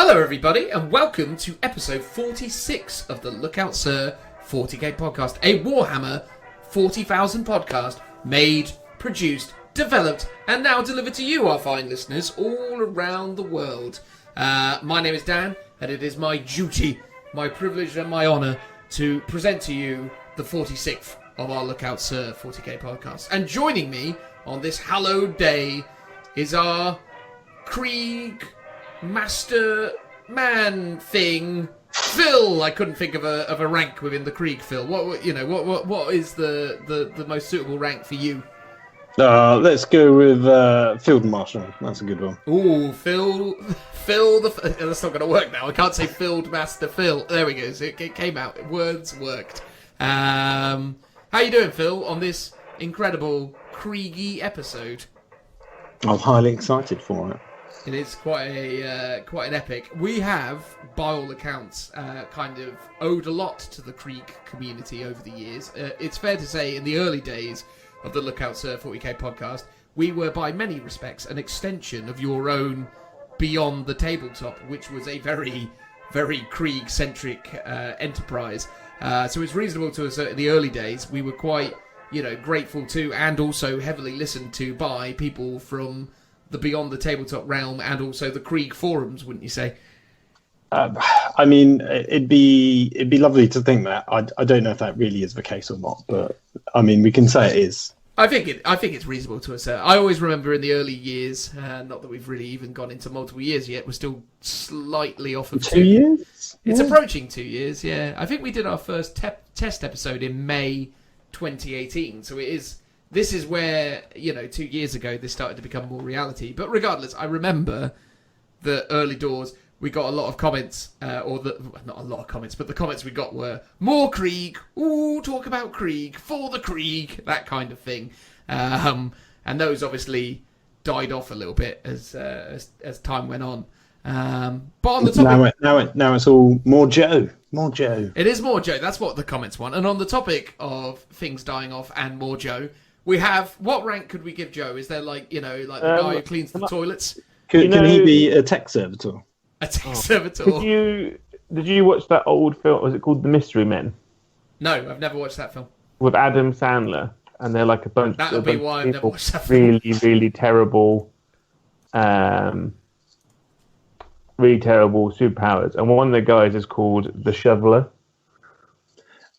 Hello everybody and welcome to episode 46 of the Lookout Sir 40k podcast, a Warhammer 40,000 podcast made, produced, developed and now delivered to you, our fine listeners, all around the world. My name is Dan and it is my duty, my privilege and my honour to present to you the 46th of our Lookout Sir 40k podcast. And joining me on this hallowed day is our Krieg Master Man thing, Phil. I couldn't think of a rank within the Krieg, Phil. What is the most suitable rank for you? Let's go with Field Marshal. That's a good one. Ooh, Phil. That's not going to work now. I can't say Field Master Phil. There we go. It came out. Words worked. How you doing, Phil? On this incredible Krieg-y episode. I'm highly excited for it. It is quite an epic. We have, by all accounts, kind of owed a lot to the Krieg community over the years. It's fair to say, in the early days of the Lookout Sir 40k podcast, we were, by many respects, an extension of your own Beyond the Tabletop, which was a very, very Krieg-centric enterprise. So it's reasonable to assert in the early days we were quite, grateful to and also heavily listened to by people from the Beyond the Tabletop realm and also the Krieg forums, wouldn't you say? I mean, it'd be lovely to think that. I don't know if that really is the case or not, but I mean, we can say it is. I think it's reasonable to assert. I always remember in the early years, not that we've really even gone into multiple years yet. We're still slightly off of 2 years. It's approaching 2 years. Yeah, I think we did our first test episode in May 2018. So this is where 2 years ago this started to become more reality. But regardless, I remember the early doors. We got a lot of comments, not a lot of comments, but the comments we got were more Krieg. Ooh, talk about Krieg for the Krieg, that kind of thing. And those obviously died off a little bit as time went on. But on the topic, now it's all more Joe. More Joe. It is more Joe. That's what the comments want. And on the topic of things dying off and more Joe, we have, what rank could we give Joe? Is there the guy who cleans the toilets? Can he be a tech servitor? A tech servitor. Did you watch that old film? Was it called The Mystery Men? No, I've never watched that film. With Adam Sandler, and they're like a bunch. That'll be why I've never watched that film. Really, really terrible, superpowers, and one of the guys is called the Shoveler.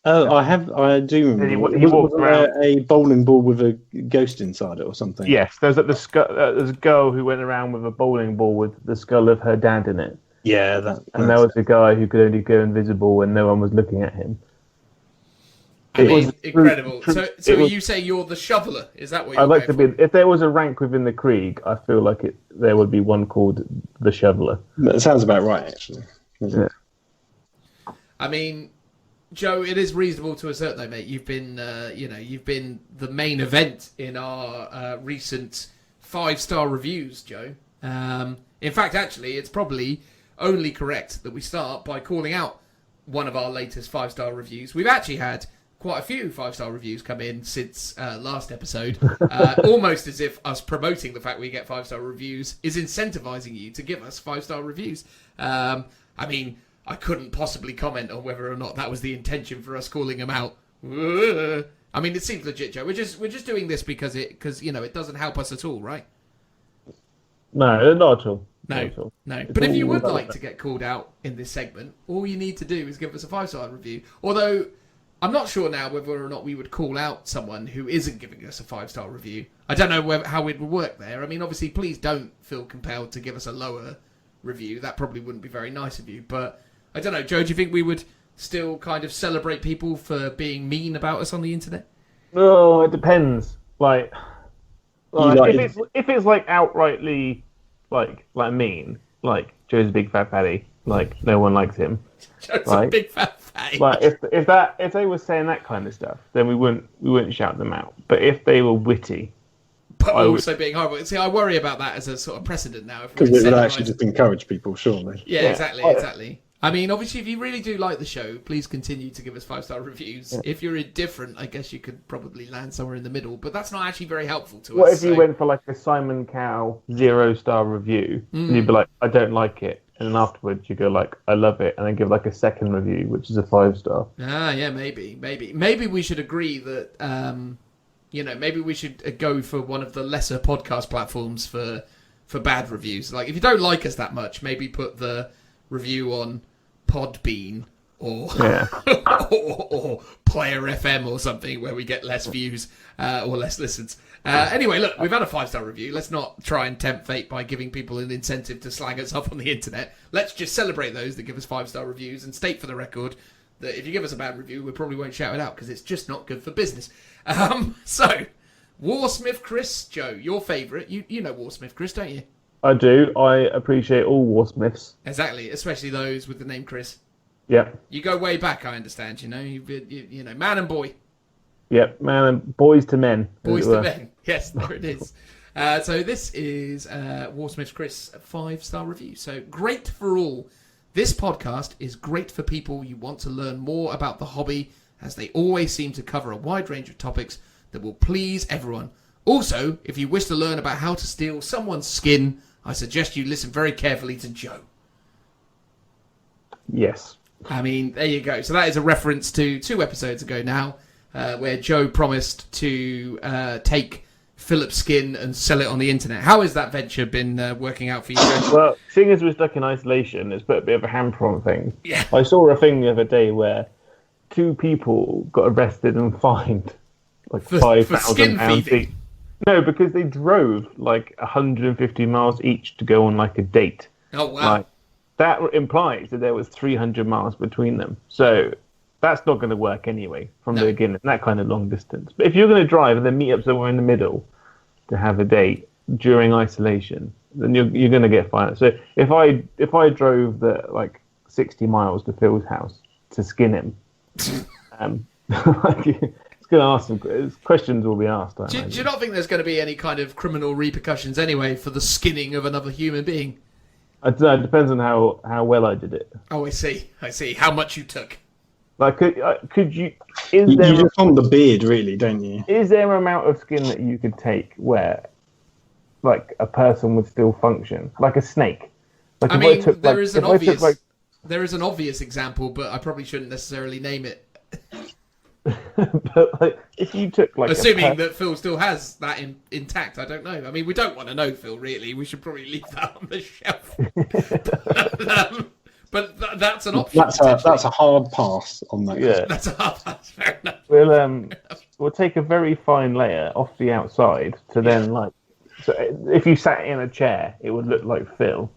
Oh, I do remember. He walks around a bowling ball with a ghost inside it or something. Yes, there's a girl who went around with a bowling ball with the skull of her dad in it. Yeah, and there was a guy who could only go invisible when no one was looking at him. It was incredible. So you say you're the Shoveler? Is that what you're I'd like to for? be? If there was a rank within the Krieg, I feel like there would be one called the Shoveler. That sounds about right, actually. Yeah. I mean, Joe, it is reasonable to assert, though, mate. You've been, you've been the main event in our recent 5-star reviews, Joe. In fact, actually, it's probably only correct that we start by calling out one of our latest 5-star reviews. We've actually had quite a few 5-star reviews come in since last episode, almost as if us promoting the fact we get 5-star reviews is incentivizing you to give us 5-star reviews. I mean, I couldn't possibly comment on whether or not that was the intention for us calling them out. I mean, it seems legit, Joe. We're just doing this because it doesn't help us at all, right? No, not at all. No. But if you would like to get called out in this segment, all you need to do is give us a 5-star review. Although I'm not sure now whether or not we would call out someone who isn't giving us a 5-star review. I don't know how it would work there. I mean, obviously, please don't feel compelled to give us a lower review. That probably wouldn't be very nice of you, but I don't know, Joe, do you think we would still kind of celebrate people for being mean about us on the internet? No, it depends. If it's like outrightly like mean, like Joe's a big fat fatty, like no one likes him. Joe's a big fat fatty. Like if they were saying that kind of stuff, then we wouldn't shout them out. But if they were witty, but also being horrible. See, I worry about that as a sort of precedent now. Because it would actually just encourage people, surely. Yeah, exactly. I mean, obviously, if you really do like the show, please continue to give us 5-star reviews. Yeah. If you're indifferent, I guess you could probably land somewhere in the middle, but that's not actually very helpful to us. What if you went for like a Simon Cowell 0-star review, and you'd be like, I don't like it, and then afterwards you go like, I love it, and then give like a second review, which is a 5-star. Yeah, maybe we should agree that maybe we should go for one of the lesser podcast platforms for bad reviews. Like, if you don't like us that much, maybe put the review on Podbean or or Player FM or something where we get less views or less listens. Anyway, look, we've had a 5-star review. Let's not try and tempt fate by giving people an incentive to slag us up on the internet. Let's just celebrate those that give us 5-star reviews and state for the record that if you give us a bad review, we probably won't shout it out because it's just not good for business. So, Warsmith Chris, Joe, your favourite. You know Warsmith Chris, don't you? I do. I appreciate all Warsmiths. Exactly, especially those with the name Chris. Yep. You go way back, I understand. You know, man and boy. Yep, man and boys to men. Boys to men. Yes, there it is. So this is Warsmith Chris 5-star review. So, great for all. This podcast is great for people you want to learn more about the hobby, as they always seem to cover a wide range of topics that will please everyone. Also, if you wish to learn about how to steal someone's skin, I suggest you listen very carefully to Joe. Yes. I mean, there you go. So that is a reference to 2 episodes ago now, where Joe promised to take Philip's skin and sell it on the internet. How has that venture been working out for you, Joe? Well, seeing as we're stuck in isolation, it's put a bit of a hamper on things. Yeah. I saw a thing the other day where 2 people got arrested and fined like £5,000 each. No, because they drove like 150 miles each to go on like a date. Oh, wow. Like, that implies that there was 300 miles between them. So that's not going to work anyway from the beginning, that kind of long distance. But if you're going to drive and then meet up somewhere in the middle to have a date during isolation, then you're going to get fined. So if I drove the like 60 miles to Phil's house to skin him, it's going to ask some questions. Will be asked. Do you not think there's going to be any kind of criminal repercussions anyway for the skinning of another human being? I don't know, it depends on how well I did it. Oh, I see. How much you took. Like, could you? You just want the beard, really, don't you? Is there an amount of skin that you could take where, like, a person would still function, like a snake? Like, I mean, there is an obvious example, but I probably shouldn't necessarily name it. But like, if you took like, assuming that Phil still has that intact, I don't know. I mean, we don't want to know, Phil. Really, we should probably leave that on the shelf. But that's an option. That's a hard pass on that. Yeah, that's a hard pass. Fair enough. We'll take a very fine layer off the outside to then like. So if you sat in a chair, it would look like Phil.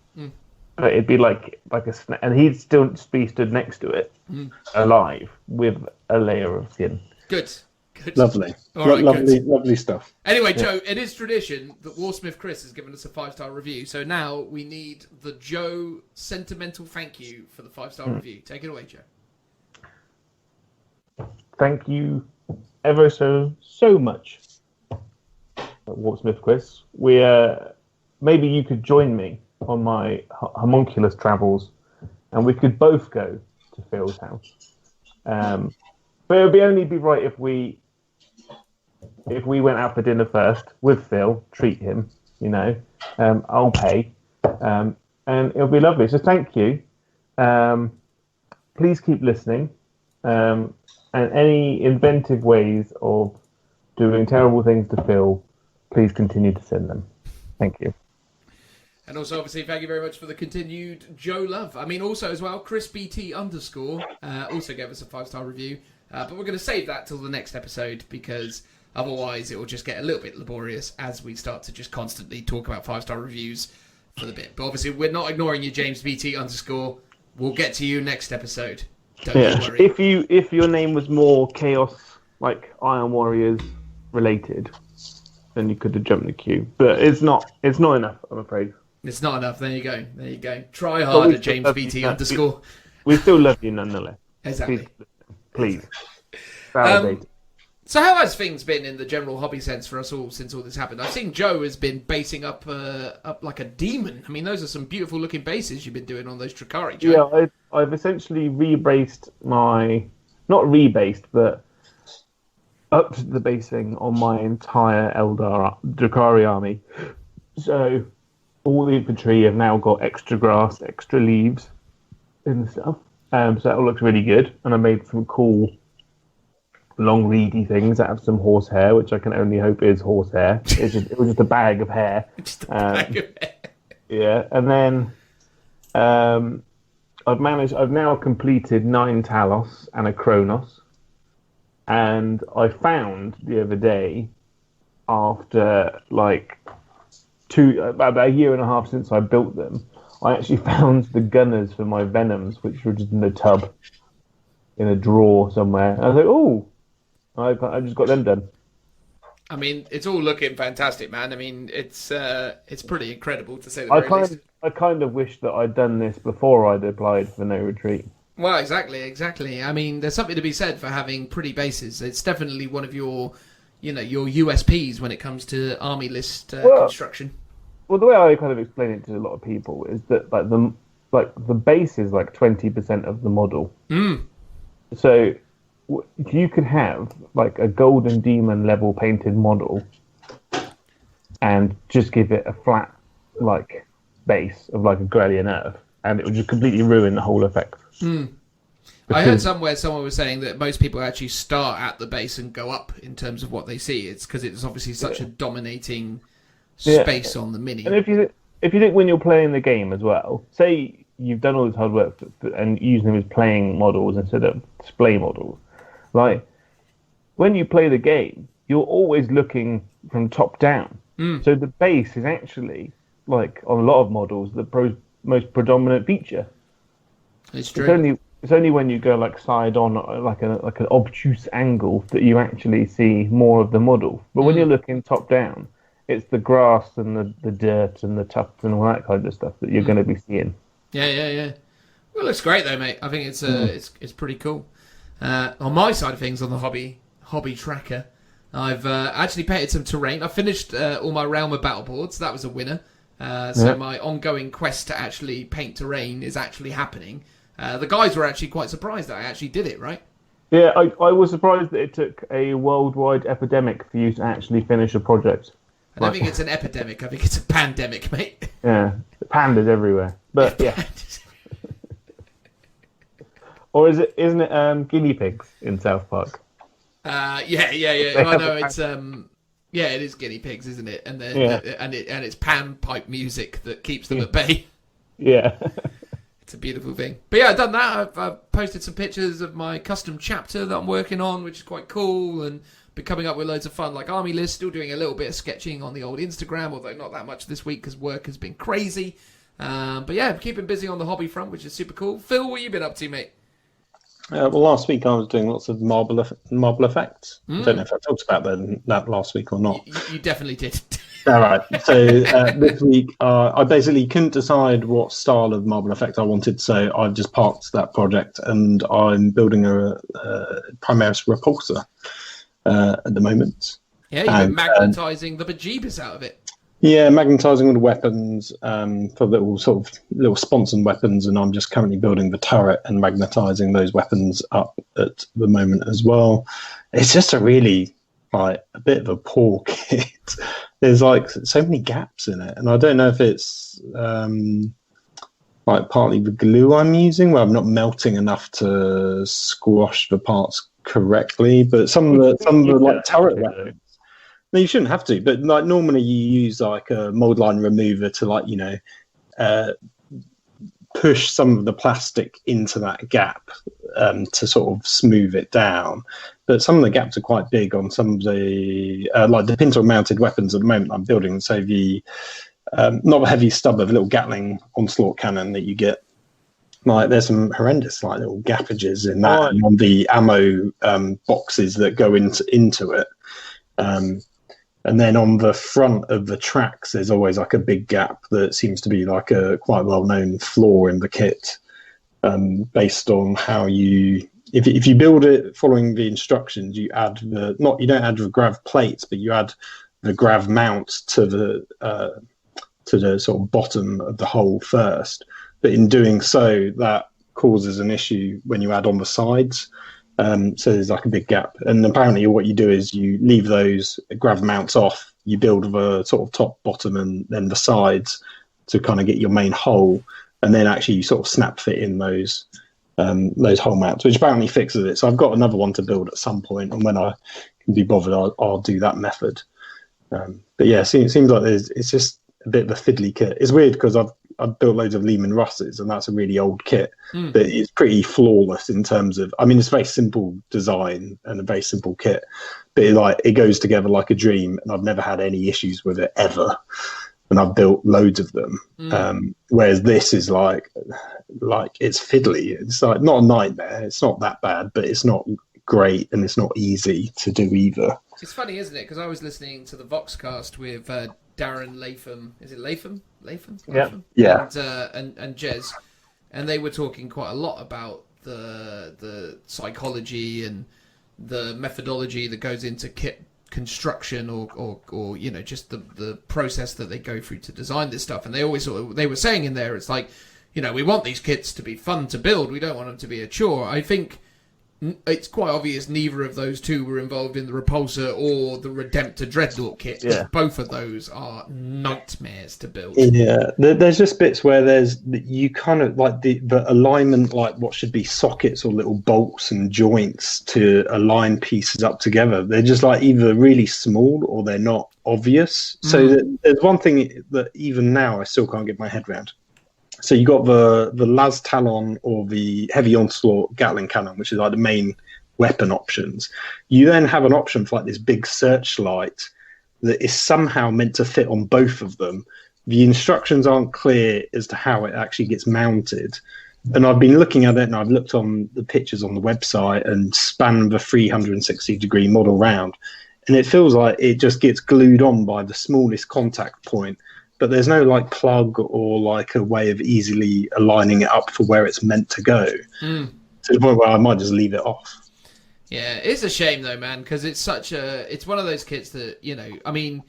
But it'd be like a snake, and he'd still be stood next to it, alive, with a layer of skin. Good. Lovely. All right, lovely stuff. Anyway, Joe, it is tradition that Warsmith Chris has given us a 5-star review, so now we need the Joe sentimental thank you for the 5-star review. Take it away, Joe. Thank you ever so much, Warsmith Chris. Maybe you could join me on my homunculus travels, and we could both go to Phil's house. But it would only be right if we went out for dinner first with Phil, treat him, I'll pay, and it'll be lovely. So thank you. Please keep listening, and any inventive ways of doing terrible things to Phil, please continue to send them. Thank you. And also, obviously, thank you very much for the continued Joe love. I mean, also as well, ChrisBT_ also gave us a 5-star review. But we're going to save that till the next episode because otherwise it will just get a little bit laborious as we start to just constantly talk about 5-star reviews for the bit. But obviously, we're not ignoring you, JamesBT_. We'll get to you next episode. Don't you worry. If your name was more Chaos, like Iron Warriors related, then you could have jumped the queue. But it's not enough, I'm afraid. It's not enough. There you go. Try harder, JamesBT_. We still love you nonetheless. Exactly. Please. Validate. So how has things been in the general hobby sense for us all since all this happened? I've seen Joe has been basing up like a demon. I mean, those are some beautiful looking bases you've been doing on those Drakari, Joe. Yeah, I've essentially rebased not rebased, but upped the basing on my entire Eldar Drakari army. So all the infantry have now got extra grass, extra leaves in the stuff. So that all looks really good. And I made some cool long reedy things that have some horsehair, which I can only hope is horsehair. It was just a bag of hair. Just a bag of hair. Yeah, and then I've now completed 9 Talos and a Kronos. And I found the other day, after like about a year and a half since I built them, I actually found the gunners for my Venoms, which were just in a tub, in a drawer somewhere. And I was like, oh, I just got them done. I mean, it's all looking fantastic, man. I mean, it's pretty incredible to say the very least. I kind of wish that I'd done this before I'd applied for no retreat. Well, exactly. I mean, there's something to be said for having pretty bases. It's definitely one of your USPs when it comes to army list construction. Well, the way I kind of explain it to a lot of people is that the base is like 20% of the model. So you could have like a Golden Demon level painted model and just give it a flat like base of like a Grellian Earth, and it would just completely ruin the whole effect. I heard somewhere someone was saying that most people actually start at the base and go up in terms of what they see. It's because it's obviously such a dominating space on the mini. And if you think when you're playing the game as well, say you've done all this hard work and using them as playing models instead of display models, like when you play the game, you're always looking from top down. So the base is actually, like on a lot of models, the most predominant feature. It's true. It's only when you go like side on, like an obtuse angle, that you actually see more of the model. But when you're looking top down, it's the grass and the dirt and the tufts and all that kind of stuff that you're going to be seeing. Yeah. Well, it looks great though, mate. I think it's pretty cool. On my side of things, on the hobby tracker, I've actually painted some terrain. I finished all my Realm of Battle boards. That was a winner. So my ongoing quest to actually paint terrain is actually happening. The guys were actually quite surprised that I actually did it, right? Yeah, I was surprised that it took a worldwide epidemic for you to actually finish a project. I don't think it's an epidemic. I think it's a pandemic, mate. Yeah, pandas everywhere. But yeah. Or isn't it guinea pigs in South Park? Yeah. I know it's it is guinea pigs, isn't it? And then and it's pan pipe music that keeps them at bay. Yeah. It's a beautiful thing. But yeah, I've done that. I've posted some pictures of my custom chapter that I'm working on, which is quite cool, and been coming up with loads of fun, like army lists. Still doing a little bit of sketching on the old Instagram, although not that much this week because work has been crazy. But yeah, I'm keeping busy on the hobby front, which is super cool. Phil, what have you been up to, mate? Well, last week I was doing lots of marble effects. I don't know if I talked about that last week or not. You definitely did. All right. So this week I basically couldn't decide what style of marble effect I wanted, so I just parked that project, and I'm building a Primaris repulsor at the moment. Yeah, you've been magnetising the bejeebus out of it. Yeah, magnetising all the weapons for little sponson weapons, and I'm just currently building the turret and magnetising those weapons up at the moment as well. It's just a really a bit of a poor kit. There's like so many gaps in it, and I don't know if it's partly the glue I'm using, where I'm not melting enough to squash the parts correctly. But some of the turret weapons. No, you shouldn't have to, but like normally you use like a mold line remover to push some of the plastic into that gap to sort of smooth it down. But some of the gaps are quite big on some of the the pintle mounted weapons at the moment I'm building. So the not the heavy stub of a little Gatling onslaught cannon that you get. Like there's some horrendous little gappages in that, and on the ammo boxes that go into it. And then on the front of the tracks, there's always like a big gap that seems to be like a quite well-known flaw in the kit, based on how if you build it following the instructions, you don't add the grav plates, but you add the grav mount to the sort of bottom of the hole first. But in doing so, that causes an issue when you add on the sides. So there's like a big gap, and apparently what you do is you leave those grav mounts off, you build the sort of top, bottom, and then the sides, to kind of get your main hull, and then actually you sort of snap fit in those hull mounts, which apparently fixes it. So I've got another one to build at some point, and when I can be bothered, I'll do that method. But yeah, it seems like it's just a bit of a fiddly kit. It's weird because I've built loads of Lehman Russes, and that's a really old kit, but it's pretty flawless in terms of, I mean, it's a very simple design and a very simple kit, but it goes together like a dream, and I've never had any issues with it ever. And I've built loads of them. Whereas this is like it's fiddly. It's like not a nightmare. It's not that bad, but it's not great, and it's not easy to do either. It's funny, isn't it? Because I was listening to the Voxcast with Darren Latham. Is it Latham? Latham? Yeah. And Jez, and they were talking quite a lot about the psychology and the methodology that goes into kit construction or you know, just the process that they go through to design this stuff. And they were saying in there, it's like, you know, we want these kits to be fun to build, we don't want them to be a chore. I think it's quite obvious neither of those two were involved in the Repulsor or the Redemptor Dreadnought kit. Yeah. Both of those are nightmares to build. Yeah, there's just bits where you kind of like the alignment, like what should be sockets or little bolts and joints to align pieces up together. They're just like either really small or they're not obvious. So there's one thing that even now I still can't get my head around. So you got the Las Talon or the Heavy Onslaught Gatling cannon, which is like the main weapon options. You then have an option for like this big searchlight that is somehow meant to fit on both of them. The instructions aren't clear as to how it actually gets mounted. And I've been looking at it, and I've looked on the pictures on the website and spanned the 360-degree model round. And it feels like it just gets glued on by the smallest contact point. But there's no like plug or like a way of easily aligning it up for where it's meant to go. To the point where I might just leave it off. Yeah, it's a shame though, man, because it's one of those kits that, you know, I mean,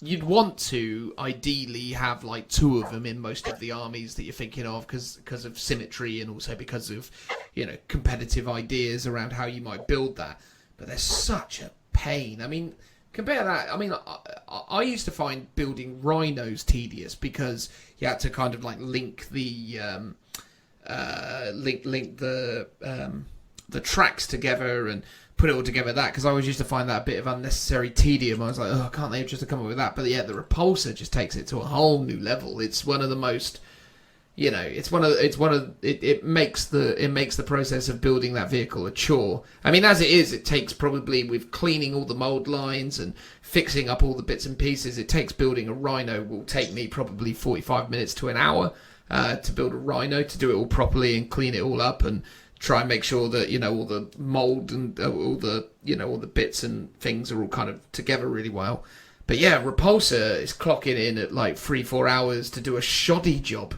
you'd want to ideally have like two of them in most of the armies that you're thinking of because of symmetry and also because of, you know, competitive ideas around how you might build that. But they're such a pain. I mean, compare that. I mean, I used to find building rhinos tedious because you had to kind of like link the the tracks together and put it all together. That because I always used to find that a bit of unnecessary tedium. I was like, oh, can't they just come up with that? But yeah, the Repulsor just takes it to a whole new level. It's one of the most, you know, it makes the process of building that vehicle a chore. I mean, as it is, it takes probably, with cleaning all the mold lines and fixing up all the bits and pieces, it takes building a Rhino will take me probably 45 minutes to an hour to build a Rhino, to do it all properly and clean it all up and try and make sure that, you know, all the mold and all the bits and things are all kind of together really well. But yeah, Repulsor is clocking in at like 3-4 hours to do a shoddy job.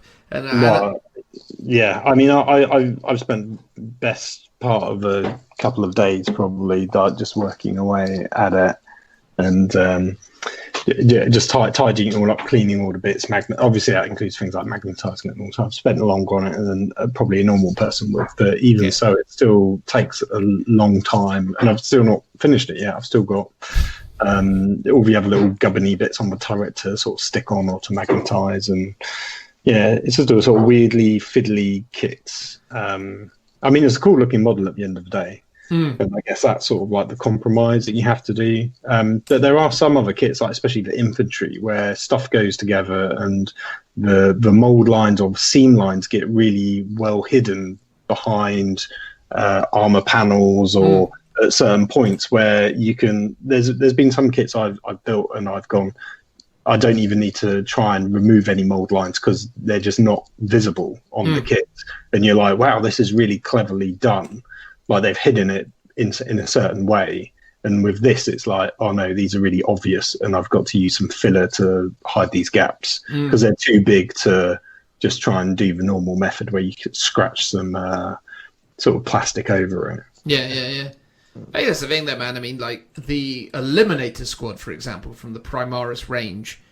Yeah, I mean, I've spent best part of a couple of days probably just working away at it, and just tidying it all up, cleaning all the bits. Obviously, that includes things like magnetising it and all. So I've spent longer on it than probably a normal person would, but even so, it still takes a long time, and I've still not finished it yet. I've still got all the other little gubbiny bits on the turret to sort of stick on or to magnetise, and yeah, it's just a sort of weirdly fiddly kit. I mean, it's a cool looking model at the end of the day. And I guess that's sort of like the compromise that you have to do. But there are some other kits, like especially the infantry, where stuff goes together and the mold lines or seam lines get really well hidden behind armor panels or at certain points where you can. There's been some kits I've built and I've gone, I don't even need to try and remove any mold lines because they're just not visible on the kit. And you're like, wow, this is really cleverly done. Like they've hidden it in a certain way. And with this, it's like, oh no, these are really obvious. And I've got to use some filler to hide these gaps because they're too big to just try and do the normal method where you could scratch some sort of plastic over it. Yeah. I think that's the thing there, man. I mean, like, the Eliminator Squad, for example, from the Primaris range,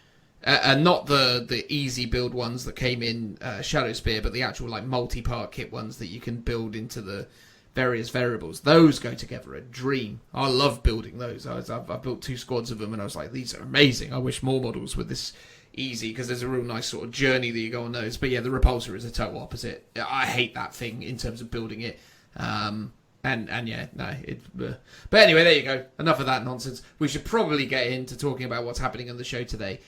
and not the easy build ones that came in Shadow Spear, but the actual, like, multi-part kit ones that you can build into the various variables. Those go together a dream. I love building those. I've built 2 squads of them, and I was like, these are amazing. I wish more models with this easy because there's a real nice sort of journey that you go on those. But yeah, the repulsor is a total opposite. I hate that thing in terms of building it. And yeah, no. But anyway, there you go. Enough of that nonsense. We should probably get into talking about what's happening on the show today.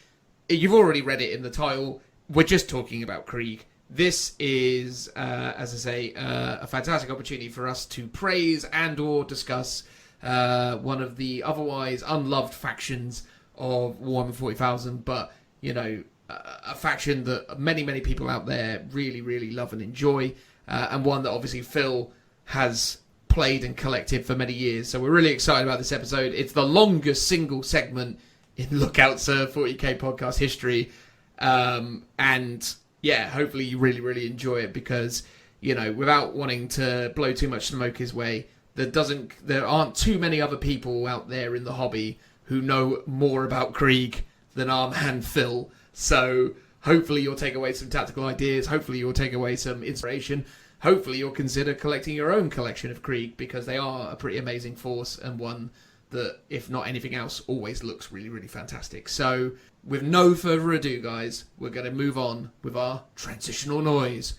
You've already read it in the title. We're just talking about Krieg. This is, as I say, a fantastic opportunity for us to praise and or discuss one of the otherwise unloved factions of Warhammer 40,000, but, you know, a faction that many, many people out there really, really love and enjoy, and one that obviously Phil has played and collected for many years. So we're really excited about this episode. It's the longest single segment in Lookouts 40k podcast history, and yeah, hopefully you really, really enjoy it because, you know, without wanting to blow too much smoke his way, there aren't too many other people out there in the hobby who know more about Krieg than our man Phil. So hopefully you'll take away some tactical ideas. Hopefully you'll take away some inspiration. Hopefully you'll consider collecting your own collection of Krieg because they are a pretty amazing force and one that, if not anything else, always looks really, really fantastic. So with no further ado, guys, we're going to move on with our transitional noise.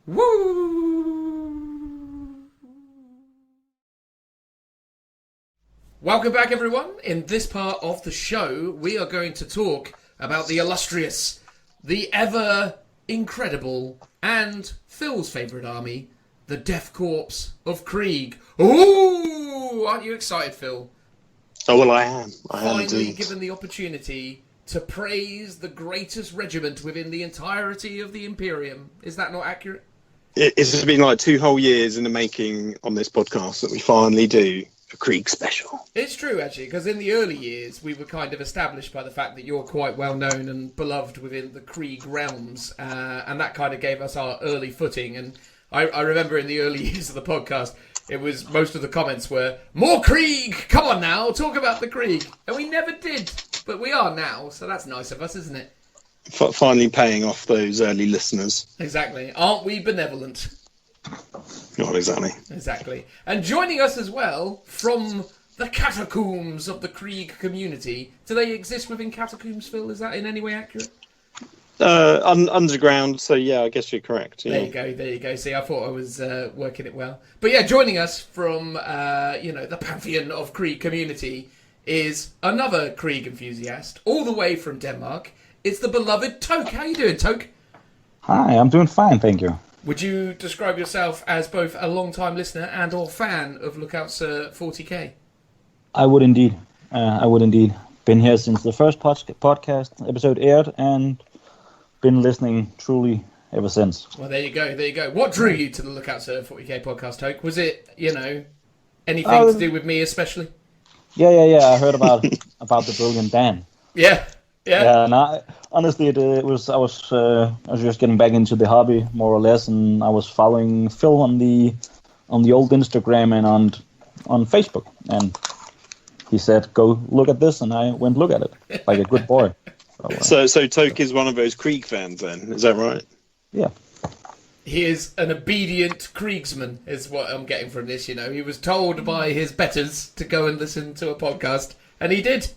Woo! Welcome back, everyone. In this part of the show, we are going to talk about the illustrious, the ever incredible, and Phil's favourite army, the Death Korps of Krieg. Ooh! Aren't you excited, Phil? Oh, well, I am. Finally indeed. given the opportunity to praise the greatest regiment within the entirety of the Imperium. Is that not accurate? It's been like 2 whole years in the making on this podcast that we finally do a Krieg special. It's true, actually, because in the early years, we were kind of established by the fact that you're quite well known and beloved within the Krieg realms, and that kind of gave us our early footing. And I remember in the early years of the podcast, it was most of the comments were, more Krieg! Come on now, talk about the Krieg! And we never did, but we are now, so that's nice of us, isn't it? Finally paying off those early listeners. Exactly. Aren't we benevolent? Not exactly. Exactly. And joining us as well from the catacombs of the Krieg community. Do they exist within catacombs, Phil? Is that in any way accurate? Underground, so yeah, I guess you're correct. Yeah. There you go. See, I thought I was working it well. But yeah, joining us from, the pantheon of Krieg community is another Krieg enthusiast, all the way from Denmark. It's the beloved Toke. How you doing, Toke? Hi, I'm doing fine, thank you. Would you describe yourself as both a long-time listener and or fan of Lookouts 40k? I would indeed. Been here since the first podcast episode aired and been listening truly ever since. Well, there you go. What drew you to the Lookouts 40k podcast, Toke? Was it, anything to do with me especially? Yeah. I heard about the brilliant Dan. Yeah. And honestly, I was just getting back into the hobby more or less, and I was following Phil on the old Instagram and on Facebook, and he said, "Go look at this," and I went look at it like a good boy. So Toke is one of those Krieg fans, then? Is that right? Yeah. He is an obedient Kriegsman, is what I'm getting from this. He was told by his betters to go and listen to a podcast, and he did.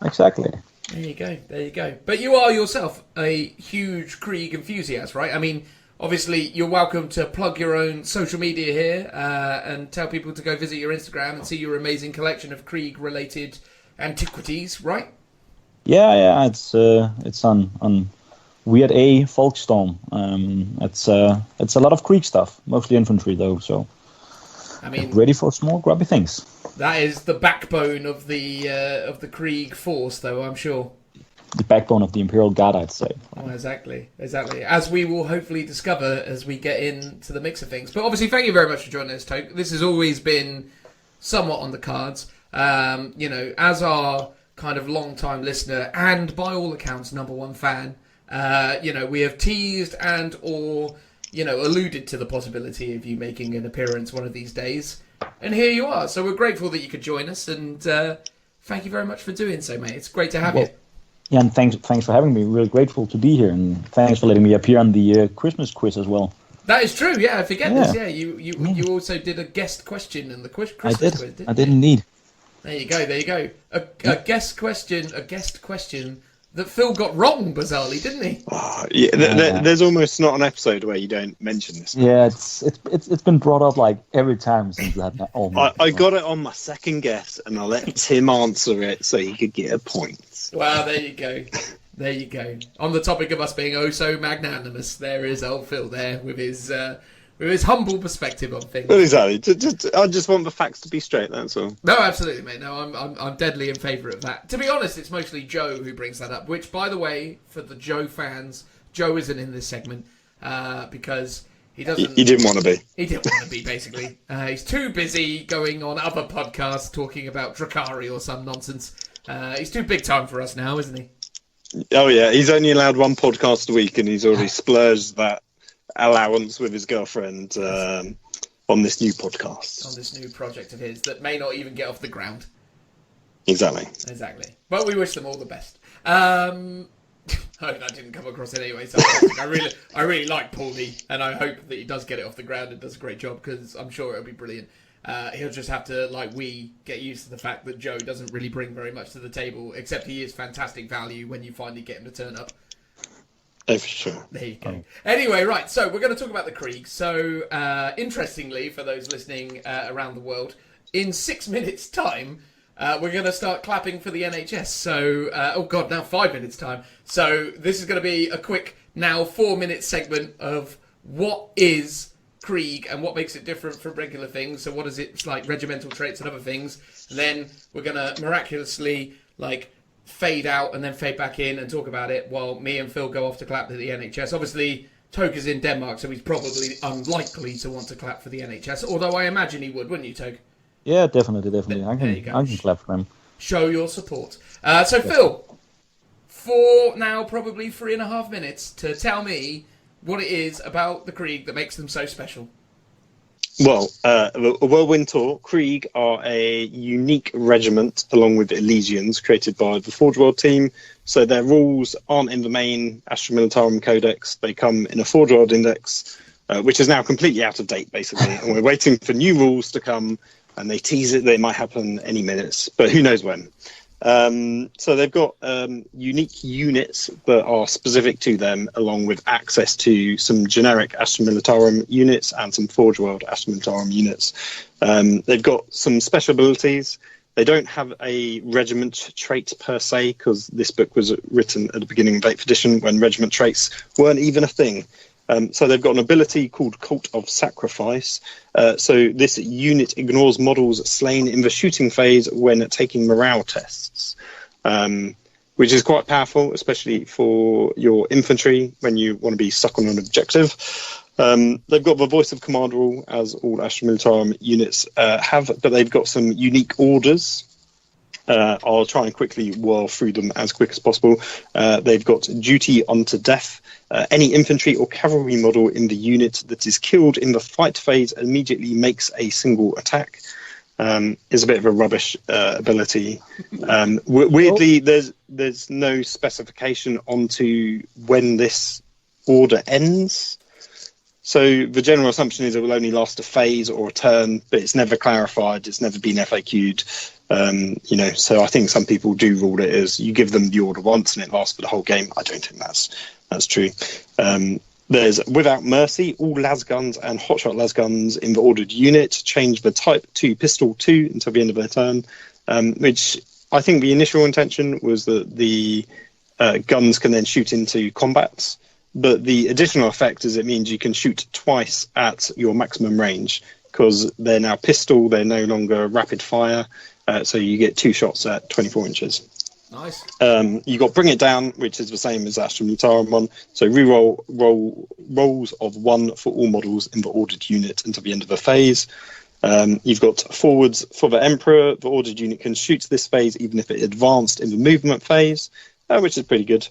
Exactly. There you go. But you are yourself a huge Krieg enthusiast, right? I mean, obviously, you're welcome to plug your own social media here and tell people to go visit your Instagram and see your amazing collection of Krieg-related antiquities, right? Yeah. It's on Weird A Folkstorm. It's a lot of Krieg stuff, mostly infantry though. So, I mean, get ready for small grubby things. That is the backbone of the Krieg force, though, I'm sure. The backbone of the Imperial Guard, I'd say. Oh, exactly. As we will hopefully discover as we get into the mix of things. But obviously, thank you very much for joining us, Toke. This has always been somewhat on the cards. As our kind of long-time listener and, by all accounts, number one fan, we have teased and or, alluded to the possibility of you making an appearance one of these days. And here you are. So we're grateful that you could join us, and thank you very much for doing so, mate. It's great to have you. Yeah, and thanks for having me. Really grateful to be here, and thanks for letting me appear on the Christmas quiz as well. That is true. Yeah, I forget this. Yeah, you also did a guest question in the Christmas quiz. I did indeed. There you go. A guest question that Phil got wrong, bizarrely, didn't he? Oh, yeah, there's almost not an episode where you don't mention this. Yeah, it's been brought up like every time since that. I got it on my second guess, and I let Tim answer it so he could get a point. Well, there you go. There you go. On the topic of us being oh so magnanimous, there is old Phil there with his humble perspective on things. Well, exactly. I just want the facts to be straight. That's all. No, absolutely, mate. No, I'm deadly in favour of that. To be honest, it's mostly Joe who brings that up. Which, by the way, for the Joe fans, Joe isn't in this segment because he doesn't. He didn't want to be. He didn't want to be, basically. He's too busy going on other podcasts talking about Drakari or some nonsense. He's too big time for us now, isn't he? Oh yeah, he's only allowed one podcast a week, and he's already splurged that allowance with his girlfriend on this new podcast. On this new project of his that may not even get off the ground. Exactly. Well, we wish them all the best. That didn't come across it anyway. So I really like Paulie, and I hope that he does get it off the ground and does a great job, because I'm sure it'll be brilliant. He'll just have to, like we, get used to the fact that Joe doesn't really bring very much to the table, except he is fantastic value when you finally get him to turn up. Oh, for sure. There you go. Anyway, right, so we're going to talk about the Krieg. So, interestingly, for those listening around the world, in 6 minutes' time, we're going to start clapping for the NHS. So, now 5 minutes' time. So, this is going to be a quick, now 4-minute segment of what is Krieg and what makes it different from regular things. So, what is it? It's like regimental traits and other things. And then we're going to miraculously, fade out and then fade back in and talk about it while me and Phil go off to clap to the NHS. Obviously, Toke is in Denmark, so he's probably unlikely to want to clap for the NHS, although I imagine he would, wouldn't you, Toke? Yeah, definitely. I can clap for him. Show your support. So, Phil, for now probably 3.5 minutes to tell me what it is about the Krieg that makes them so special. Well, a Whirlwind Tour, Krieg are a unique regiment along with Elysians created by the Forge World team. So their rules aren't in the main Astra Militarum Codex. They come in a Forge World Index, which is now completely out of date, basically. And we're waiting for new rules to come, and they tease it. They might happen any minutes, but who knows when. So they've got unique units that are specific to them, along with access to some generic Astra Militarum units and some Forge World Astra Militarum units. They've got some special abilities. They don't have a regiment trait per se, because this book was written at the beginning of 8th edition when regiment traits weren't even a thing. So they've got an ability called Cult of Sacrifice. So this unit ignores models slain in the shooting phase when taking morale tests, which is quite powerful, especially for your infantry when you want to be stuck on an objective. They've got the Voice of Command rule, as all Astra Militarum units have, but they've got some unique orders. I'll try and quickly whirl through them as quick as possible. They've got Duty unto Death. Any infantry or cavalry model in the unit that is killed in the fight phase immediately makes a single attack. Is a bit of a rubbish ability. Weirdly, there's no specification onto when this order ends. So the general assumption is it will only last a phase or a turn, but it's never clarified. It's never been FAQ'd. So I think some people do rule it as you give them the order once and it lasts for the whole game. I don't think that's true. There's Without Mercy. All lasguns and hotshot lasguns in the ordered unit change the type to pistol 2 until the end of their turn, which I think the initial intention was that the guns can then shoot into combats. But the additional effect is it means you can shoot twice at your maximum range, because they're now pistol, they're no longer rapid fire, so you get 2 shots at 24 inches. Nice. You got Bring It Down, which is the same as Astra Militarum one. So reroll rolls of 1 for all models in the ordered unit until the end of the phase. You've got Forwards for the Emperor. The ordered unit can shoot this phase even if it advanced in the movement phase, which is pretty good.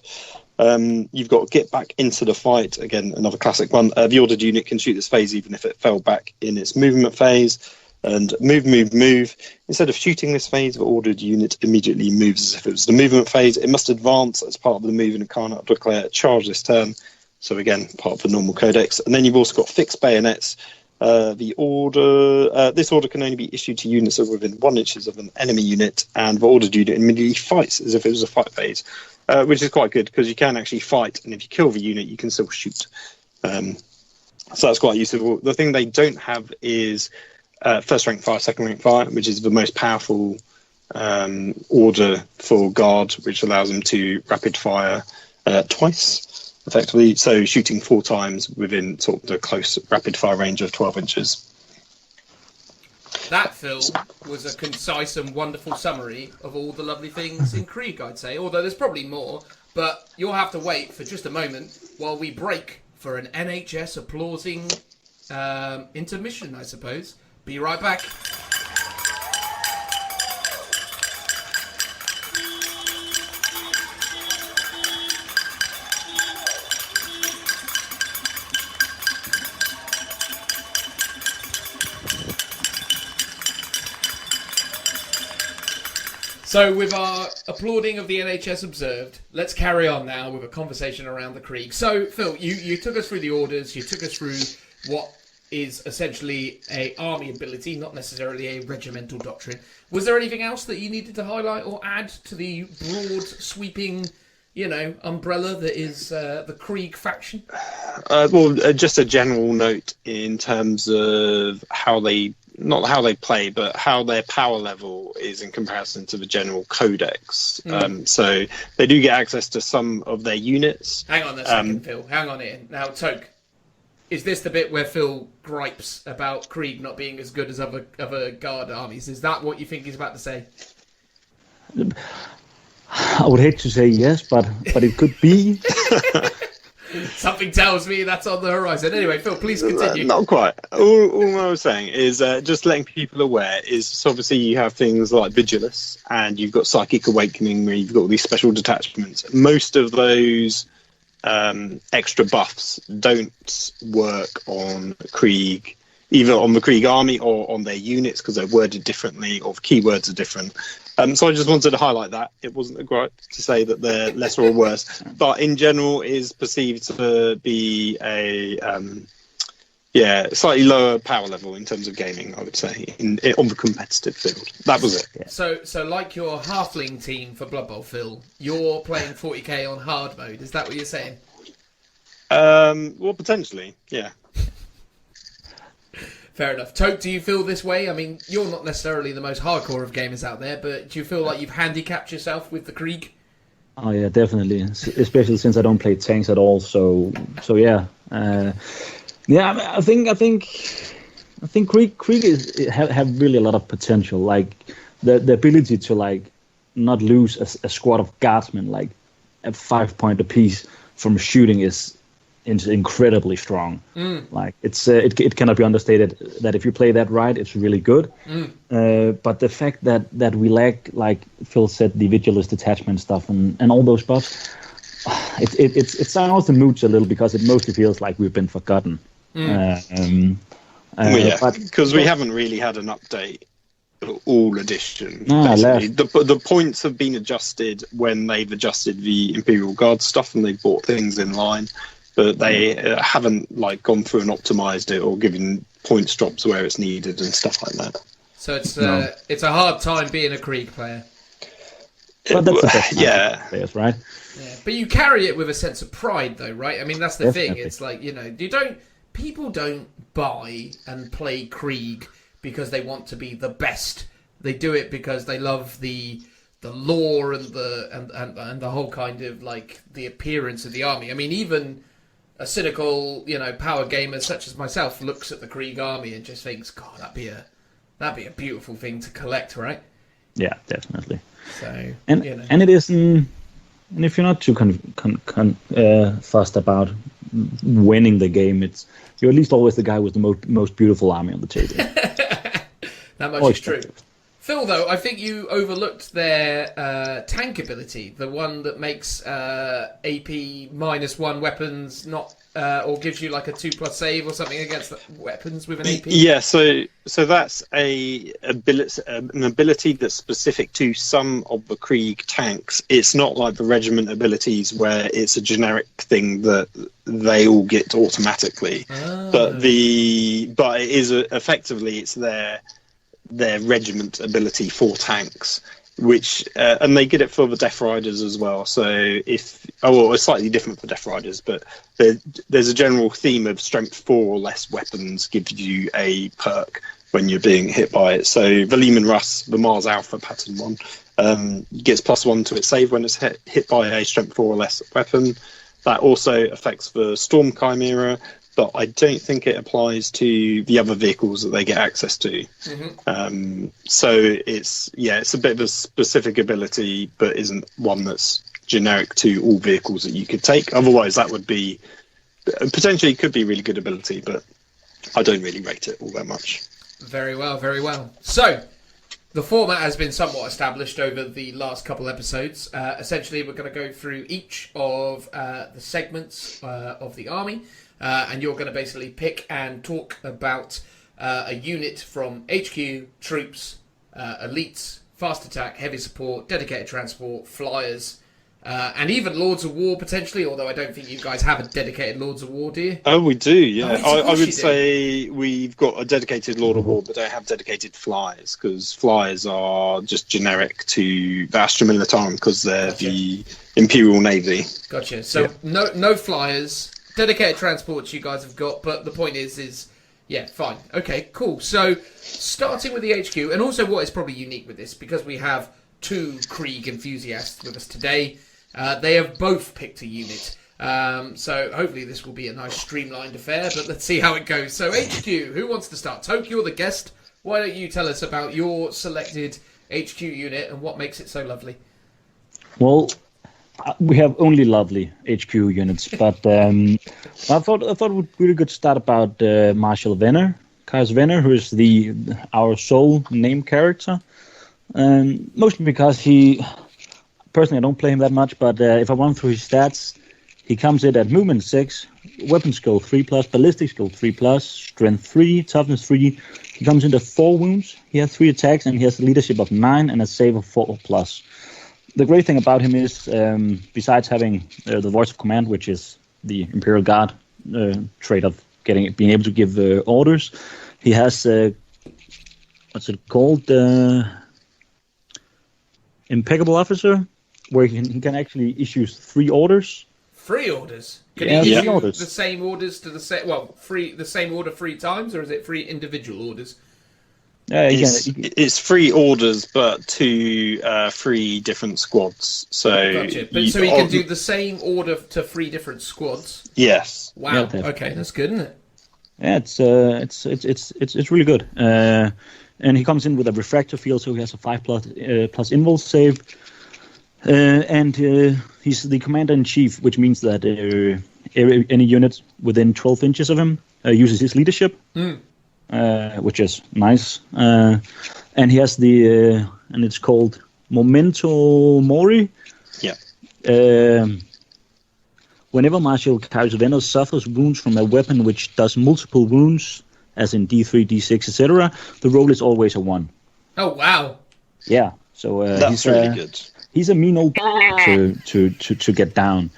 You've got Get Back into the Fight, again, another classic one. The ordered unit can shoot this phase even if it fell back in its movement phase. And Move. Instead of shooting this phase, the ordered unit immediately moves as if it was the movement phase. It must advance as part of the move and cannot declare charge this turn. So again, part of the normal codex. And then you've also got Fixed Bayonets. The order, this order can only be issued to units that are within 1 inches of an enemy unit, and the ordered unit immediately fights as if it was a fight phase, which is quite good because you can actually fight, and if you kill the unit, you can still shoot. So that's quite useful. The thing they don't have is first rank fire, second rank fire, which is the most powerful order for guard, which allows them to rapid fire twice. Effectively, so shooting 4 times within sort of the close rapid fire range of 12 inches. That, Phil, was a concise and wonderful summary of all the lovely things in Krieg, I'd say. Although there's probably more, but you'll have to wait for just a moment while we break for an NHS applauding intermission, I suppose. Be right back. So, with our applauding of the NHS observed, let's carry on now with a conversation around the Krieg. So, Phil, you took us through the orders, you took us through what is essentially a army ability, not necessarily a regimental doctrine. Was there anything else that you needed to highlight or add to the broad, sweeping, umbrella that is the Krieg faction? Just a general note in terms of not how they play, but how their power level is in comparison to the general codex. So they do get access to some of their units. Hang on a second, Phil. Hang on here. Now, Toke, is this the bit where Phil gripes about Krieg not being as good as other guard armies? Is that what you think he's about to say? I would hate to say yes, but it could be. Something tells me that's on the horizon. Anyway, Phil, please continue. Not quite. All I was saying is just letting people aware is so obviously you have things like Vigilus and you've got Psychic Awakening where you've got all these special detachments. Most of those extra buffs don't work on Krieg, either on the Krieg army or on their units because they're worded differently or the keywords are different. So I just wanted to highlight that. It wasn't a gripe to say that they're lesser or worse, but in general is perceived to be a slightly lower power level in terms of gaming, I would say, on the competitive field. That was it. Yeah. So like your halfling team for Blood Bowl, Phil, you're playing 40k on hard mode. Is that what you're saying? Well, potentially, yeah. Fair enough. Toke, do you feel this way? I mean, you're not necessarily the most hardcore of gamers out there, but do you feel like you've handicapped yourself with the Krieg? Oh yeah, definitely. Especially since I don't play tanks at all. So yeah. I think Krieg have really a lot of potential. Like the ability to not lose a squad of guardsmen at 5 point apiece from shooting is incredibly strong. Like it cannot be understated that if you play that right, it's really good. But the fact that we lack, like Phil said, the Vigilus detachment stuff and all those buffs, it sours the moods a little because it mostly feels like we've been forgotten. Because we haven't really had an update all edition. The points have been adjusted when they've adjusted the Imperial Guard stuff and they brought things in line. But they haven't gone through and optimized it or given points drops where it's needed and stuff like that. So it's a hard time being a Krieg player. But that's the best players, right? Yeah, but you carry it with a sense of pride, though, right? I mean, that's the Definitely. thing. It's like people don't buy and play Krieg because they want to be the best. They do it because they love the lore and the whole kind of the appearance of the army. I mean, even a cynical, power gamer such as myself looks at the Krieg army and just thinks, God, that'd be a beautiful thing to collect, right? Yeah, definitely. So and it isn't, and if you're not too fussed about winning the game, you're at least always the guy with the most beautiful army on the table. That much is true. Phil, though, I think you overlooked their tank ability, the one that makes AP -1 weapons not, or gives you like a 2+ save or something against weapons with an AP. Yeah, so that's an ability that's specific to some of the Krieg tanks. It's not like the regiment abilities where it's a generic thing that they all get automatically. But it is effectively it's their regiment ability for tanks, which and they get it for the Death Riders as well. So it's slightly different for Death Riders, but there's a general theme of strength 4 or less weapons gives you a perk when you're being hit by it. So the Lehman Russ, the Mars Alpha pattern one, gets +1 to its save when it's hit by a strength 4 or less weapon. That also affects the Storm Chimera, but I don't think it applies to the other vehicles that they get access to. So it's a bit of a specific ability, but isn't one that's generic to all vehicles that you could take. Otherwise, that would be potentially could be really good ability, but I don't really rate it all that much. Very well, very well. So, the format has been somewhat established over the last couple episodes. Essentially, we're going to go through each of the segments of the army. And you're going to basically pick and talk about a unit from HQ, troops, elites, fast attack, heavy support, dedicated transport, flyers, and even Lords of War potentially, although I don't think you guys have a dedicated Lords of War, do you? Oh, we do, yeah. Oh, I would say we've got a dedicated Lord of War, but don't have dedicated flyers, because flyers are just generic to the Astra Militarum, because they're the Imperial Navy. Gotcha. So no flyers. Dedicated transports you guys have got, but the point is yeah, fine. Okay, cool. So, starting with the HQ, and also what is probably unique with this, because we have 2 Krieg enthusiasts with us today, they have both picked a unit. So, hopefully this will be a nice streamlined affair, but let's see how it goes. So, HQ, who wants to start? Toke, you're the guest. Why don't you tell us about your selected HQ unit and what makes it so lovely? Well, we have only lovely HQ units, but I thought it would be really good to start about Marshal Venner, Kaiser Venner, who is our sole name character. Mostly because personally I don't play him that much, but if I run through his stats, he comes in at movement 6, weapon skill 3+, ballistic skill 3+, strength 3, toughness 3. He comes into 4 wounds. He has 3 attacks, and he has a leadership of 9 and a save of 4+. The great thing about him is, besides having the voice of command, which is the Imperial Guard trait of being able to give orders, he has what's it called? Impeccable Officer, where he can actually issue 3 orders. 3 orders? Can he issue orders. The same orders to the same order 3 times, or is it 3 individual orders? It's 3 orders, but to 3 different squads. So, gotcha. But so he can do the same order to 3 different squads. Yes. Wow. Yeah, okay, that's good, isn't it? Yeah, it's really good. And he comes in with a refractor field, so he has a 5+ invul save. And he's the commander in chief, which means that any unit within 12 inches of him uses his leadership. Which is nice. And he has and it's called Memento Mori. Yeah. Whenever Marshal Kaiser Venner suffers wounds from a weapon which does multiple wounds, as in D3, D6, etc., the roll is always a 1. Oh, wow. Yeah. So that's really good. He's a mean old to get down.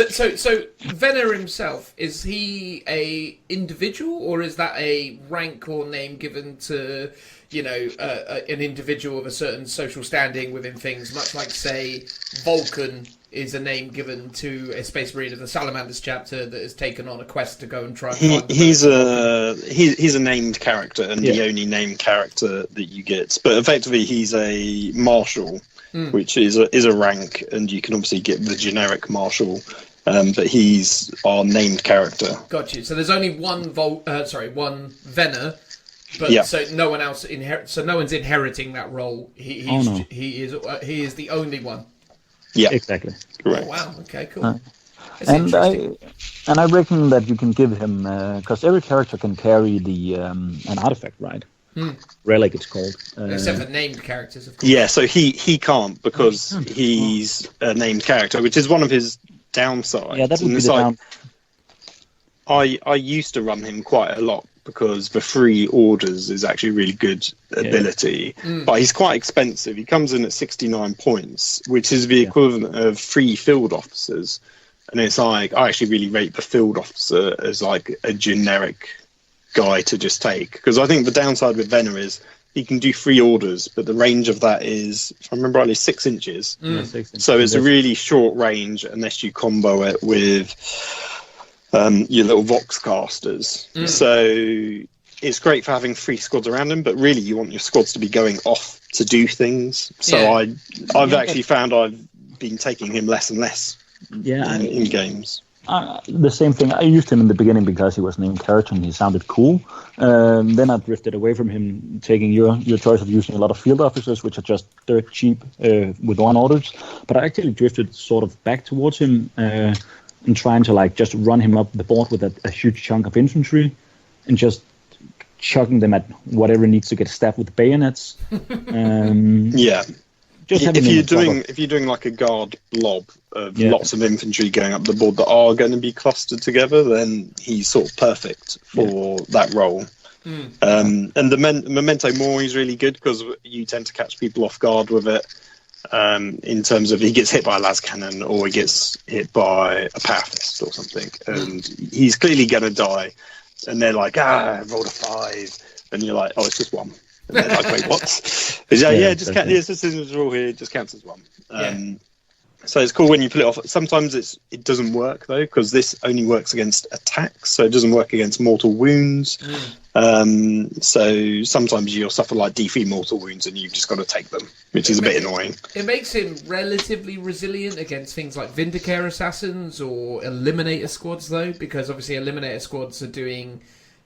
So Venner himself, is he a individual, or is that a rank or name given to, an individual of a certain social standing within things, much like, say, Vulcan is a name given to a Space Marine of the Salamanders chapter that has taken on a quest to go and try and find he's a named character, and the only named character that you get. But effectively, he's a marshal, which is a rank, and you can obviously get the generic marshal. But he's our named character. Got you. So there's only one Venner, but so no one else so no one's inheriting that role. He is the only one. Yeah, exactly. Correct. Oh, wow. Okay. Cool. It's And interesting. I reckon that you can give him because every character can carry the an artifact, right? Relic, it's called. Except for named characters, of course. Yeah, so he can't because he's a named character, which is one of his downsides. Yeah, that would And be it's the like, down. I used to run him quite a lot because the free orders is actually a really good ability, but he's quite expensive. He comes in at 69 points, which is the equivalent of 3 field officers. And it's like, I actually really rate the field officer as like a generic guy to just take. Because I think the downside with Venner is he can do 3 orders, but the range of that is, if I remember rightly, 6 inches. Yeah, 6 inches. So it's a really short range unless you combo it with your little Vox casters. So it's great for having 3 squads around him, but really you want your squads to be going off to do things. So I've actually found I've been taking him less and less in games. The same thing. I used him in the beginning because he was named character and he sounded cool. Then I drifted away from him, taking your choice of using a lot of field officers, which are just dirt cheap with 1 orders. But I actually drifted sort of back towards him and trying to like just run him up the board with a huge chunk of infantry and just chucking them at whatever needs to get stabbed with bayonets. Just if you're doing like a guard blob of lots of infantry going up the board that are going to be clustered together, then he's sort of perfect for that role. And the Memento Mori is really good because you tend to catch people off guard with it. In terms of he gets hit by a las cannon or he gets hit by a power fist or something, and he's clearly going to die, and they're like, I rolled a 5, and you're like, oh, it's just 1. And they're like, wait, what? Just count. Yes, this is rule here. It just counts as 1. So it's cool when you pull it off. Sometimes it doesn't work though, because this only works against attacks, so it doesn't work against mortal wounds. So sometimes you'll suffer like D3 mortal wounds, and you've just got to take them, which is a bit annoying. It makes him relatively resilient against things like Vindicare assassins or Eliminator squads, though, because obviously Eliminator squads are doing,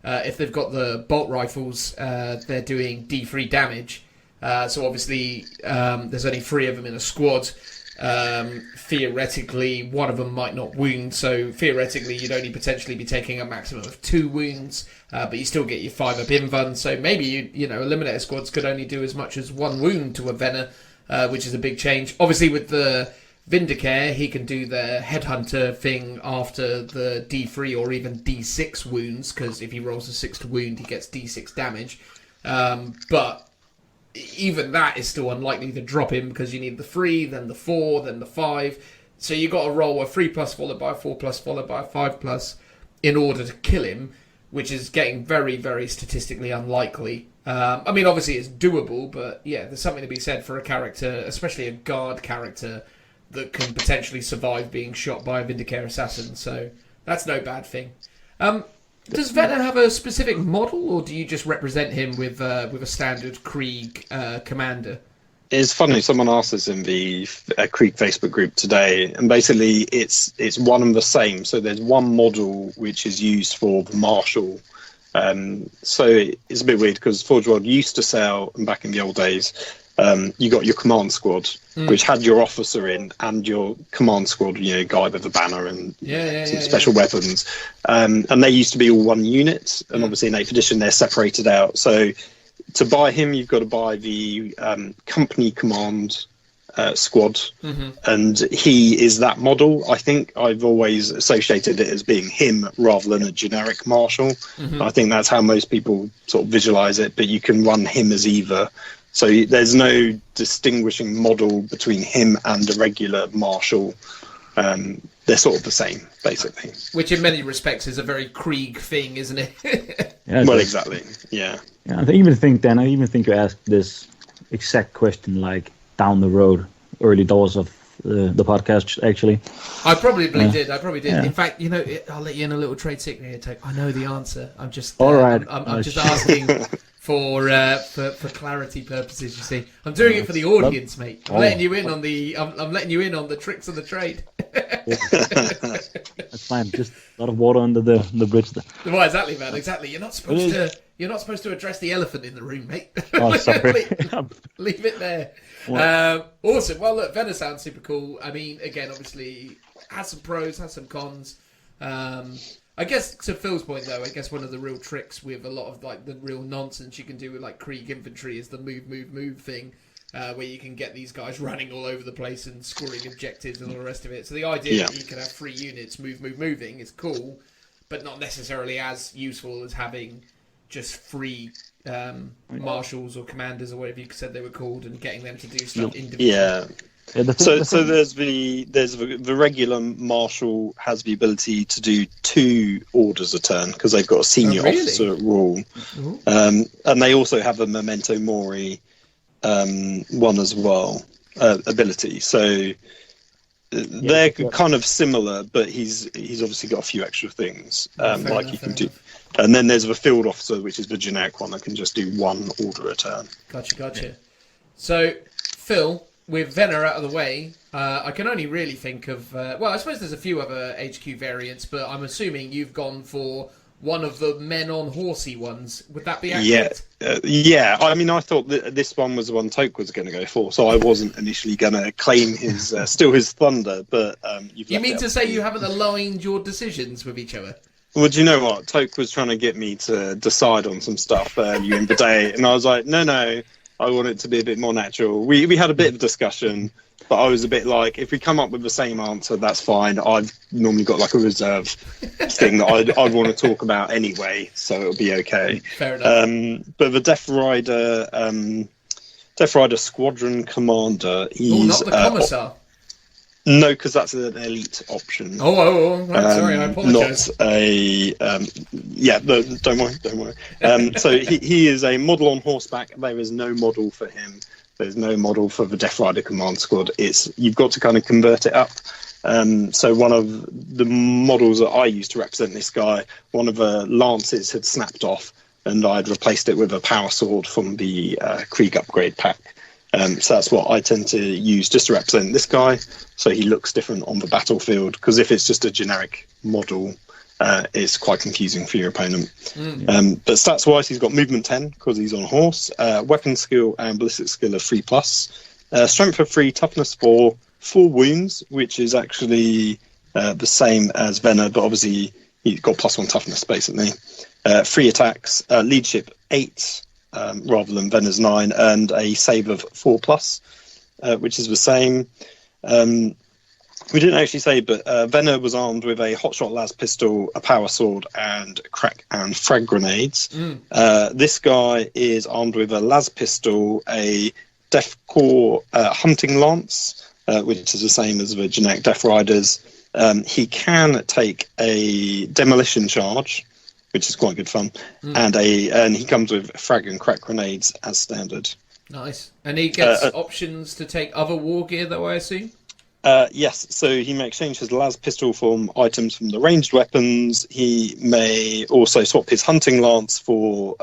if they've got the bolt rifles, they're doing D3 damage. So obviously there's only 3 of them in a squad. Theoretically, one of them might not wound, so theoretically you'd only potentially be taking a maximum of 2 wounds, but you still get your 5 up invuln, so maybe you know Eliminator squads could only do as much as 1 wound to a Venner, which is a big change. Obviously with the Vindicare, he can do the Headhunter thing after the D3 or even D6 wounds, because if he rolls a 6 to wound he gets D6 damage, but even that is still unlikely to drop him because you need the 3, then the 4, then the 5. So you got to roll a 3+ followed by a 4+ followed by a 5+ in order to kill him, which is getting very, very statistically unlikely. I mean, obviously it's doable, but yeah, there's something to be said for a character, especially a guard character, that can potentially survive being shot by a Vindicare assassin. So that's no bad thing. Does Venner have a specific model, or do you just represent him with a standard Krieg commander? It's funny, someone asked this in the Krieg Facebook group today, and basically it's one and the same. So there's one model which is used for the Marshal. So it's a bit weird because Forge World used to sell, and back in the old days, you got your command squad, which had your officer in and your command squad, you know, guy with the banner and special weapons. And they used to be all one unit. And obviously in 8th edition, they're separated out. So to buy him, you've got to buy the company command squad. And he is that model. I think I've always associated it as being him rather than a generic marshal. I think that's how most people sort of visualize it, but you can run him as either. So there's no distinguishing model between him and a regular marshal. They're sort of the same, basically. Which in many respects is a very Krieg thing, isn't it? Well, exactly, yeah. I even think you asked this exact question like down the road, early doors of the podcast, actually. I probably did. Yeah. In fact, you know, I'll let you in a little trade secret here, Toke. I know the answer. I'm just all right. I'm just asking for clarity purposes. You see, I'm doing it for the audience, mate. I'm letting you in on the tricks of the trade. That's fine. Just a lot of water under the bridge there. Well, exactly, man. Exactly. You're not supposed to. You're not supposed to address the elephant in the room, mate. Oh, sorry. Leave it there. Awesome. Well, look, Venner sounds super cool. I mean, again, obviously, has some pros, has some cons. I guess to Phil's point, though, I guess one of the real tricks with a lot of like the real nonsense you can do with like Krieg infantry is the move thing, where you can get these guys running all over the place and scoring objectives and all the rest of it. So the idea that you can have 3 units moving is cool, but not necessarily as useful as having just 3 marshals or commanders or whatever you said they were called and getting them to do stuff individually. Yeah. So there's the regular marshal has the ability to do 2 orders a turn because they've got a senior officer rule, and they also have a memento mori one as well ability. So they're kind of similar, but he's obviously got a few extra things he can do. And then there's the field officer, which is the generic one that can just do 1 order a turn. Gotcha. So Phil, with Venner out of the way, I can only really think of... I suppose there's a few other HQ variants, but I'm assuming you've gone for one of the men on horsey ones. Would that be accurate? Yeah. I mean, I thought that this one was the one Toke was going to go for, so I wasn't initially going to claim his steal his thunder, but You mean to say you haven't aligned your decisions with each other? Well, do you know what? Toke was trying to get me to decide on some stuff earlier in the day, and I was like, no, I want it to be a bit more natural. We had a bit of a discussion, but I was a bit like, if we come up with the same answer, that's fine. I've normally got like a reserve thing that I'd want to talk about anyway, so it'll be okay. Fair enough. But the Death Rider Squadron Commander, he's... not the Commissar. No, because that's an elite option. Right, sorry, I apologise. Not a... don't worry. So he is a model on horseback. There is no model for him. There's no model for the Death Rider Command Squad. You've got to kind of convert it up. So one of the models that I used to represent this guy, one of the lances had snapped off, and I'd replaced it with a power sword from the Krieg upgrade pack. So that's what I tend to use just to represent this guy, so he looks different on the battlefield, because if it's just a generic model, it's quite confusing for your opponent. But stats-wise, he's got movement 10, because he's on a horse, weapon skill and ballistic skill of 3+, strength of 3, toughness 4 wounds, which is actually the same as Venner, but obviously he's got +1 toughness, basically. 3 attacks, leadership 8, rather than Venner's 9, and a save of 4+, which is the same. We didn't actually say, but Venner was armed with a hotshot las pistol, a power sword, and crack and frag grenades. This guy is armed with a las pistol, a Death Korps hunting lance, which is the same as the generic Death Riders. He can take a demolition charge, which is quite good fun, and he comes with frag and crack grenades as standard. Nice. And he gets options to take other war gear, though, I assume? Yes, so he may exchange his las pistol from items from the ranged weapons. He may also swap his hunting lance for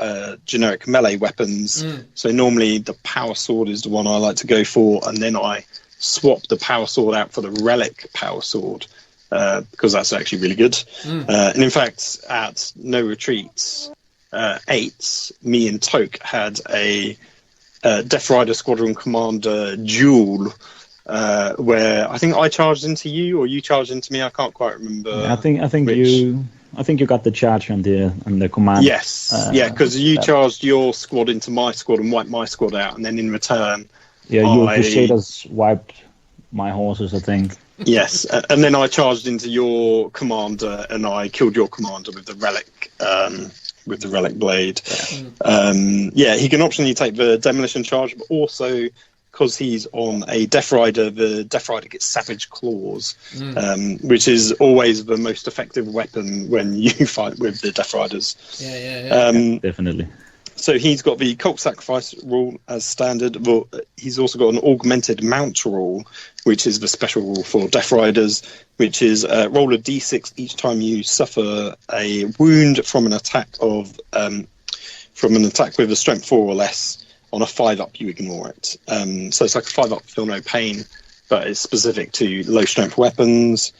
generic melee weapons. So normally the power sword is the one I like to go for, and then I swap the power sword out for the relic power sword, because that's actually really good. And in fact, at No Retreats 8, me and Toke had a Death Rider Squadron Commander duel, where I think I charged into you or you charged into me. I can't quite remember. Yeah, I think you got the charge on the command. Yes, because you charged your squad into my squad and wiped my squad out, and then in return, your Crusaders wiped my horses, I think. Yes, and then I charged into your commander and I killed your commander with the relic blade. He can optionally take the demolition charge, but also because he's on a Death Rider, the Death Rider gets Savage Claws, which is always the most effective weapon when you fight with the Death Riders. Definitely. So he's got the Cult Sacrifice rule as standard, but he's also got an Augmented Mount rule, which is the special rule for Death Riders, which is roll a d6 each time you suffer a wound from an attack with a strength 4 or less. On a 5-up, you ignore it. So it's like a 5-up, feel no pain, but it's specific to low strength weapons.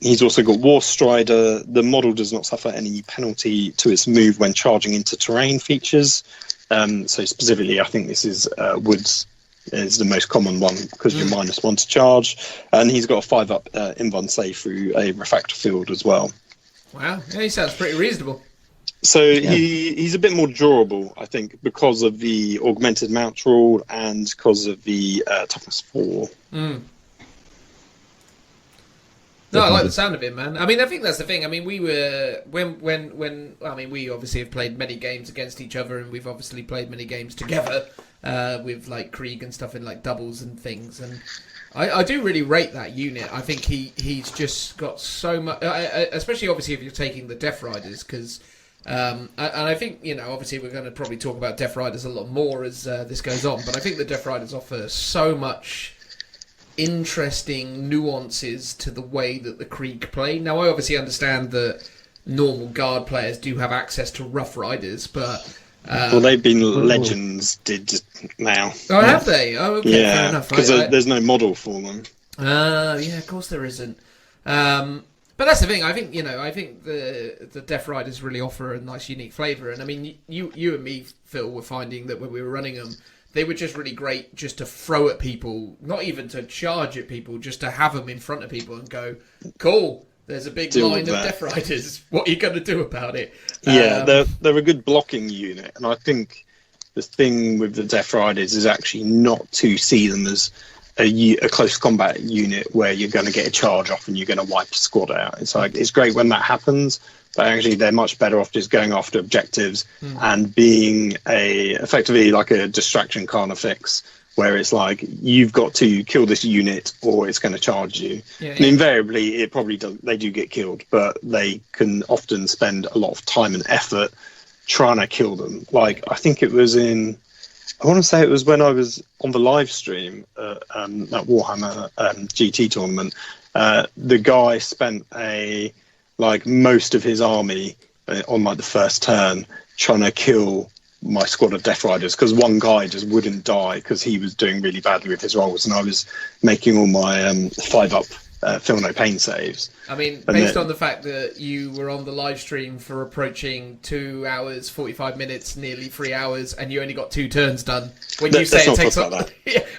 He's also got War Strider. The model does not suffer any penalty to its move when charging into terrain features. So specifically, I think this is Woods is the most common one because you're -1 to charge. And he's got a 5-up invuln save through a refractor field as well. Wow, yeah, he sounds pretty reasonable. So he's a bit more durable, I think, because of the augmented mount rule and because of the toughness 4. No, I like the sound of it, man. I mean, I think that's the thing. I mean, we were when I mean, we obviously have played many games against each other, and we've obviously played many games together with like Krieg and stuff in like doubles and things. And I do really rate that unit. I think he's just got so much, especially obviously if you're taking the Death Riders, because. And I think, you know, obviously we're going to probably talk about Death Riders a lot more as this goes on, but I think the Death Riders offer so much interesting nuances to the way that the Krieg play. Now, I obviously understand that normal Guard players do have access to Rough Riders, but... well, they've been Legends did now. Oh, have they? Oh, okay, fair enough. Because there's no model for them. Yeah, of course there isn't. But that's the thing. I think the Death Riders really offer a nice, unique flavour. And I mean, you and me, Phil, were finding that when we were running them, they were just really great just to throw at people, not even to charge at people, just to have them in front of people and go, cool. There's a big line of Death Riders. What are you going to do about it? Yeah, they're a good blocking unit, and I think the thing with the Death Riders is actually not to see them as a close combat unit where you're going to get a charge off and you're going to wipe your squad out. It's like it's great when that happens, but actually they're much better off just going after objectives and being effectively like a distraction carnifex, where it's like you've got to kill this unit or it's going to charge you. And invariably, it probably they do get killed, but they can often spend a lot of time and effort trying to kill them. Like I think it was I want to say it was when I was on the live stream at Warhammer GT tournament. The guy spent most of his army on like the first turn trying to kill my squad of Death Riders because one guy just wouldn't die because he was doing really badly with his rolls, and I was making all my 5-up feel no pain saves. I mean, based on the fact that you were on the live stream for approaching 2 hours, 45 minutes, nearly 3 hours, and you only got 2 turns done. When you say it takes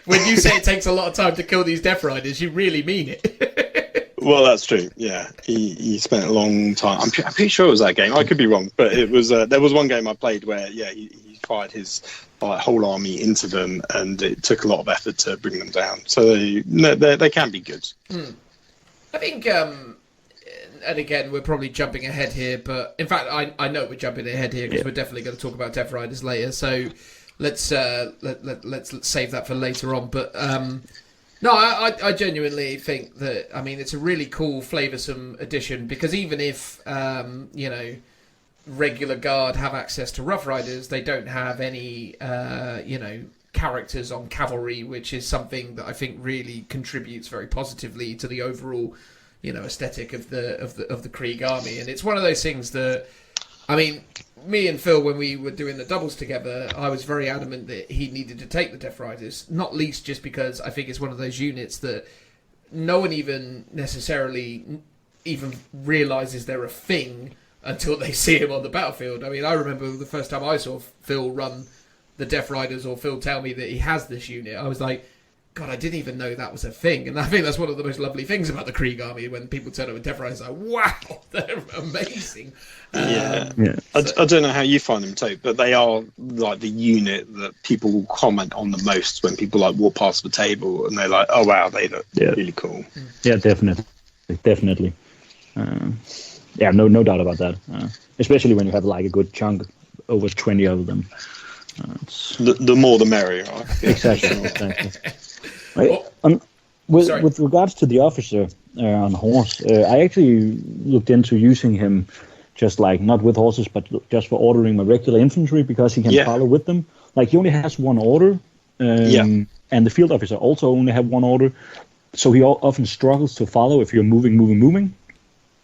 when you say it takes a lot of time to kill these Death Riders, you really mean it. Well, that's true. Yeah, he spent a long time. I'm pretty sure it was that game. I could be wrong, but it was. There was one game I played where he fired his whole army into them, and it took a lot of effort to bring them down. So they can be good. I think, and again, we're probably jumping ahead here, but in fact, I know we're jumping ahead here because we're definitely going to talk about Death Riders later. So let's save that for later on. But no, I genuinely think that it's a really cool, flavoursome addition because even if regular Guard have access to Rough Riders, they don't have any characters on cavalry, which is something that I think really contributes very positively to the overall, aesthetic of the Krieg army. And it's one of those things that, me and Phil, when we were doing the doubles together, I was very adamant that he needed to take the Death Riders, not least just because I think it's one of those units that no one even necessarily even realises they're a thing until they see him on the battlefield. I remember the first time I saw Phil run the Death Riders, or Phil tell me that he has this unit, I was like, God, I didn't even know that was a thing. And I think that's one of the most lovely things about the Krieg army, when people turn up with Death Riders, like, wow, they're amazing. I don't know how you find them, Toke, but they are like the unit that people will comment on the most when people walk past the table and they're like, oh wow, they look really cool. Yeah, definitely. No doubt about that. Especially when you have a good chunk, over 20 of them. The more the merrier, right? Exactly. With regards to the officer on horse, I actually looked into using him just not with horses, but just for ordering my regular infantry because he can follow with them. He only has one order, and the field officer also only have one order, so he often struggles to follow if you're moving.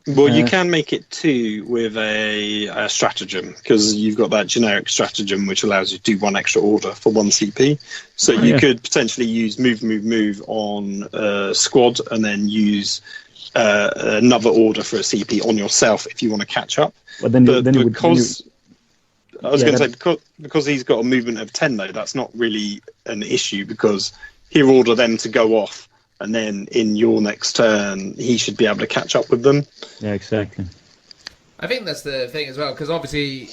Well, you can make it 2 with a stratagem, because you've got that generic stratagem which allows you to do 1 extra order for 1 CP. So you could potentially use move on squad, and then use another order for a CP on yourself if you want to catch up. But then, But then you would, because I was Yeah, going to say because he's got a movement of 10 though, that's not really an issue because he'll order them to go off, and then in your next turn he should be able to catch up with them. yeah, exactly. I think that's the thing as well, because obviously,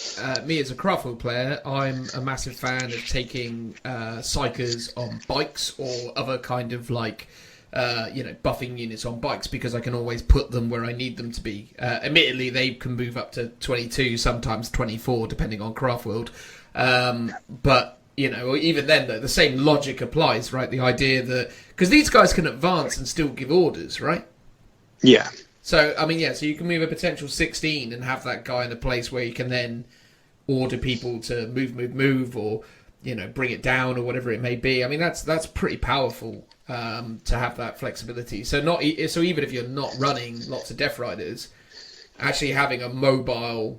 me as a Craftworld player, I'm a massive fan of taking psychers on bikes or other kind of like, buffing units on bikes, because I can always put them where I need them to be. Admittedly, they can move up to 22, sometimes 24, depending on Craftworld. But, even then, though, the same logic applies, right? The idea that... Because these guys can advance and still give orders, right? Yeah. So, so you can move a potential 16 and have that guy in a place where you can then order people to move, or, bring it down or whatever it may be. That's pretty powerful to have that flexibility. So even if you're not running lots of Death Riders, actually having a mobile,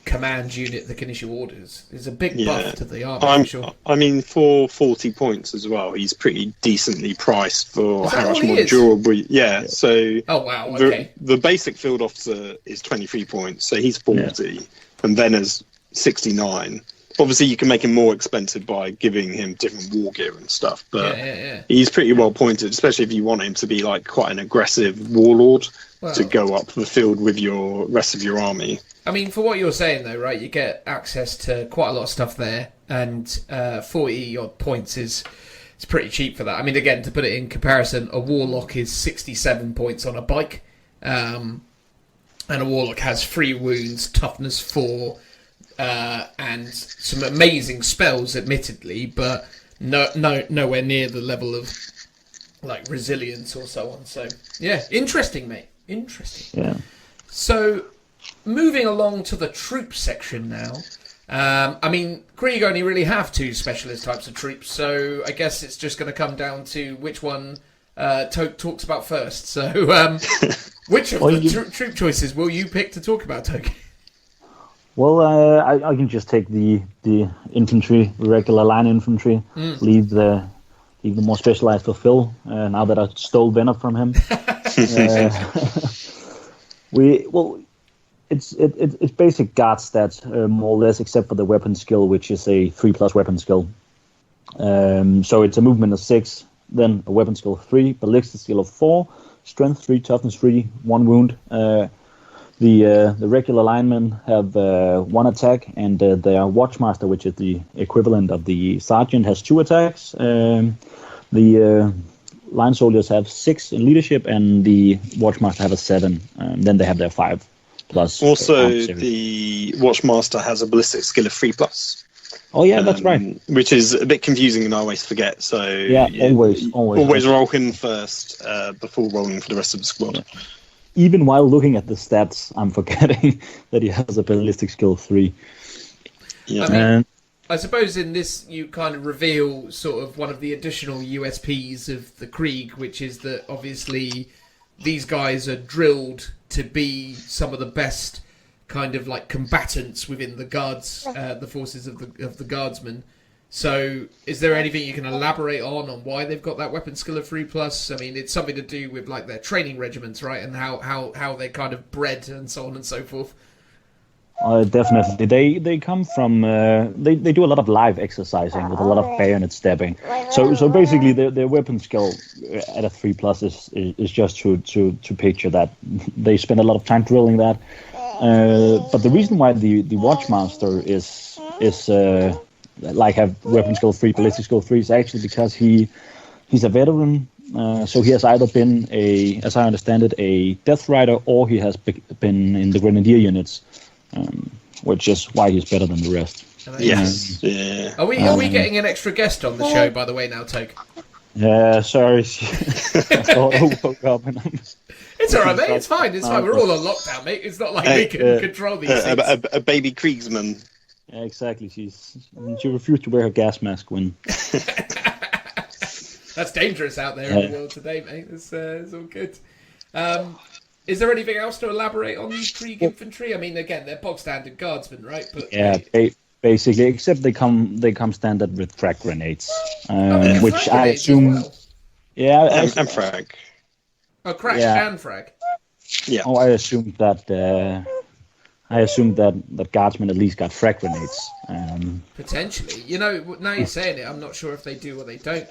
command unit that can issue orders is a big buff to the army, for sure. For 40 points as well, he's pretty decently priced for how much more is? durable. Yeah, so... Oh, wow, okay. The basic field officer is 23 points, so he's 40, and Vena's 69. Obviously, you can make him more expensive by giving him different war gear and stuff, but he's pretty well pointed, especially if you want him to be like quite an aggressive warlord to go up the field with your rest of your army. For what you're saying, though, right, you get access to quite a lot of stuff there, and 40-odd points is pretty cheap for that. Again, to put it in comparison, a Warlock is 67 points on a bike, and a Warlock has 3 wounds, toughness 4, and some amazing spells, admittedly, but nowhere near the level of like resilience or so on. So, yeah, interesting, mate. Interesting. Yeah. So... Moving along to the troop section now. Krieg only really have 2 specialist types of troops, so I guess it's just going to come down to which one Toke talks about first. So, which of the troop choices will you pick to talk about, Toke? Well, I can just take the infantry, regular line infantry, leave the more specialized for Phil, now that I stole Venom from him. It's basic guard stats, more or less, except for the weapon skill, which is a 3+ weapon skill. So it's a movement of 6, then a weapon skill of 3, ballistic skill of 4, strength 3, toughness 3, 1 wound. The regular linemen have 1 attack, and their Watchmaster, which is the equivalent of the sergeant, has 2 attacks. The line soldiers have 6 in leadership, and the Watchmaster have a 7. Then they have their 5. Plus, also, the Watchmaster has a ballistic skill of 3+. Oh yeah, that's right. Which is a bit confusing, and I always forget. So always roll him first before rolling for the rest of the squad. Even while looking at the stats, I'm forgetting that he has a ballistic skill of 3. Yeah. I suppose in this you kind of reveal sort of one of the additional USPs of the Krieg, which is that obviously these guys are drilled to be some of the best kind of like combatants within the guards, the forces of the guardsmen. So is there anything you can elaborate on why they've got that weapon skill of 3+? It's something to do with like their training regiments, right? And how they're kind of bred and so on and so forth. Definitely. They come from they do a lot of live exercising with a lot of bayonet stabbing. So basically their weapon skill at a 3+ is just to picture that. They spend a lot of time drilling that. But the reason why the Watchmaster is have weapon skill 3, ballistic skill 3 is actually because he's a veteran. So he has either been as I understand it, a Death Rider, or he has been in the Grenadier units. Which is why he's better than the rest. Yes. Yeah. Are we getting an extra guest on the show, by the way, now, Toke? Yeah, sorry. It's all right, mate. It's fine. We're all on lockdown, mate. It's not like we can control these things. A baby Kriegsman. Yeah, exactly. She refused to wear her gas mask when... That's dangerous out there in the world today, mate. It's all good. Is there anything else to elaborate on these Krieg infantry? Again, they're bog standard guardsmen, right? But basically, except they come standard with frag grenades, which I assume. well. Yeah, and frag. Oh, crack Yeah. and frag. Yeah. Oh, I assumed that guardsmen at least got frag grenades. Potentially. You know, now you're saying it, I'm not sure if they do or they don't.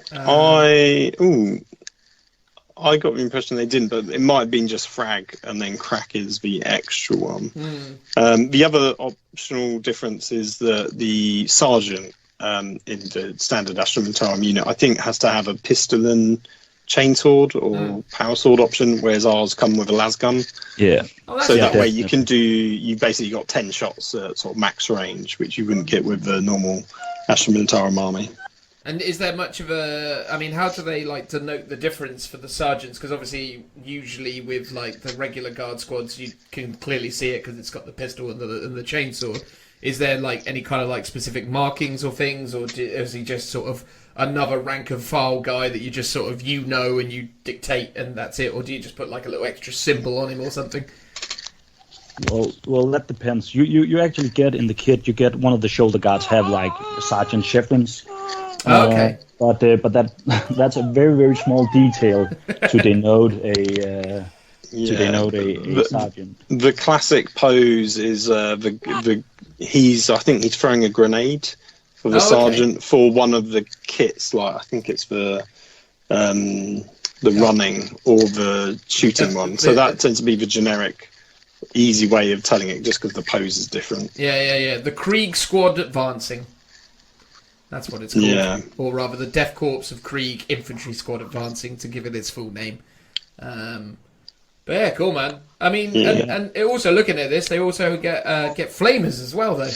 I got the impression they didn't, but it might have been just frag, and then crack is the extra one. The other optional difference is that the sergeant in the standard Astromontarum unit, I think, has to have a pistol and chainsword or power sword option, whereas ours come with a las gun. Yeah. Oh, that's So that cool. way you basically got 10 shots at sort of max range, which you wouldn't get with the normal Astromontarum army. And is there much of a... I mean, how do they, like, denote the difference for the sergeants? Because obviously, usually with, like, the regular guard squads, you can clearly see it because it's got the pistol and the chainsaw. Is there, like, any kind of, like, specific markings or things? Or is he just sort of another rank and file guy that you just sort of, you know, and you dictate and that's it? Or do you just put, like, a little extra symbol on him or something? Well, that depends. You actually get in the kit, you get one of the shoulder guards have, like, sergeant chevrons. Okay. But that's a very, very small detail to denote a sergeant. The classic pose is I think he's throwing a grenade for the sergeant for one of the kits. Like I think it's the running or the shooting one. So that tends to be the generic, easy way of telling it, just because the pose is different. Yeah. The Krieg squad advancing. That's what it's called. Yeah. Or rather, the Death Korps of Krieg Infantry Squad Advancing, to give it its full name. But yeah, cool, man. I mean, and also looking at this, they also get flamers as well, though.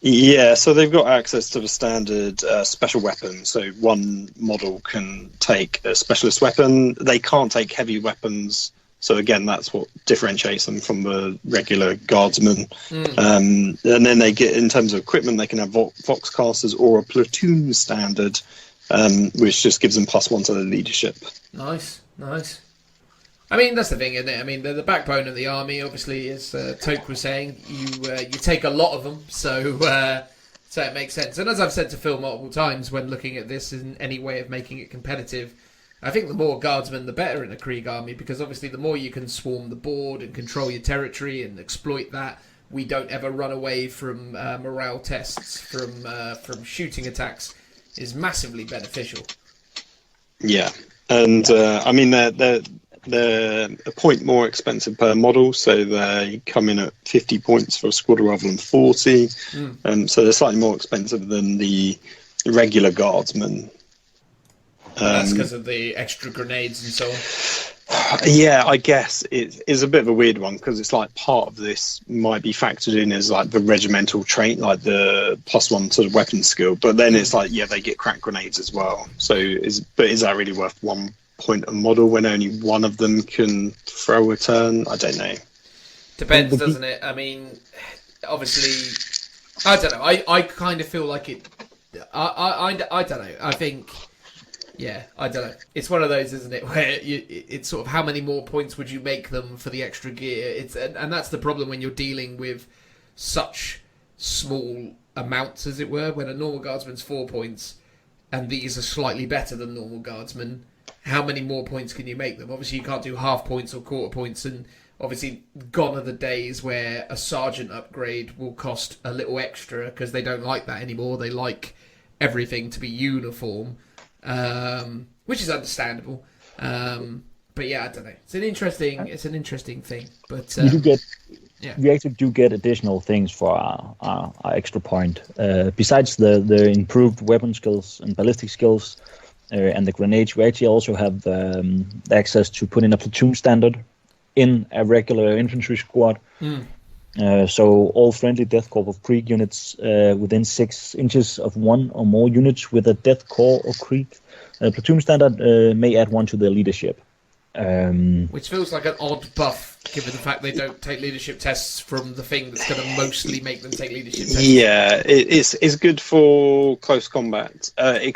Yeah, so they've got access to the standard special weapon. So one model can take a specialist weapon. They can't take heavy weapons. So again, that's what differentiates them from the regular guardsmen. And then they get, in terms of equipment, they can have Voxcasters or a platoon standard, which just gives them +1 to their leadership. Nice. I mean, that's the thing, isn't it? I mean, they're the backbone of the army. Obviously, as Toke was saying, you take a lot of them, so it makes sense. And as I've said to Phil multiple times, when looking at this in any way of making it competitive, I think the more guardsmen, the better in a Krieg army, because obviously the more you can swarm the board and control your territory and exploit that, we don't ever run away from morale tests, from shooting attacks, is massively beneficial. Yeah, and I mean they're a point more expensive per model, so they come in at 50 points for a squad rather than 40. So they're slightly more expensive than the regular guardsmen. That's because of the extra grenades and so on. Yeah, I guess it is a bit of a weird one, because it's like part of this might be factored in as like the regimental trait, like the +1 to the weapon skill, but then it's like, yeah, they get crack grenades as well. So is that really worth 1 point a model when only one of them can throw a turn? I don't know. Depends, doesn't it? I mean, obviously, I don't know. I kind of feel like it. I don't know. I think. Yeah, I don't know. It's one of those, isn't it, where it's sort of how many more points would you make them for the extra gear? And that's the problem when you're dealing with such small amounts, as it were. When a normal guardsman's 4 points, and these are slightly better than normal guardsmen, how many more points can you make them? Obviously, you can't do half points or quarter points, and obviously, gone are the days where a sergeant upgrade will cost a little extra, because they don't like that anymore. They like everything to be uniform. Which is understandable, but yeah, I don't know. It's an interesting thing. But we actually do get additional things for our extra point. Besides the improved weapon skills and ballistic skills and the grenades, we actually also have access to put in a platoon standard in a regular infantry squad. So all friendly Death Korps of Krieg units within 6 inches of one or more units with a Death Korps of Krieg platoon standard may add 1 to their leadership. Which feels like an odd buff, given the fact they don't take leadership tests from the thing that's going to mostly make them take leadership tests. Yeah, it's good for close combat.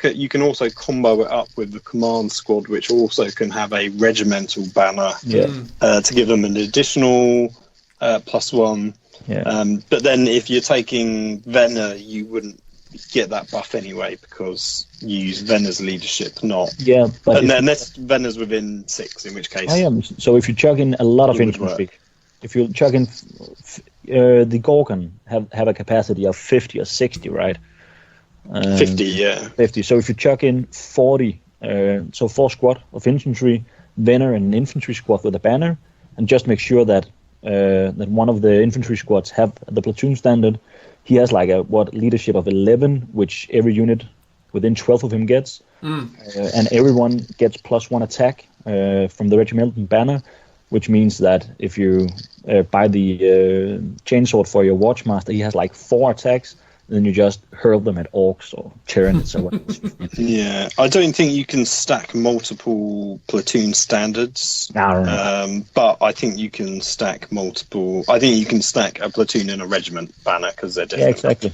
You can also combo it up with the command squad, which also can have a regimental banner to give them an additional +1. But then if you're taking Venner, you wouldn't get that buff anyway because you use Vena's leadership, not. Yeah, but Unless Vena's within 6, in which case. I am. So if you chuck in a lot of It would infantry, work. if you chuck in the Gorgon have a capacity of 50 or 60, right? 50, yeah. 50. So if you chuck in 40, so 4 squad of infantry, Vena and an infantry squad with a banner, and just make sure that that one of the infantry squads have the platoon standard. He has like a leadership of 11, which every unit within 12 of him gets, and everyone gets +1 attack from the regimental banner, which means that if you buy the chainsword for your watchmaster, he has like 4 attacks. Then you just hurl them at orcs or tyranids or whatever. Yeah, I don't think you can stack multiple platoon standards. No. But I think you can stack multiple. I think you can stack a platoon and a regiment banner because they're different. Yeah, exactly.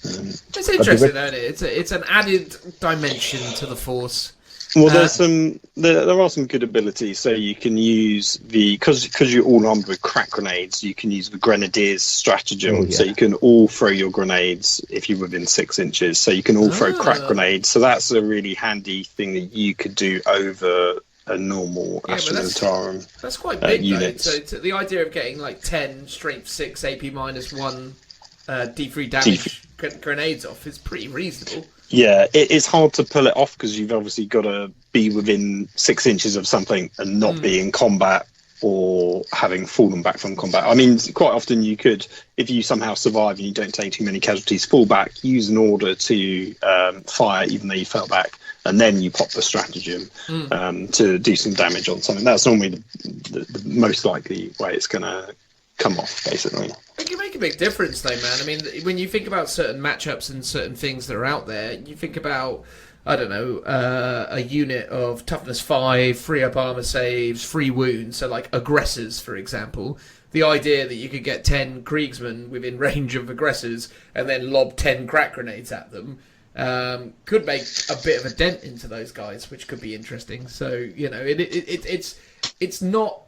It's interesting, isn't it? It's an added dimension to the force. Well, there are some good abilities. So you can use because you're all armed with crack grenades. You can use the Grenadier's stratagem. Oh, yeah. So you can all throw your grenades if you're within 6 inches. So you can all throw crack grenades. So that's a really handy thing that you could do over a normal Astra Militarum. That's quite big, unit. though. So the idea of getting like 10 strength 6 AP -1 D3 damage grenades off is pretty reasonable. Yeah, it's hard to pull it off because you've obviously got to be within 6 inches of something and not be in combat or having fallen back from combat. I mean, quite often you could, if you somehow survive and you don't take too many casualties, fall back, use an order to fire even though you fell back, and then you pop the stratagem to do some damage on something. That's normally the most likely way it's going to come off, basically. It can make a big difference, though, man. I mean, when you think about certain matchups and certain things that are out there, you think about, I don't know, a unit of toughness 5, 3 up armor saves, 3 wounds, so like aggressors, for example. The idea that you could get 10 Kriegsmen within range of aggressors and then lob 10 crack grenades at them could make a bit of a dent into those guys, which could be interesting. So, you know, it's not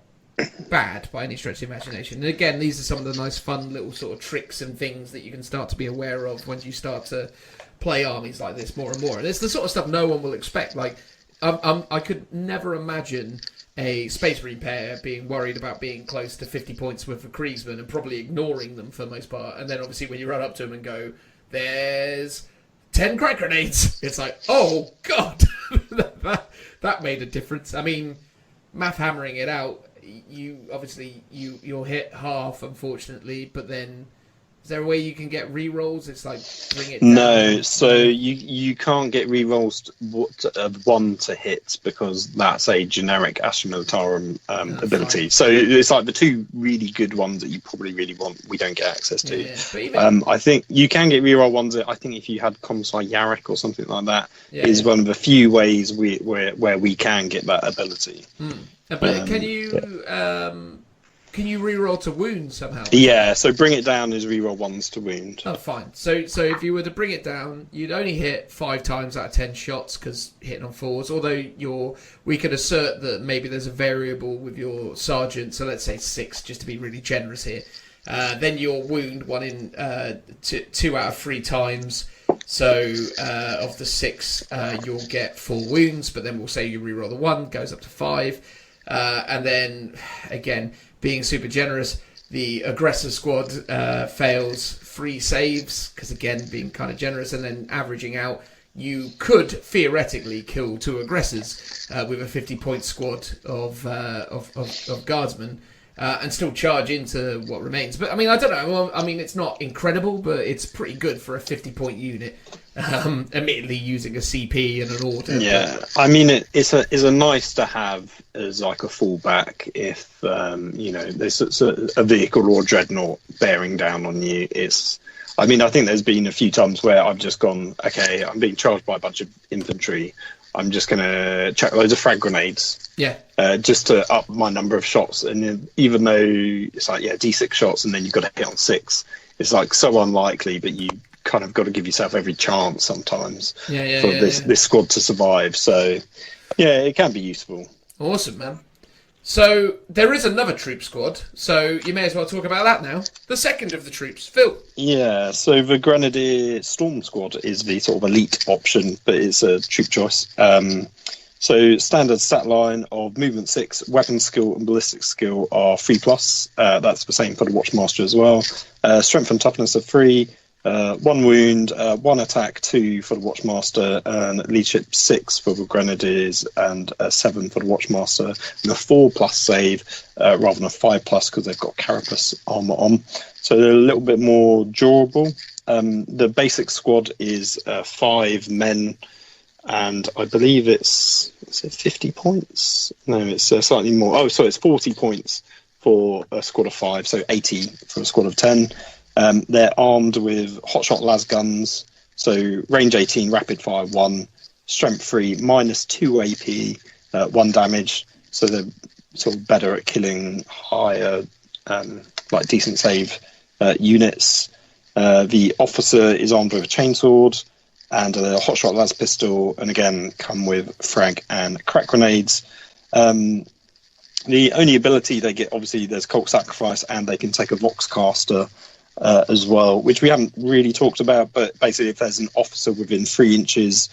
bad by any stretch of the imagination. And again, these are some of the nice fun little sort of tricks and things that you can start to be aware of when you start to play armies like this more and more. And it's the sort of stuff no one will expect. Like, I could never imagine a Space Marine pair being worried about being close to 50 points worth of Kriegsmen and probably ignoring them for the most part. And then obviously when you run up to them and go, there's 10 crack grenades, it's like, oh god, that made a difference. I mean, math hammering it out, you'll hit half, unfortunately, but then is there a way you can get re-rolls? It's like bring it down. No, so you can't get re-rolls 1 to hit because that's a generic Astra Militarum ability. Fine. So it's like the 2 really good ones that you probably really want, we don't get access to. Yeah. I think you can get re-roll ones. I think if you had Commissar Yarrick or something like that, is one of the few ways where we can get that ability. But can you reroll to wound somehow? Yeah, so bring it down is reroll 1s to wound. Oh, fine. So if you were to bring it down, you'd only hit 5 times out of 10 shots because hitting on 4s. Although we could assert that maybe there's a variable with your sergeant. So let's say 6, just to be really generous here. Then your wound 1 in 2 out of 3 times. So of the 6, you'll get 4 wounds. But then we'll say you reroll the 1, goes up to 5. And then, again, being super generous, the aggressor squad fails 3 saves, because again, being kind of generous, and then averaging out, you could theoretically kill 2 aggressors with a 50-point squad of guardsmen and still charge into what remains. But I mean, I don't know. Well, I mean, it's not incredible, but it's pretty good for a 50-point unit. Admittedly, using a CP and an order. Yeah, but I mean, it's a nice to have as like a fallback if there's a vehicle or a dreadnought bearing down on you. I mean, I think there's been a few times where I've just gone, okay, I'm being charged by a bunch of infantry. I'm just going to chuck loads of frag grenades. Yeah. Just to up my number of shots. And then, even though it's like, D6 shots and then you've got to hit on 6, it's like so unlikely, but you kind of got to give yourself every chance sometimes for this squad to survive. So, yeah, it can be useful. Awesome, man. So there is another troop squad, so you may as well talk about that now. The second of the troops, Phil. Yeah, so the Grenadier Storm Squad is the sort of elite option, but it's a troop choice. So standard stat line of movement 6, weapon skill and ballistic skill are 3+. That's the same for the Watchmaster as well. Strength and toughness are 3. 1 wound, 1 attack, 2 for the Watchmaster, and leadership 6 for the Grenadiers, and 7 for the Watchmaster, and a 4+ save rather than a 5+ because they've got carapace armor on. So they're a little bit more durable. The basic squad is 5 men, and I believe it's 50 points? No, it's slightly more. Oh, so it's 40 points for a squad of 5, so 80 for a squad of 10. They're armed with hotshot las guns, so range 18, rapid fire 1, strength 3, -2 AP, 1 damage. So they're sort of better at killing higher, like decent save units. The officer is armed with a chainsword and a hotshot las pistol, and again come with frag and crack grenades. The only ability they get, obviously, there's cult sacrifice, and they can take a voxcaster as well, which we haven't really talked about. But basically, if there's an officer within 3 inches,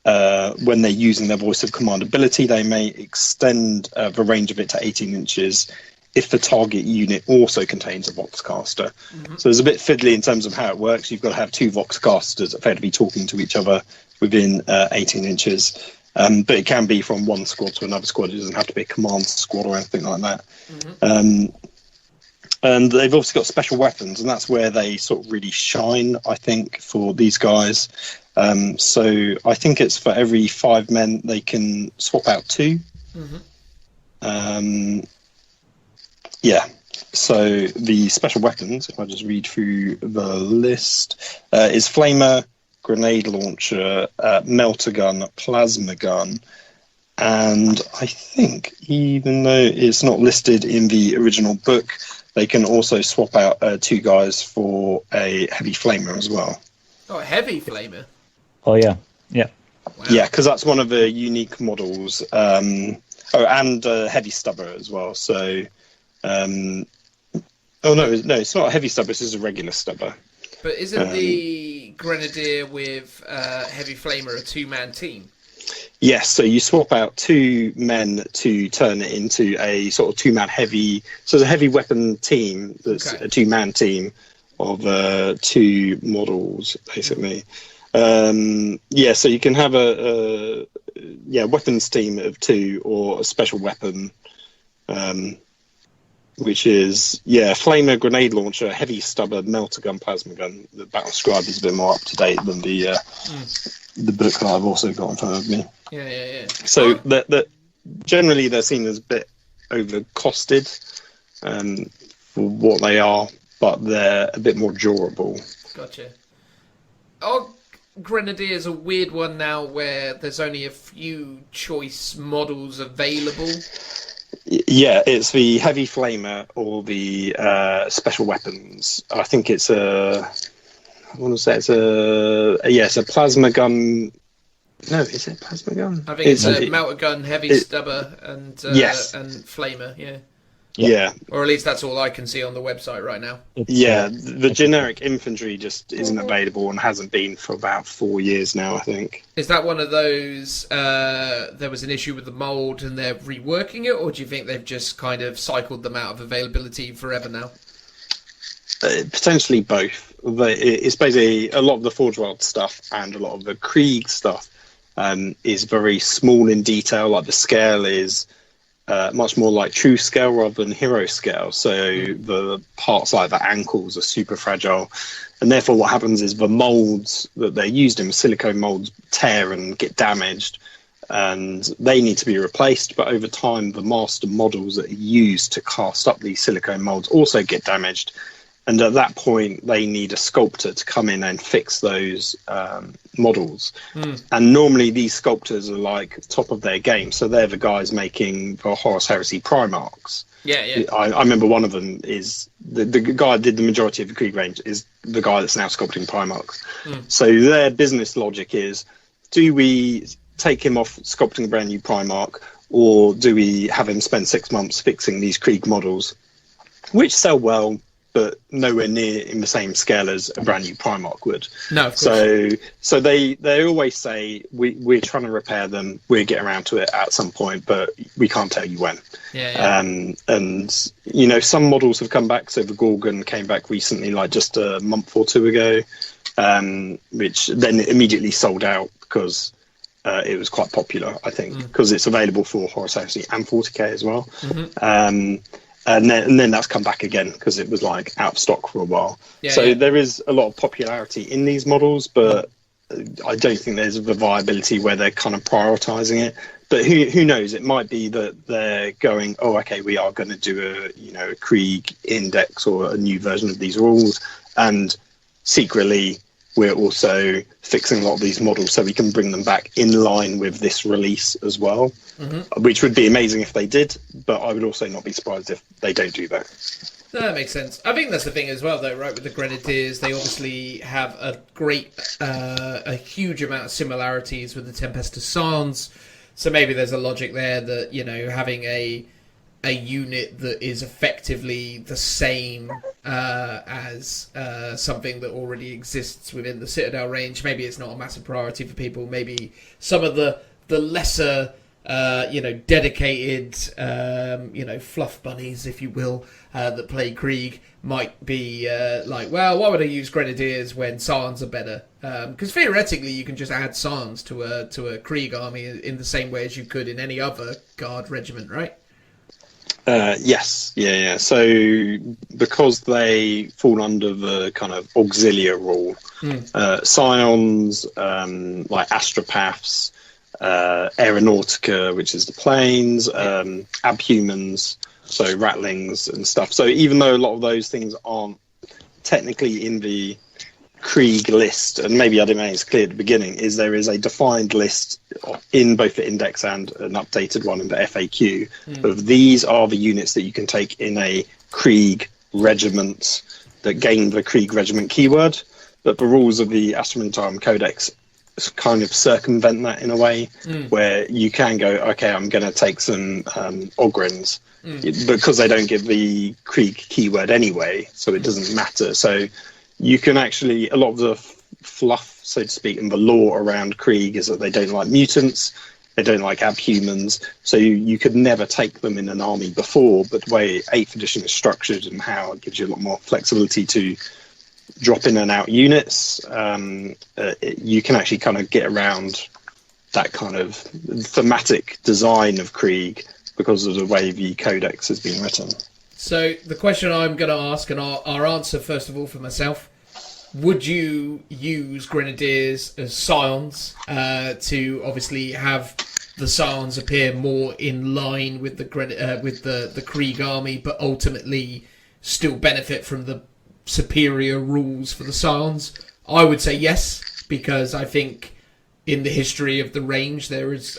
when they're using their voice of command ability, they may extend the range of it to 18 inches if the target unit also contains a voxcaster. So it's a bit fiddly in terms of how it works. You've got to have 2 voxcasters effectively talking to each other within 18 inches. But it can be from one squad to another squad. It doesn't have to be a command squad or anything like that. And they've also got special weapons, and that's where they sort of really shine, I think, for these guys. So I think it's for every 5 men, they can swap out 2. Yeah. So the special weapons, if I just read through the list, is Flamer, Grenade Launcher, Melter Gun, Plasma Gun, and I think, even though it's not listed in the original book, they can also swap out 2 guys for a Heavy Flamer as well. Oh, a Heavy Flamer? Oh, yeah. Yeah. Wow. Yeah, because that's one of the unique models. And Heavy Stubber as well. So, no, it's not a Heavy Stubber. This is a regular Stubber. But isn't the Grenadier with Heavy Flamer a 2-man team? Yes, so you swap out 2 men to turn it into a sort of 2-man heavy. So it's a heavy weapon team that's a 2-man team of 2 models, basically. So you can have a weapons team of 2 or a special weapon, which is Flamer, Grenade Launcher, Heavy Stubber, Melter Gun, Plasma Gun. The battle scribe is a bit more up to date than the book that I've also got in front of me. Yeah. So that generally they're seen as a bit over-costed for what they are, but they're a bit more durable. Gotcha. Oh, Grenadier's a weird one now where there's only a few choice models available. Yeah, it's the Heavy Flamer or the special weapons. I think it's it's a Plasma Gun. No, is it Plasma Gun? I think it's a Melter Gun, Heavy Stubber, and Flamer, Yeah. Or at least that's all I can see on the website right now. The generic infantry just isn't available and hasn't been for about 4 years now, I think. Is that one of those, there was an issue with the mould and they're reworking it, or do you think they've just kind of cycled them out of availability forever now? Potentially both. It's basically a lot of the Forge World stuff and a lot of the Krieg stuff is very small in detail. Like the scale is much more like true scale rather than hero scale. So the parts like the ankles are super fragile. And therefore what happens is the molds that they're used in, silicone molds, tear and get damaged. And they need to be replaced. But over time, the master models that are used to cast up these silicone molds also get damaged. And at that point, they need a sculptor to come in and fix those models. And normally these sculptors are like top of their game. So they're the guys making the Horus Heresy Primarchs. Yeah. I remember one of them is the guy that did the majority of the Krieg range is the guy that's now sculpting Primarchs. So their business logic is, do we take him off sculpting a brand new Primarch, or do we have him spend 6 months fixing these Krieg models, which sell well, but nowhere near in the same scale as a brand new Primarch would. No, of course. So they always say we're trying to repair them. We'll get around to it at some point, but we can't tell you when. Yeah. And you know, some models have come back. So the Gorgon came back recently, like just a month or two ago, which then immediately sold out because it was quite popular. I think because it's available for Horus Heresy and 40k as well. Mm-hmm. And then that's come back again because it was like out of stock for a while. There is a lot of popularity in these models, but I don't think there's the viability where they're kind of prioritizing it. But who knows? It might be that they're going, oh, okay, we are going to do a Krieg index or a new version of these rules, and secretly we're also fixing a lot of these models so we can bring them back in line with this release as well, which would be amazing if they did, but I would also not be surprised if they don't do that. No, that makes sense. I think that's the thing as well, though, right? With the Grenadiers, they obviously have a huge amount of similarities with the Tempestus Scions, so maybe there's a logic there that, having a unit that is effectively the same as something that already exists within the Citadel range. Maybe it's not a massive priority for people. Maybe some of the lesser, dedicated, fluff bunnies, if you will, that play Krieg might be like, well, why would I use Grenadiers when Scions are better? Because theoretically, you can just add Scions to a Krieg army in the same way as you could in any other Guard regiment, right? Yes, yeah. So because they fall under the kind of auxiliary rule, Scions, like Astropaths, Aeronautica, which is the planes, Abhumans, so Rattlings and stuff. So even though a lot of those things aren't technically in the Krieg list, and maybe I didn't make it clear at the beginning, is there is a defined list in both the index and an updated one in the FAQ of these are the units that you can take in a Krieg regiment that gain the Krieg regiment keyword, but the rules of the Astromontarum Codex kind of circumvent that in a way where you can go, okay, I'm going to take some Ogrins because they don't give the Krieg keyword anyway, so it doesn't matter. So you can actually, a lot of the fluff, so to speak, and the lore around Krieg is that they don't like mutants, they don't like abhumans, so you could never take them in an army before, but the way 8th edition is structured and how it gives you a lot more flexibility to drop in and out units, you can actually kind of get around that kind of thematic design of Krieg because of the way the codex has been written. So the question I'm going to ask, and our answer first of all for myself, would you use Grenadiers as Scions to obviously have the Scions appear more in line with the Krieg army, but ultimately still benefit from the superior rules for the Scions? I would say yes, because I think in the history of the range there is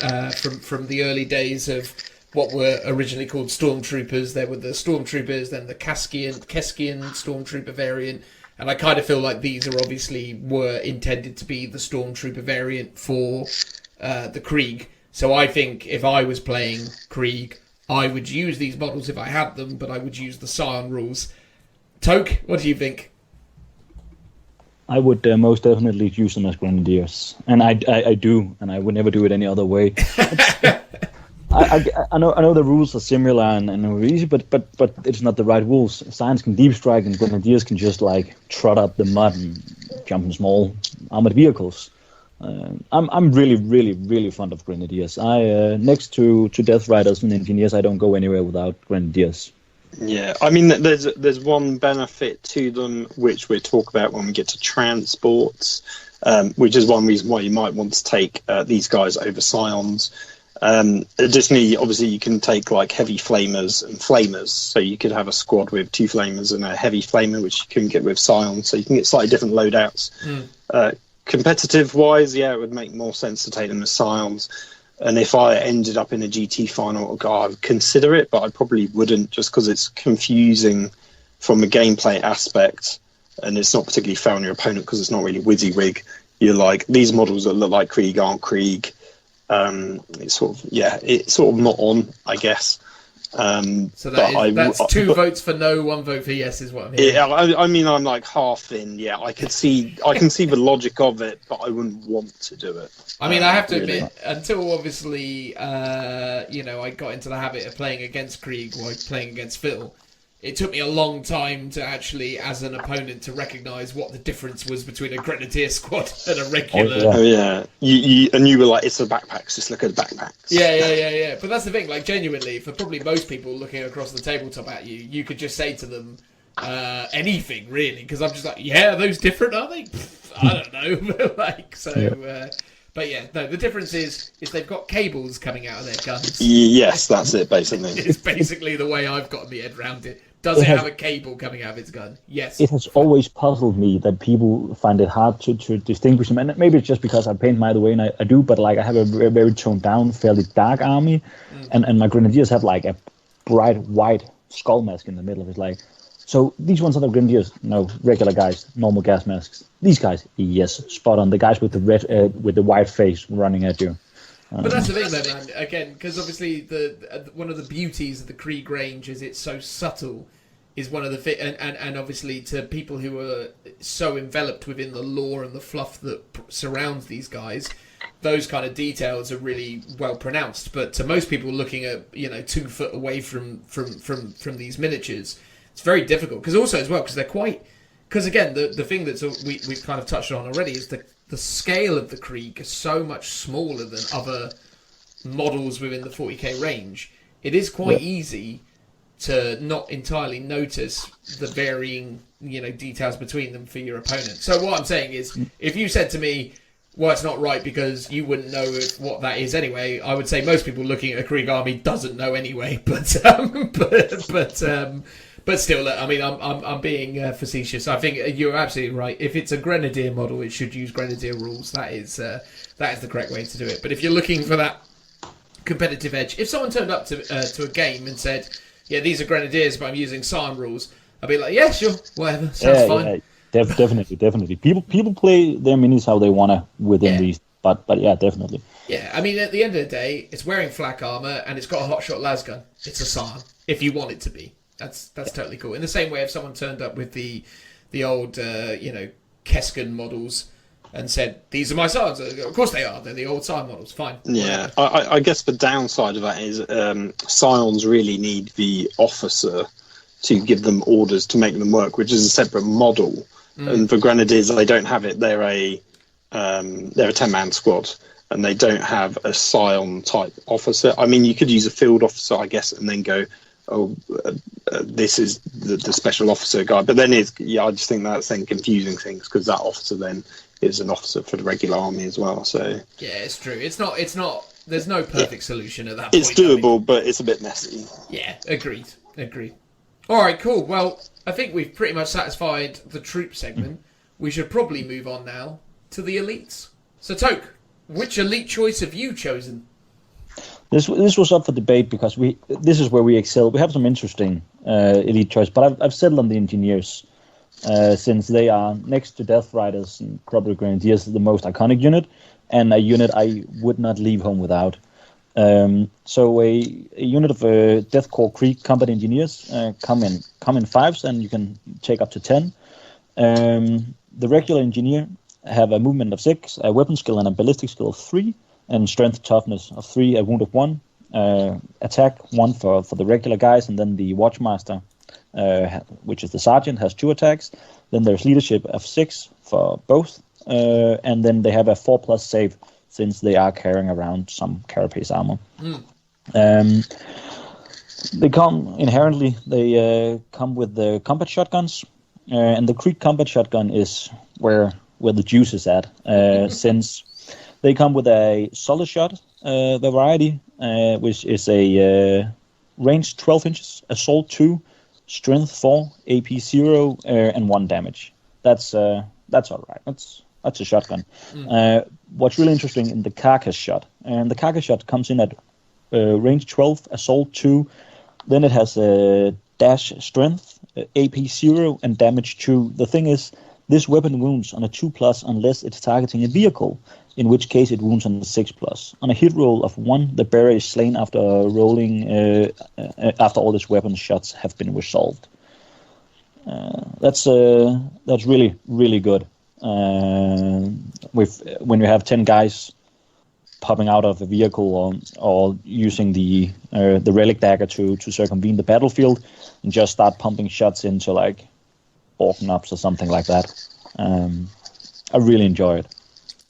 from the early days of what were originally called Stormtroopers. There were the Stormtroopers, then the Keskian Stormtrooper variant, and I kind of feel like these were intended to be the Stormtrooper variant for the Krieg. So I think if I was playing Krieg, I would use these models if I had them, but I would use the Scion rules. Toke, what do you think? I would most definitely use them as Grenadiers, and I do, and I would never do it any other way. I know the rules are similar and easy, but it's not the right rules. Science can deep strike, and Grenadiers can just like trot up the mud and jump in small armored vehicles. I'm really fond of Grenadiers. Next to Death Riders and Engineers, I don't go anywhere without Grenadiers. Yeah, I mean, there's one benefit to them which we'll talk about when we get to transports, which is one reason why you might want to take these guys over Scions. Additionally, obviously, you can take like heavy flamers and flamers, so you could have a squad with 2 flamers and a heavy flamer, which you can get with Scions, so you can get slightly different loadouts. Competitive wise, yeah, it would make more sense to take them as Scions. And if I ended up in a GT final, I would consider it, but I probably wouldn't, just because it's confusing from a gameplay aspect, and it's not particularly fair on your opponent because it's not really WYSIWYG. You're like, these models that look like Krieg aren't Krieg. It's sort of not on, I guess. So that's two votes for no, one vote for yes, is what I'm hearing. Yeah, I mean, I'm like half in. Yeah, I can see the logic of it, but I wouldn't want to do it. I mean, I have to admit, until obviously, I got into the habit of playing against Krieg while playing against Phil, it took me a long time to actually, as an opponent, to recognise what the difference was between a Grenadier squad and a regular. Oh yeah, you were like, it's the backpacks. Just look at the backpacks. Yeah. But that's the thing. Like, genuinely, for probably most people looking across the tabletop at you, you could just say to them anything really, because I'm just like, yeah, are those different? Are they? I don't know. But yeah, no. The difference is they've got cables coming out of their guns. Yes, that's it. Basically, it's basically the way I've gotten my head around it. Does it have a cable coming out of its gun? Yes. It has always puzzled me that people find it hard to distinguish them. And maybe it's just because I paint mine the way I do, but like I have a very, very toned down, fairly dark army. And my Grenadiers have like a bright white skull mask in the middle of it. Like, so these ones are the Grenadiers. No, regular guys, normal gas masks. These guys, yes, spot on. The guys with the red, with the white face running at you. But that's the thing, though, man. Again, because obviously one of the beauties of the Krieg range is it's so subtle. Is one of the and obviously to people who are so enveloped within the lore and the fluff that surrounds these guys, those kind of details are really well pronounced. But to most people looking at 2 foot away from these miniatures, it's very difficult. Because also as well because they're quite. Because again, the thing that we've kind of touched on already is the scale of the Krieg is so much smaller than other models within the 40k range. It is quite easy to not entirely notice the varying, details between them for your opponent. So what I'm saying is, if you said to me, well, it's not right because you wouldn't know what that is anyway, I would say most people looking at a Krieg army doesn't know anyway. But still, I mean, I'm being facetious. I think you're absolutely right. If it's a Grenadier model, it should use Grenadier rules. That is the correct way to do it. But if you're looking for that competitive edge, if someone turned up to a game and said, "Yeah, these are Grenadiers, but I'm using Scion rules," I'd be like, "Yeah, sure, whatever, sounds fine." Yeah, definitely. People play their minis how they wanna within these, but yeah, definitely. Yeah, I mean, at the end of the day, it's wearing flak armor and it's got a hotshot lasgun. It's a Scion, if you want it to be. That's totally cool. In the same way, if someone turned up with the old Keskin models and said, "These are my Scions," of course they are. They're the old Scion models. Fine. Yeah, I guess the downside of that is Scions really need the officer to give them orders to make them work, which is a separate model. And for Grenadiers, they don't have it. They're a 10-man squad, and they don't have a Scion type officer. I mean, you could use a field officer, I guess, and then go, this is the special officer guy. But then I just think that's then confusing things because that officer then is an officer for the regular army as well. So yeah, it's true. It's not. There's no perfect solution at that point. It's doable, but it's a bit messy. Yeah, agreed. All right, cool. Well, I think we've pretty much satisfied the troop segment. We should probably move on now to the elites. So, Toke, which elite choice have you chosen? This was up for debate because this is where we excel. We have some interesting elite choice, but I've settled on the engineers since they are next to Death Riders and probably Grenadiers the most iconic unit, and a unit I would not leave home without. So a unit of Death Korps of Krieg combat engineers come in fives, and you can take up to 10. The regular engineer have a movement of 6, a weapon skill and a ballistic skill of 3. And strength toughness of 3, a wound of 1, attack 1 for the regular guys, and then the Watchmaster, which is the sergeant, has 2 attacks. Then there's leadership of 6 for both, and then they have a 4+ save since they are carrying around some carapace armor. They come inherently. They come with the combat shotguns, and the Krieg combat shotgun is where the juice is at, since. They come with a solid shot variety, which is a range 12 inches, assault 2, strength 4, AP 0, and 1 damage. That's all right. That's a shotgun. What's really interesting in the carcass shot, and the carcass shot comes in at range 12, assault 2. Then it has a dash strength, AP 0, and damage 2. The thing is, this weapon wounds on a 2+ unless it's targeting a vehicle. in which case it wounds on the 6+. On a hit roll of 1, the bearer is slain after rolling after all his weapon shots have been resolved. That's really, really good. When you have 10 guys popping out of a vehicle or using the relic dagger to circumvene the battlefield and just start pumping shots into like orc nubs or something like that. I really enjoy it.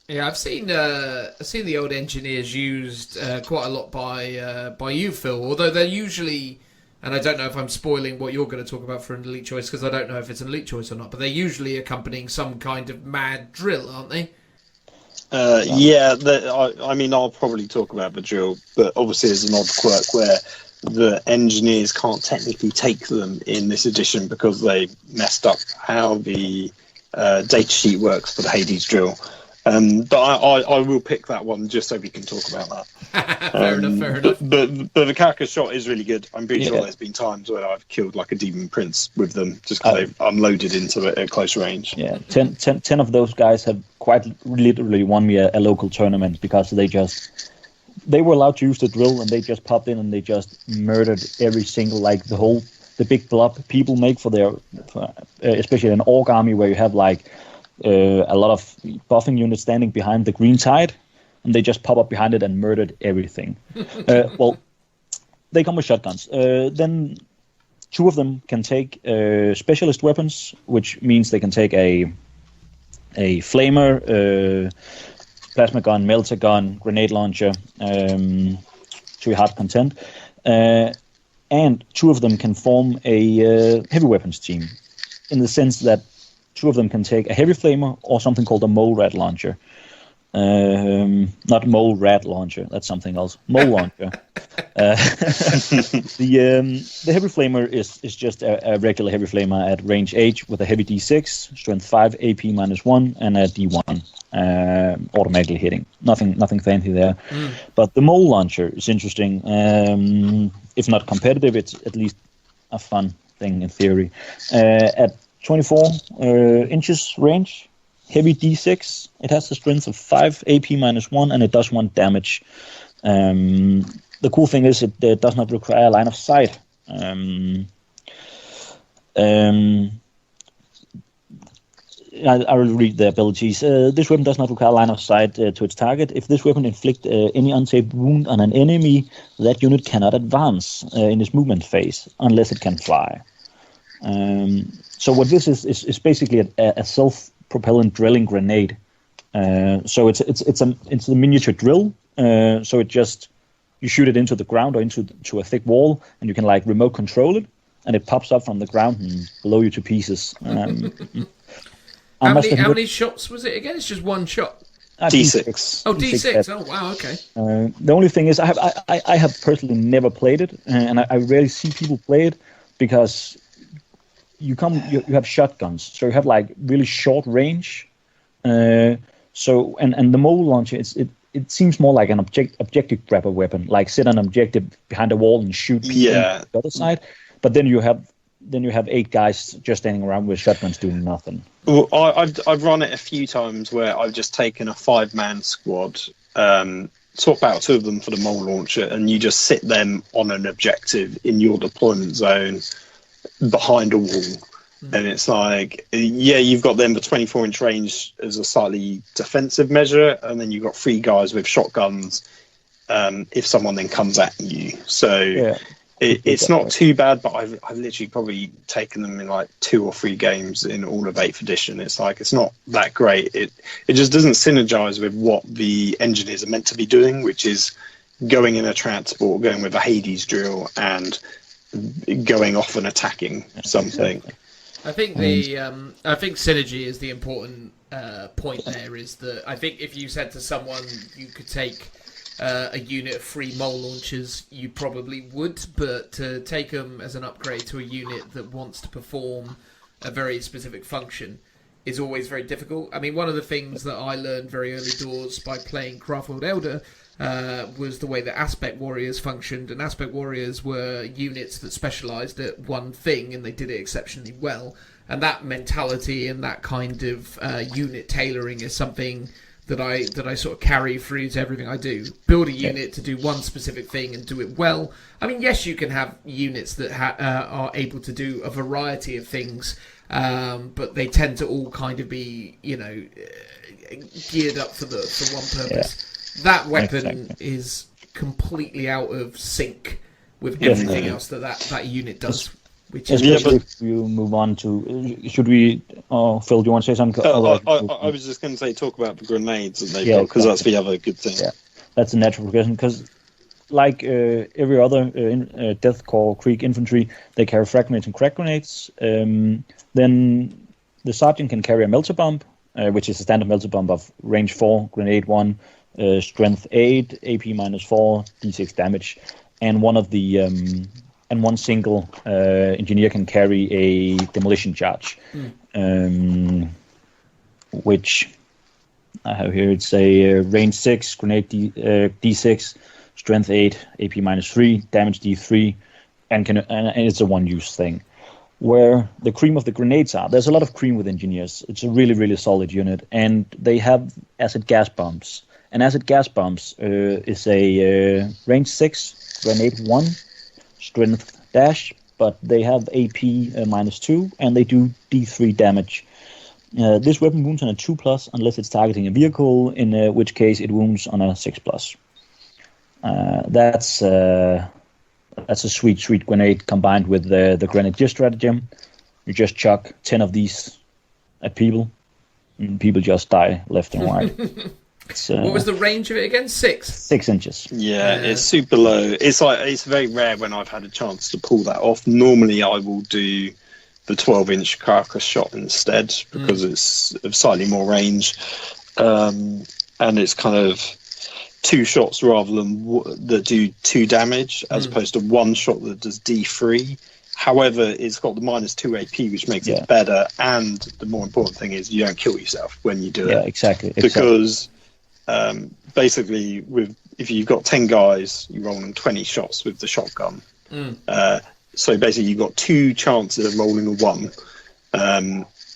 Yeah, I've seen the old engineers used quite a lot by you, Phil. Although they're usually, and I don't know if I'm spoiling what you're going to talk about for an elite choice because I don't know if it's an elite choice or not. But they're usually accompanying some kind of mad drill, aren't they? Yeah, I mean, I'll probably talk about the drill, but obviously there's an odd quirk where the engineers can't technically take them in this edition because they messed up how the data sheet works for the Hades drill. But I will pick that one just so we can talk about that. Fair enough. But the Carcass shot is really good. I'm pretty sure there's been times where I've killed like a demon prince with them just because they've unloaded into it at close range. Yeah, 10 of those guys have quite literally won me a local tournament because they were allowed to use the drill and they just popped in and they just murdered every single, like the big blob people make for especially an orc army where you have like a lot of buffing units standing behind the green tide, and they just pop up behind it and murdered everything. Well, they come with shotguns. Then 2 of them can take specialist weapons, which means they can take a flamer, plasma gun, melter gun, grenade launcher, to your heart content. And 2 of them can form a heavy weapons team, in the sense that 2 of them can take a heavy flamer or something called a mole rat launcher. Not mole rat launcher, that's something else. Mole launcher. The heavy flamer is just a regular heavy flamer at range H with a heavy D6, strength 5, AP -1, and a D1 automatically hitting. Nothing fancy there. But the mole launcher is interesting. If not competitive, it's at least a fun thing in theory. At 24 inches range, heavy D6. It has a strength of 5, AP -1, and it does 1 damage. The cool thing is it does not require a line of sight. I will read the abilities. This weapon does not require line of sight to its target. If this weapon inflicts any unsaved wound on an enemy, that unit cannot advance in its movement phase unless it can fly. So what this is basically a self-propellant drilling grenade. So it's a miniature drill. So you shoot it into the ground or into a thick wall, and you can like remote control it, and it pops up from the ground and blow you to pieces. How many shots was it again? It's just 1 shot. D6. Oh, D6. Oh, wow. Okay. The only thing is, I have personally never played it, and I rarely see people play it because you have shotguns, so you have like really short range. So the mole launcher, it seems more like an objective grabber weapon, like sit on an objective behind a wall and shoot people on the other side. But then you have 8 guys just standing around with shotguns doing nothing. Well, I've run it a few times where I've just taken a 5-man squad, swap out 2 of them for the mole launcher, and you just sit them on an objective in your deployment zone behind a wall. And it's like, you've got them for 24-inch range as a slightly defensive measure, and then you've got 3 guys with shotguns if someone then comes at you. So it's not too bad, but I've literally probably taken them in like 2 or 3 games in all of 8th edition. It's like, it's not that great. It just doesn't synergize with what the engineers are meant to be doing, which is going in a transport, going with a Hades drill, and going off and attacking something. I think I think synergy is the important point there. Is that I think if you said to someone you could take a unit of 3 mole launchers, you probably would, but to take them as an upgrade to a unit that wants to perform a very specific function is always very difficult. I mean, one of the things that I learned very early doors by playing Craftworld Elder was the way that Aspect Warriors functioned, and Aspect Warriors were units that specialised at one thing, and they did it exceptionally well. And that mentality and that kind of unit tailoring is something that I sort of carry through to everything I do. Build a unit to do one specific thing and do it well. I mean, yes, you can have units that are able to do a variety of things, but they tend to all kind of be, geared up for one purpose. Yeah. That weapon is completely out of sync with everything else that unit does. Which is if you move on to, should we? Phil, do you want to say something? I was just going to say, talk about the grenades that they've got, because that's the other good thing. Yeah, that's a natural progression, because like every other Death Korps Krieg infantry, they carry frag grenades and crack grenades. Then the sergeant can carry a melter bomb, which is a standard melter bomb of range 4, grenade 1, strength 8, AP -4, d6 damage, and one single engineer can carry a demolition charge, which I have here. It's a range 6, grenade d6, strength 8, AP -3, damage d3, and it's a one-use thing. Where the cream of the grenades are, there's a lot of cream with engineers. It's a really, really solid unit, and they have acid gas bombs. And acid gas bombs is a range 6, grenade 1, strength dash, but they have AP -2, and they do d3 damage. This weapon wounds on a 2+ unless it's targeting a vehicle, in which case it wounds on a 6+. That's a sweet grenade combined with the Grenadier stratagem. You just chuck 10 of these at people, and people just die left and right. What was the range of it again? 6? 6 inches. Yeah, it's super low. It's very rare when I've had a chance to pull that off. Normally, I will do the 12-inch carcass shot instead, because it's of slightly more range, and it's kind of 2 shots rather than that do 2 damage, as opposed to 1 shot that does d3. However, it's got the -2 AP, which makes it better, and the more important thing is you don't kill yourself when you do it. Yeah, exactly. Because basically, if you've got 10 guys, you're rolling 20 shots with the shotgun. So basically, you've got 2 chances of rolling a 1,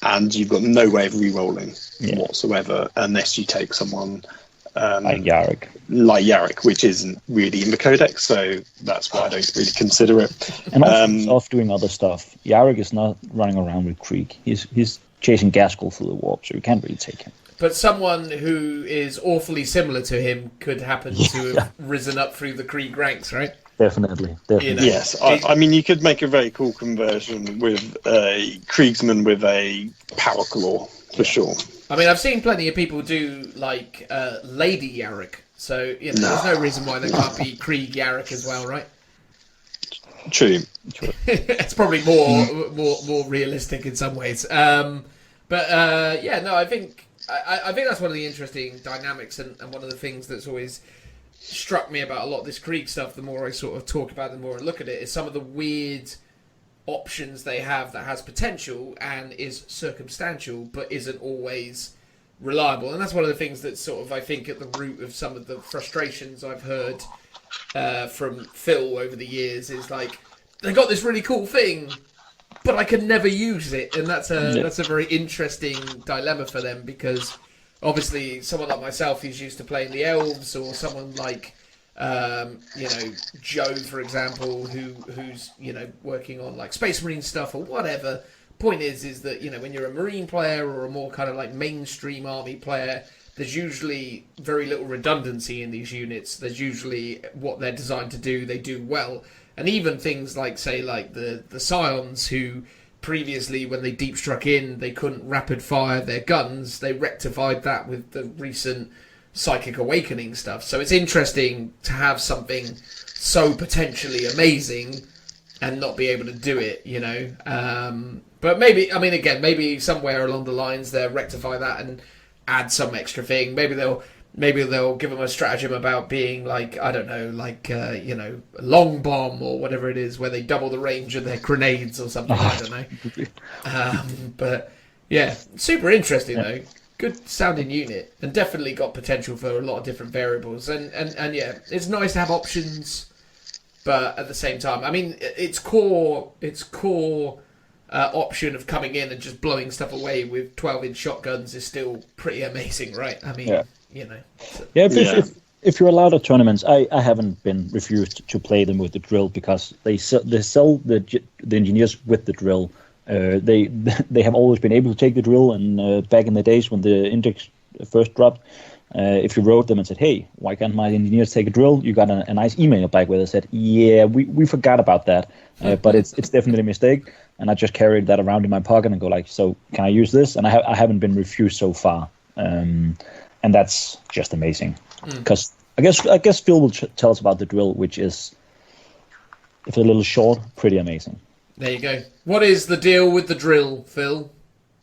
and you've got no way of re-rolling whatsoever, unless you take someone like Yarrick, which isn't really in the codex, so that's why I don't really consider it. And also he's off doing other stuff. Yarrick is not running around with Krieg. He's chasing Gaskell through the warp, so you can't really take him. But someone who is awfully similar to him could happen to have risen up through the Krieg ranks, right? Definitely. Yes, I mean, you could make a very cool conversion with a Kriegsman with a power claw, for sure. I mean, I've seen plenty of people do, like, Lady Yarrick, so, there's no reason why there can't be Krieg Yarrick as well, right? True. It's probably more realistic in some ways. I think that's one of the interesting dynamics, and one of the things that's always struck me about a lot of this Krieg stuff, the more I sort of talk about it, the more I look at it, is some of the weird options they have that has potential and is circumstantial, but isn't always reliable. And that's one of the things that's sort of, I think, at the root of some of the frustrations I've heard from Phil over the years, is like, they got this really cool thing, but I can never use it, and that's a very interesting dilemma for them, because obviously someone like myself who's used to playing the elves, or someone like Joe, for example, who's working on like Space Marine stuff or whatever. Point is that when you're a Marine player or a more kind of like mainstream army player, there's usually very little redundancy in these units. There's usually what they're designed to do, they do well. And even things like, say, like the Scions, who previously, when they deep struck in, they couldn't rapid fire their guns. They rectified that with the recent Psychic Awakening stuff. So it's interesting to have something so potentially amazing and not be able to do it, But maybe somewhere along the lines they'll rectify that and add some extra thing. Maybe they'll give them a stratagem about being like, I don't know, like, a long bomb or whatever it is, where they double the range of their grenades or something. I don't know. But yeah, super interesting though. Good sounding unit, and definitely got potential for a lot of different variables. And yeah, it's nice to have options, but at the same time, I mean, its core option of coming in and just blowing stuff away with 12-inch shotguns is still pretty amazing, right? I mean, you know. So, Yeah, if you're allowed at tournaments, I haven't been refused to play them with the drill because they sell the engineers with the drill. They have always been able to take the drill, and back in the days when the index first dropped, if you wrote them and said, "Hey, why can't my engineers take a drill?" you got a nice email back where they said, "Yeah, we forgot about that, but it's definitely a mistake." And I just carried that around in my pocket and go like, "So can I use this?" And I haven't been refused so far, and that's just amazing. Because I guess Phil will tell us about the drill, which is, if a little short, pretty amazing. there you go. What is the deal with the drill, Phil?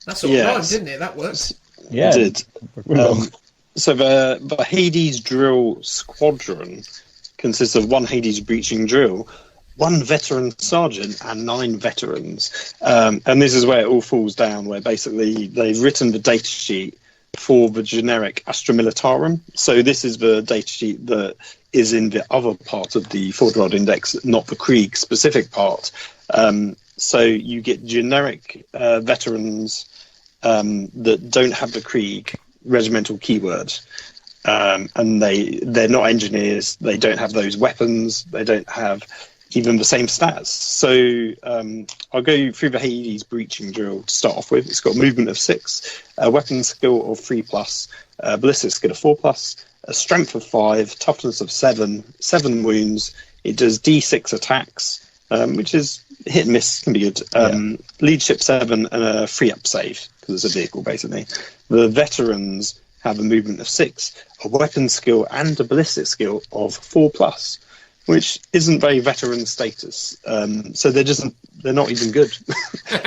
That sort of rhymed, didn't it? That worked. Yeah, It did. So the Hades drill squadron consists of 1 Hades breaching drill, 1 veteran sergeant, and 9 veterans. And this is where it all falls down, where basically they've written the data sheet for the generic Astra Militarum. So this is the data sheet that is in the other part of the Ford Index, not the Krieg specific part. So you get generic veterans that don't have the Krieg regimental keyword, and they're not engineers. They don't have those weapons. They don't have even the same stats. So I'll go through the Hades breaching drill to start off with. It's got a movement of 6, a weapon skill of 3+, a ballistic skill of 4+, a strength of 5, toughness of 7, 7 wounds. It does D6 attacks, which is hit and miss, can be good. Leadership 7 and a 3-up save, because it's a vehicle basically. The veterans have a movement of 6, a weapon skill and a ballistic skill of 4+, which isn't very veteran status. So they're not even good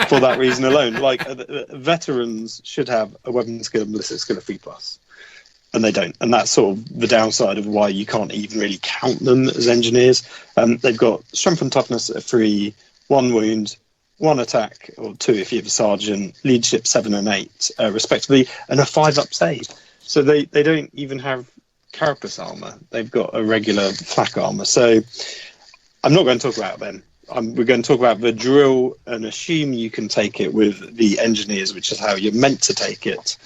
for that reason alone. Like veterans should have a weapon skill and ballistic skill of 3+, and they don't. And that's sort of the downside of why you can't even really count them as engineers. They've got strength and toughness at 3, 1 wound, 1 attack, or 2 if you have a sergeant, leadership 7 and 8, respectively, and a 5-up save. So they don't even have carapace armor. They've got a regular flak armor. So I'm not going to talk about them. We're going to talk about the drill and assume you can take it with the engineers, which is how you're meant to take it.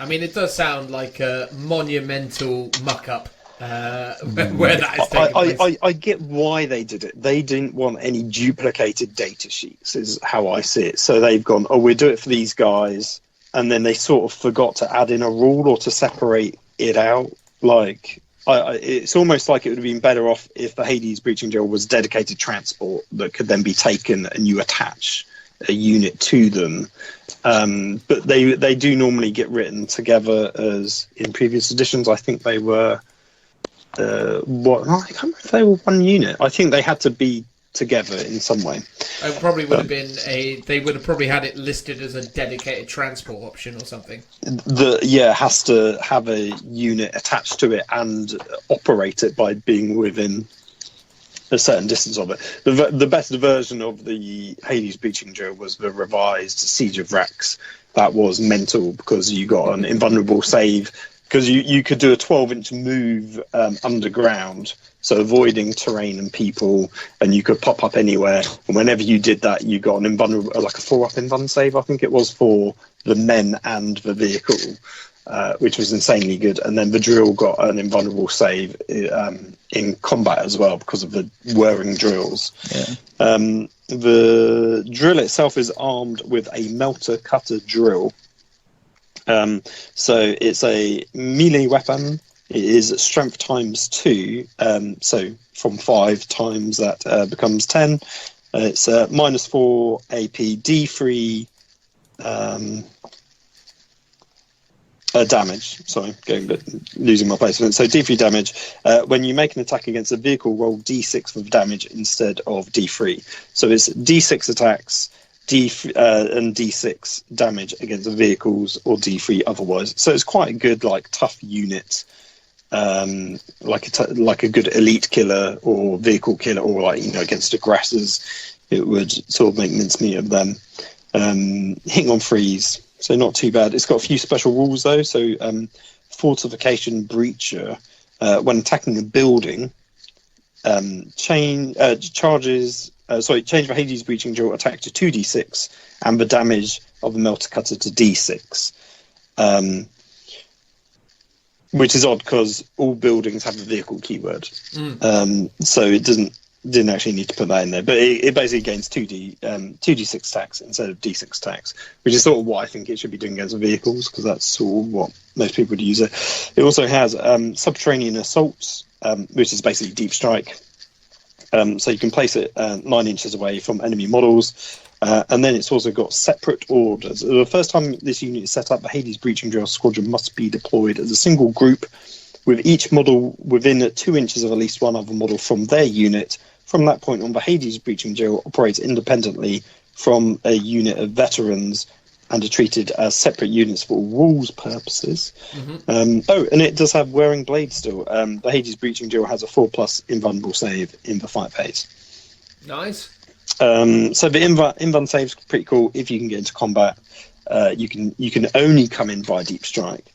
I mean, it does sound like a monumental muck-up where that is taking place. I get why they did it. They didn't want any duplicated data sheets, is how I see it. So they've gone, we'll do it for these guys, and then they sort of forgot to add in a rule or to separate it out. Like, it's almost like it would have been better off if the Hades breaching drill was dedicated transport that could then be taken and you attach a unit to them. But they do normally get written together as in previous editions. I think they were I can't remember if they were 1 unit. I think they had to be together in some way. It probably would have been they would have probably had it listed as a dedicated transport option or something. Has to have a unit attached to it and operate it by being within a certain distance of it. The best version of the Hades breaching drill was the revised Siege of Rex. That was mental because you got an invulnerable save, because you could do a 12-inch move underground, so avoiding terrain and people, and you could pop up anywhere. And whenever you did that, you got an invulnerable, like a 4-up invuln save, I think it was, for the men and the vehicle, which was insanely good. And then the drill got an invulnerable save in combat as well because of the whirring drills. Yeah. The drill itself is armed with a melter cutter drill. So it's a melee weapon. It is strength times 2, so from 5 times that becomes 10. It's -4 AP, D3 damage. Sorry, losing my place. So D3 damage. When you make an attack against a vehicle, roll D6 for damage instead of D3. So it's D6 attacks, and D6 damage against vehicles, or D3 otherwise. So it's quite a good, like, tough unit. Like a good elite killer or vehicle killer, or against aggressors, it would sort of make mincemeat of them. Hitting on freeze, so not too bad. It's got a few special rules though. So fortification breacher, when attacking a building, change the Hades breaching drill attack to 2d6 and the damage of the melter cutter to d6. which is odd because all buildings have a vehicle keyword. So it didn't actually need to put that in there, but it basically gains 2d6 tax instead of d6 tax, which is sort of what I think it should be doing against vehicles, because that's sort of what most people would use it. It also has subterranean assaults, which is basically deep strike. So you can place it 9 inches away from enemy models, and then it's also got separate orders. The first time this unit is set up, the Hades Breaching Drill Squadron must be deployed as a single group, with each model within 2 inches of at least one other model from their unit. From that point on, the Hades Breaching Drill operates independently from a unit of veterans and are treated as separate units for rules purposes. And it does have Wearing Blade still. The Hades Breaching Drill has a 4+ invulnerable save in the fight phase. Nice. So the invuln save's pretty cool. If you can get into combat, you can only come in via deep strike,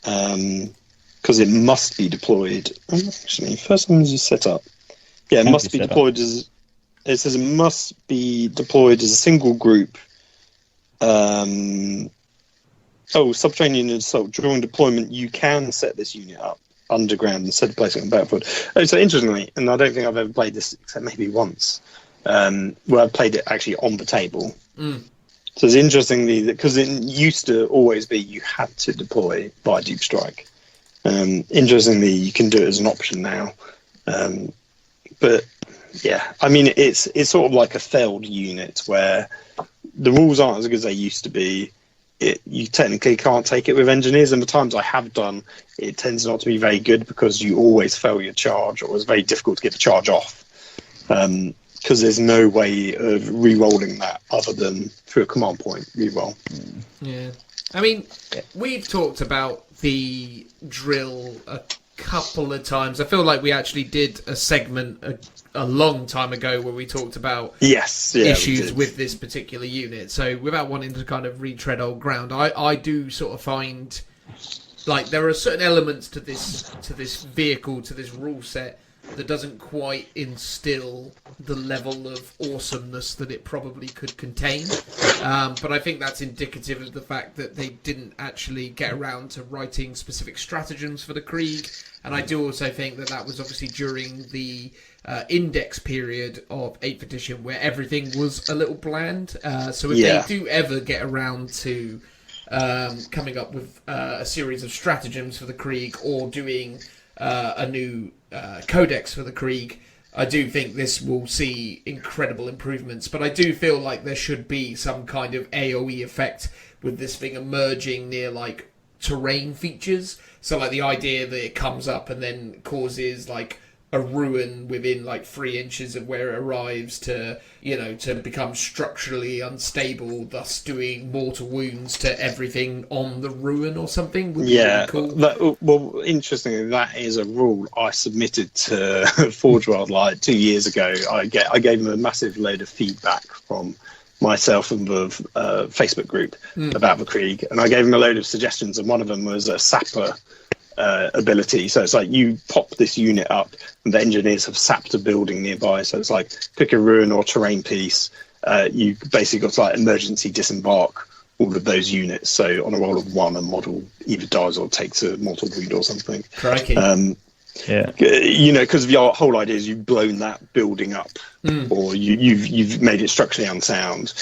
because it must be deployed. Actually, first time is set up. Yeah, it must be deployed as. It says it must be deployed as a single group. Subterranean assault. During deployment, you can set this unit up underground instead of placing it on the battlefield. Oh, so interestingly, and I don't think I've ever played this except maybe once, where I've played it actually on the table. So it's interestingly, because it used to always be you had to deploy by deep strike. Interestingly, you can do it as an option now. But yeah, I mean, it's sort of like a failed unit where the rules aren't as good as they used to be. You technically can't take it with engineers, and the times I have done, it tends not to be very good because you always fail your charge, or it's very difficult to get the charge off, because there's no way of re-rolling that other than through a command point re-roll. Yeah, I mean, we've talked about the drill a couple of times. I feel like we actually did a segment a long time ago where we talked about issues with this particular unit. So without wanting to kind of retread old ground, I do sort of find like there are certain elements to this vehicle, to this rule set, that doesn't quite instill the level of awesomeness that it probably could contain. But I think that's indicative of the fact that they didn't actually get around to writing specific stratagems for the Krieg. And I do also think that was obviously during the index period of 8th edition, where everything was a little bland. So if they do ever get around to coming up with a series of stratagems for the Krieg, or doing a new codex for the Krieg, I do think this will see incredible improvements. But I do feel like there should be some kind of AoE effect with this thing emerging near like terrain features. So like the idea that it comes up and then causes like a ruin within like 3 inches of where it arrives to become structurally unstable, thus doing mortal wounds to everything on the ruin or something would be really cool. Well, interestingly, that is a rule I submitted to Forge World like 2 years ago. I gave them a massive load of feedback from myself and the Facebook group about the Krieg, and I gave them a load of suggestions, and one of them was a sapper ability. So it's like you pop this unit up and the engineers have sapped a building nearby, so it's like pick a ruin or terrain piece, you basically got to like emergency disembark all of those units, so on a roll of 1 a model either dies or takes a mortal wound or something. Crikey. Because the whole idea is you've blown that building up, or you've made it structurally unsound.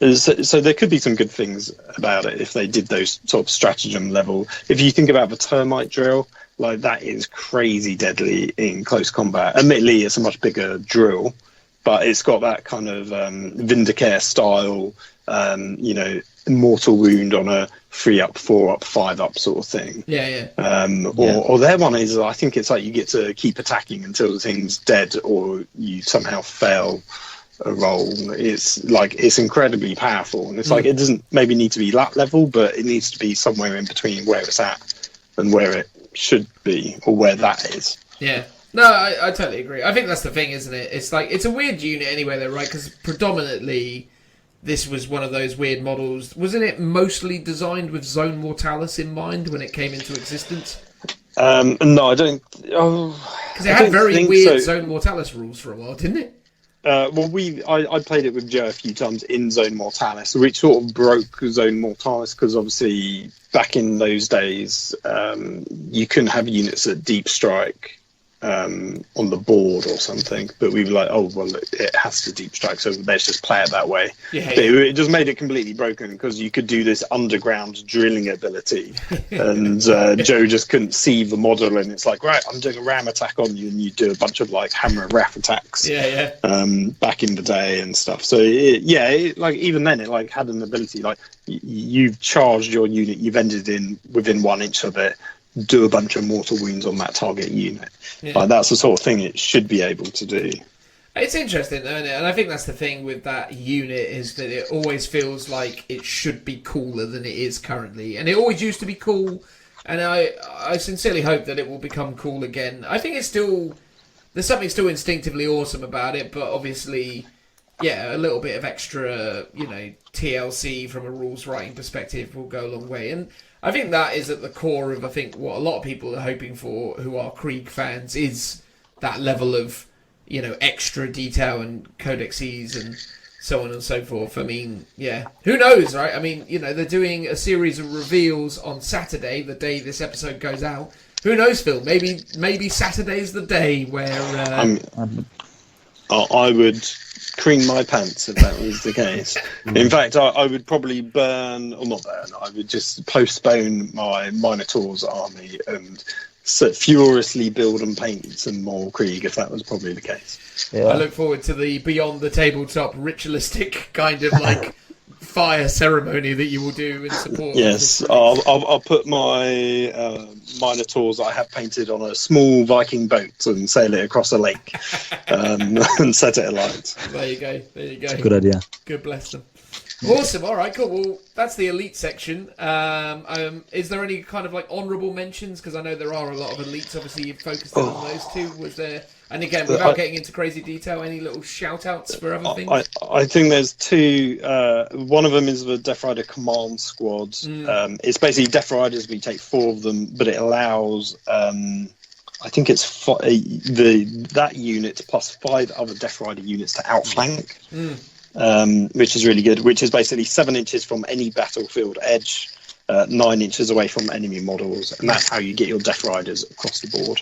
So there could be some good things about it if they did those sort of stratagem level. If you think about the termite drill, like that is crazy deadly in close combat. Admittedly, it's a much bigger drill, but it's got that kind of Vindicare style, mortal wound on a 3 up, 4 up, 5 up sort of thing. Or their one is, I think it's like you get to keep attacking until the thing's dead, or you somehow fail a roll. It's incredibly powerful, and it's like it doesn't maybe need to be that level, but it needs to be somewhere in between where it's at and where it should be, or where that is. No, I totally agree. I think that's the thing, isn't it? It's like it's a weird unit anyway, though, right? Because predominantly this was one of those weird models. Wasn't it mostly designed with Zone Mortalis in mind when it came into existence? No, I don't. Because it had very weird Zone Mortalis rules for a while, didn't it? I played it with Joe a few times in Zone Mortalis, which sort of broke Zone Mortalis because obviously back in those days you couldn't have units at Deep Strike on the board or something, but we were like, oh well, it has to Deep Strike, so let's just play it that way. Yeah, but it just made it completely broken because you could do this underground drilling ability, and Joe just couldn't see the model, and it's like, right, I'm doing a ram attack on you, and you do a bunch of like hammer and wrath attacks. Back in the day and stuff. So like even then, it like had an ability like you've charged your unit, you've ended in within 1 inch of it. Do a bunch of mortal wounds on that target unit. Like that's the sort of thing it should be able to do. It's interesting, isn't it? And I think that's the thing with that unit is that it always feels like it should be cooler than it is currently, and it always used to be cool. And I sincerely hope that it will become cool again. I think it's still there's something still instinctively awesome about it, but obviously, a little bit of extra, TLC from a rules writing perspective will go a long way. And I think that is at the core of, I think, what a lot of people are hoping for who are Krieg fans is that level of, extra detail and codexes and so on and so forth. I mean, who knows, right? I mean, they're doing a series of reveals on Saturday, the day this episode goes out. Who knows, Phil? Maybe Saturday's the day where... I would cream my pants if that was the case. In fact, I would probably I would just postpone my Minotaur's army and furiously build and paint some more Krieg if that was probably the case. I look forward to the beyond the tabletop ritualistic kind of like fire ceremony that you will do in support. Yes, I'll put my Minotaurs I have painted on a small Viking boat and sail it across a lake and set it alight. There you go. Good idea. Good bless them. Awesome. All right, cool. Well, that's the elite section. Is there any kind of like honourable mentions? Because I know there are a lot of elites. Obviously, you've focused on those two. Was there? And again, without getting into crazy detail, any little shout-outs for other things? I think there's two. One of them is the Death Rider Command Squad. It's basically Death Riders. We take 4 of them, but it allows. I think it's that unit plus 5 other Death Rider units to outflank. Which is really good, which is basically 7 inches from any battlefield edge, 9 inches away from enemy models, and that's how you get your Death Riders across the board.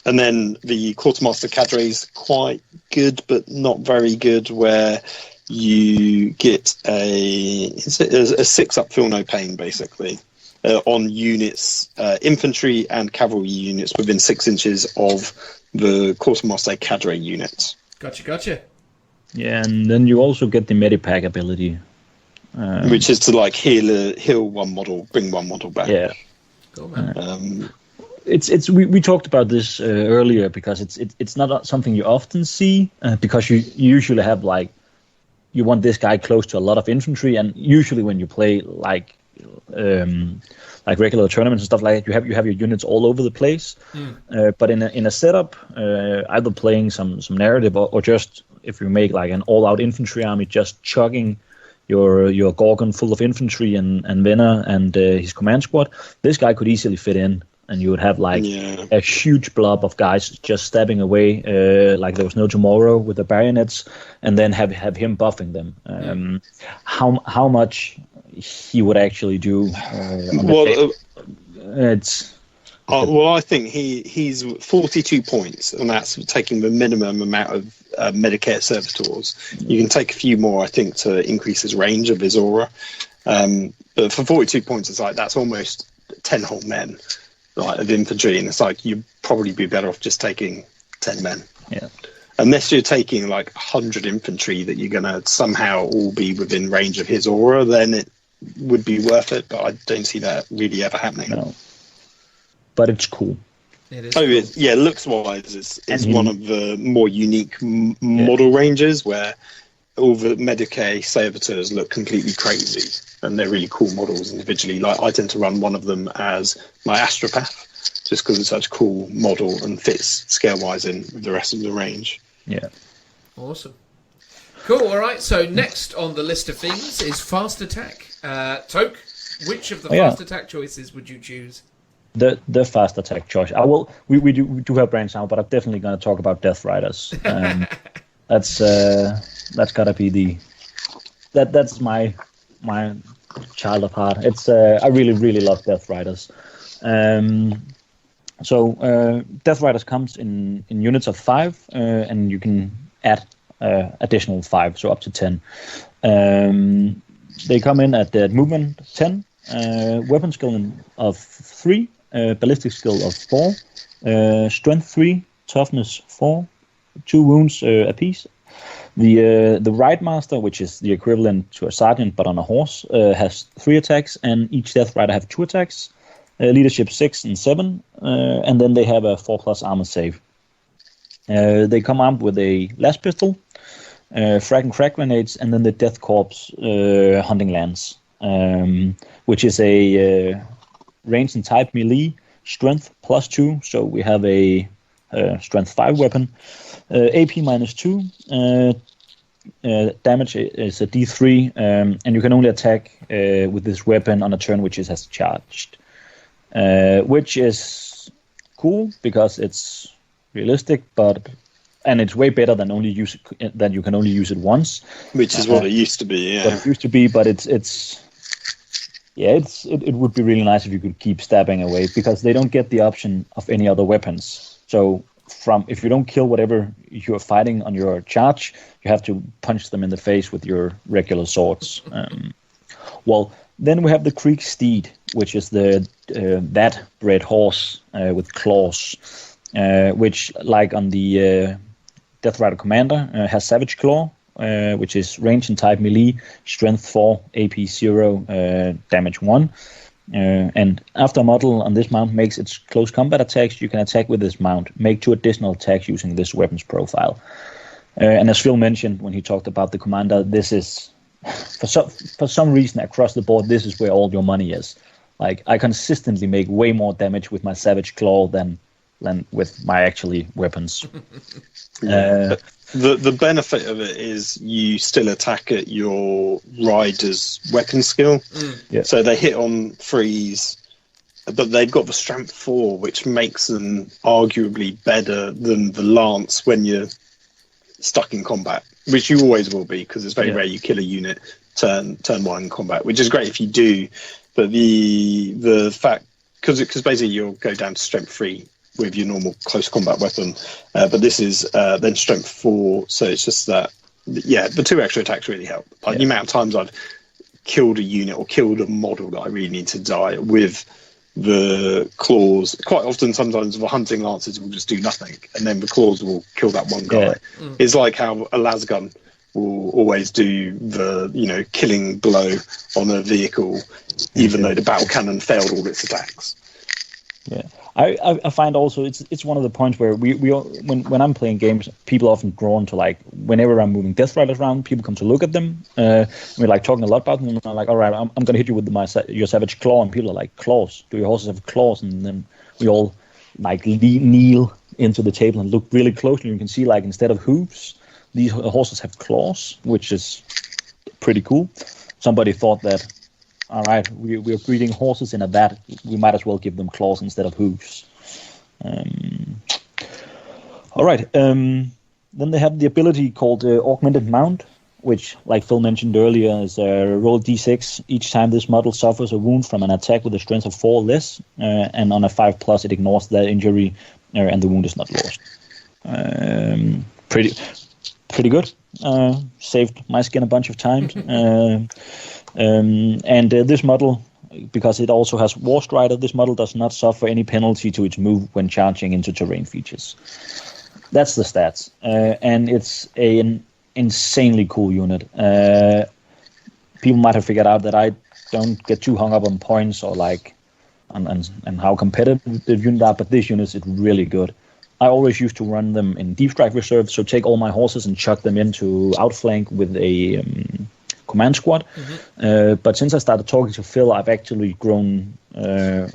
And then the Quartermaster Cadre is quite good, but not very good, where you get a 6-up feel no pain, basically, on units, infantry and cavalry units within 6 inches of the Quartermaster Cadre units. Gotcha. Yeah, and then you also get the Medipack ability. Which is to like heal one model, bring one model back. Yeah. Cool, man. We talked about this earlier because it's not something you often see because you usually have like you want this guy close to a lot of infantry, and usually when you play like regular tournaments and stuff like that, you have your units all over the place. But in a setup, either playing some narrative or just if you make like an all-out infantry army, just chugging your Gorgon full of infantry and Venner and his command squad, this guy could easily fit in, and you would have like a huge blob of guys just stabbing away like there was no tomorrow with the bayonets, and then have him buffing them. How much he would actually do? I think he's 42 points, and that's taking the minimum amount of Medicare servitors. You can take a few more, I think, to increase his range of his aura. But for 42 points, it's like that's almost 10 whole men of infantry, and it's like you'd probably be better off just taking 10 men. Yeah. Unless you're taking like 100 infantry that you're going to somehow all be within range of his aura, then it would be worth it. But I don't see that really ever happening. No. But it's cool. It is. Oh, yeah, looks-wise, it's one of the more unique model ranges where all the Medicae servitors look completely crazy, and they're really cool models individually. Like I tend to run one of them as my Astropath, just because it's such a cool model and fits scale-wise in with the rest of the range. Yeah. Awesome. Cool, all right. So next on the list of things is fast attack. Toke, which of the fast attack choices would you choose? The fast attack choice. We do have brands now, but I'm definitely going to talk about Death Riders. That's gotta be that's my child of heart. It's I really love Death Riders. So Death Riders comes in units of 5, and you can add additional 5, so up to 10. They come in at the movement 10, weapon skill of 3, ballistic skill of 4, strength 3, toughness 4, 2 wounds apiece. The Ride Master, which is the equivalent to a sergeant but on a horse, has 3 attacks, and each Death Rider have 2 attacks. Leadership 6 and 7, and then they have a 4+ armor save. They come armed with a las pistol, frag and crack grenades, and then the Death Korps hunting lance, which is a range and type melee, strength +2, so we have a strength 5 weapon, AP -2, damage is a D3, and you can only attack with this weapon on a turn which it has charged. Which is cool because it's realistic, and it's way better than you can only use it once. Which is what it used to be, yeah. What it used to be, but it would be really nice if you could keep stabbing away, because they don't get the option of any other weapons. So if you don't kill whatever you're fighting on your charge, you have to punch them in the face with your regular swords. Then we have the Krieg Steed, which is that bred horse with claws, which, like on the Death Rider Commander, has Savage Claw, which is range and type melee, strength 4, AP 0, damage 1. And after a model on this mount makes its close combat attacks, you can attack with this mount, make 2 additional attacks using this weapon's profile. And as Phil mentioned when he talked about the Commander, this is... For some reason across the board, this is where all your money is. Like, I consistently make way more damage with my Savage Claw than with my actually weapons. But the benefit of it is you still attack at your rider's weapon skill. Yeah. So they hit on 3s, but they've got the strength 4, which makes them arguably better than the lance when you're stuck in combat, which you always will be, because it's very rare you kill a unit turn 1 in combat, which is great if you do. But the fact, because basically you'll go down to strength 3 with your normal close combat weapon, but this is then strength 4, so it's just that the 2 extra attacks really help. Like the amount of times I've killed a unit or killed a model that I really need to die with the claws. Quite often, sometimes the hunting lances will just do nothing, and then the claws will kill that one guy. It's like how a lasgun will always do the killing blow on a vehicle, even though the battle cannon failed all its attacks. Yeah, I find also it's one of the points where when I'm playing games, people are often drawn to, like, whenever I'm moving Death Riders around, people come to look at them. We're like talking a lot about them, and I'm like, all right, I'm going to hit you with your Savage Claw, and people are like, claws? Do your horses have claws? And then we all like kneel into the table and look really closely. You can see, like, instead of hooves, these horses have claws, which is pretty cool. Somebody thought that, all right, we're breeding horses in a vat, we might as well give them claws instead of hooves. All right, then they have the ability called Augmented Mount, which, like Phil mentioned earlier, is roll d6 each time this model suffers a wound from an attack with a strength of 4 or less, and on a 5+, it ignores that injury, and the wound is not lost. Pretty good. Saved my skin a bunch of times. And this model, because it also has War Strider, this model does not suffer any penalty to its move when charging into terrain features. That's the stats. And it's an insanely cool unit. People might have figured out that I don't get too hung up on points or like on how competitive the unit are, but this unit is really good. I always used to run them in Deep Strike Reserve, so take all my horses and chuck them into outflank with a command squad. But since I started talking to Phil, I've actually grown to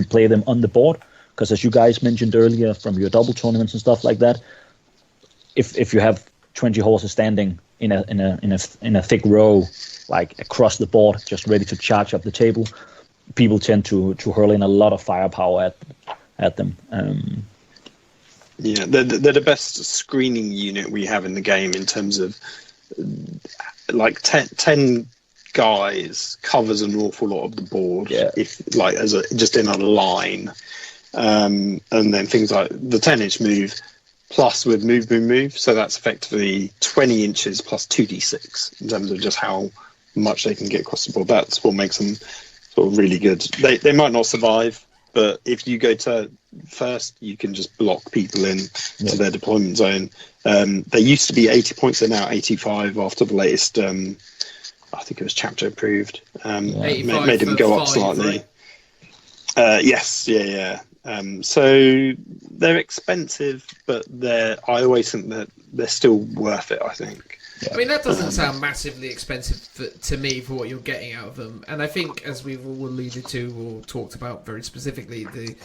play them on the board, because as you guys mentioned earlier from your double tournaments and stuff like that, if you have 20 horses standing in a thick row, like across the board, just ready to charge up the table, people tend to hurl in a lot of firepower at them. Yeah, they're the best screening unit we have in the game in terms of like 10 guys covers an awful lot of the board. Yeah. If like as just in a line, and then things like the 10-inch move plus with move, so that's effectively 20 inches plus 2d6 in terms of just how much they can get across the board. That's what makes them sort of really good. They might not survive, but if you go to first, you can just block people in to their deployment zone. They used to be 80 points, they're now 85 after the latest, I think it was chapter approved. Made them go up slightly. Right? Yes, yeah. So they're expensive, but I always think that they're still worth it, I think. I mean, that doesn't sound massively expensive to me for what you're getting out of them. And I think, as we've all alluded to or talked about very specifically, the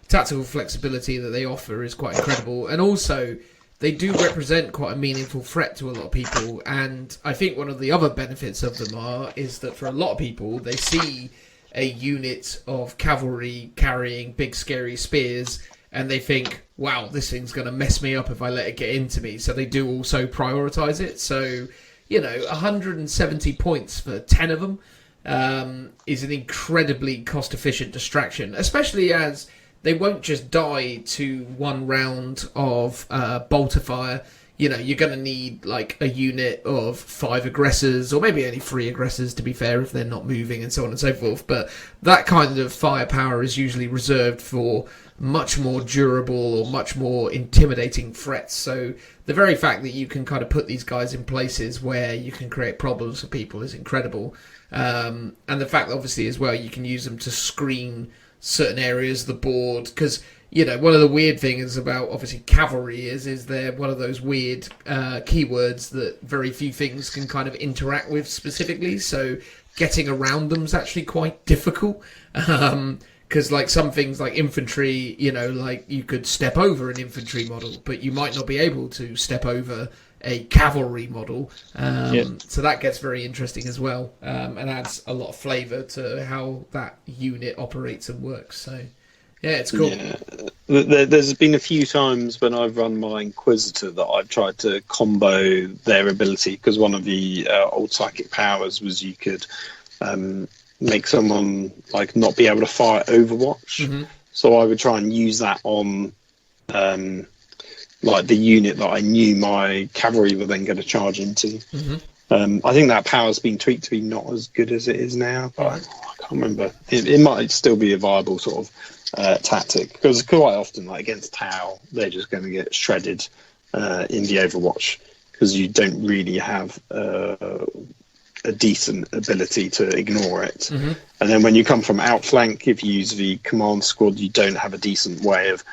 tactical flexibility that they offer is quite incredible. And also, they do represent quite a meaningful threat to a lot of people. And I think one of the other benefits of them is that for a lot of people, they see a unit of cavalry carrying big scary spears and they think, wow, this thing's going to mess me up if I let it get into me. So they do also prioritize it. So, 170 points for 10 of them is an incredibly cost-efficient distraction, especially as they won't just die to one round of bolter fire. You're going to need like a unit of 5 aggressors, or maybe only 3 aggressors, to be fair, if they're not moving and so on and so forth. But that kind of firepower is usually reserved for much more durable or much more intimidating threats. So the very fact that you can kind of put these guys in places where you can create problems for people is incredible. And the fact that obviously as well you can use them to screen certain areas of the board, because one of the weird things about obviously cavalry is they're one of those weird keywords that very few things can kind of interact with specifically, so getting around them is actually quite difficult. Because like some things like infantry, like you could step over an infantry model, but you might not be able to step over a cavalry model. So that gets very interesting as well, and adds a lot of flavour to how that unit operates and works. So yeah, it's cool. Yeah. There's been a few times when I've run my Inquisitor that I've tried to combo their ability, because one of the old psychic powers was you could make someone like not be able to fire Overwatch. Mm-hmm. So I would try and use that on like the unit that I knew my cavalry were then going to charge into. Mm-hmm. I think that power's been tweaked to be not as good as it is now, but I can't remember. It might still be a viable sort of tactic, because quite often, like against Tau, they're just going to get shredded in the Overwatch, because you don't really have a decent ability to ignore it. Mm-hmm. And then when you come from outflank, if you use the command squad, you don't have a decent way of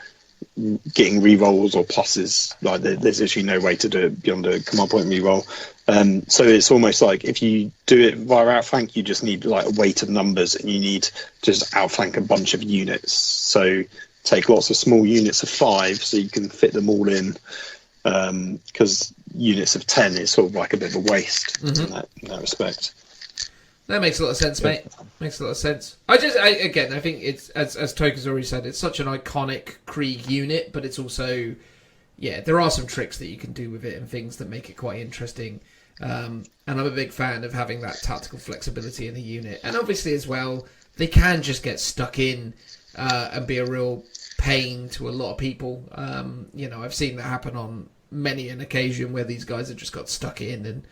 getting rerolls or pluses. Like there's actually no way to do it beyond a command point reroll. So it's almost like if you do it via outflank, you just need like a weight of numbers, and you need just outflank a bunch of units. So take lots of small units of 5 so you can fit them all in, because units of 10 is sort of like a bit of a waste. Mm-hmm. in that respect. That makes a lot of sense, mate. Makes a lot of sense. I think it's, as Toke has already said, it's such an iconic Krieg unit, but it's also, there are some tricks that you can do with it and things that make it quite interesting. And I'm a big fan of having that tactical flexibility in the unit. And obviously as well, they can just get stuck in and be a real pain to a lot of people. I've seen that happen on many an occasion where these guys have just got stuck in and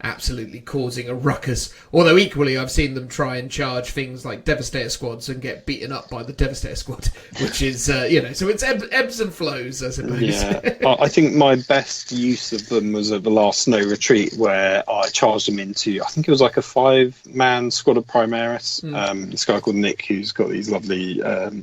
absolutely causing a ruckus. Although equally, I've seen them try and charge things like Devastator squads and get beaten up by the Devastator squad, which is, so it's ebbs and flows, I suppose. Yeah, I think my best use of them was at the last Snow Retreat, where I charged them into, I think it was like a 5-man squad of Primaris. This guy called Nick, who's got these lovely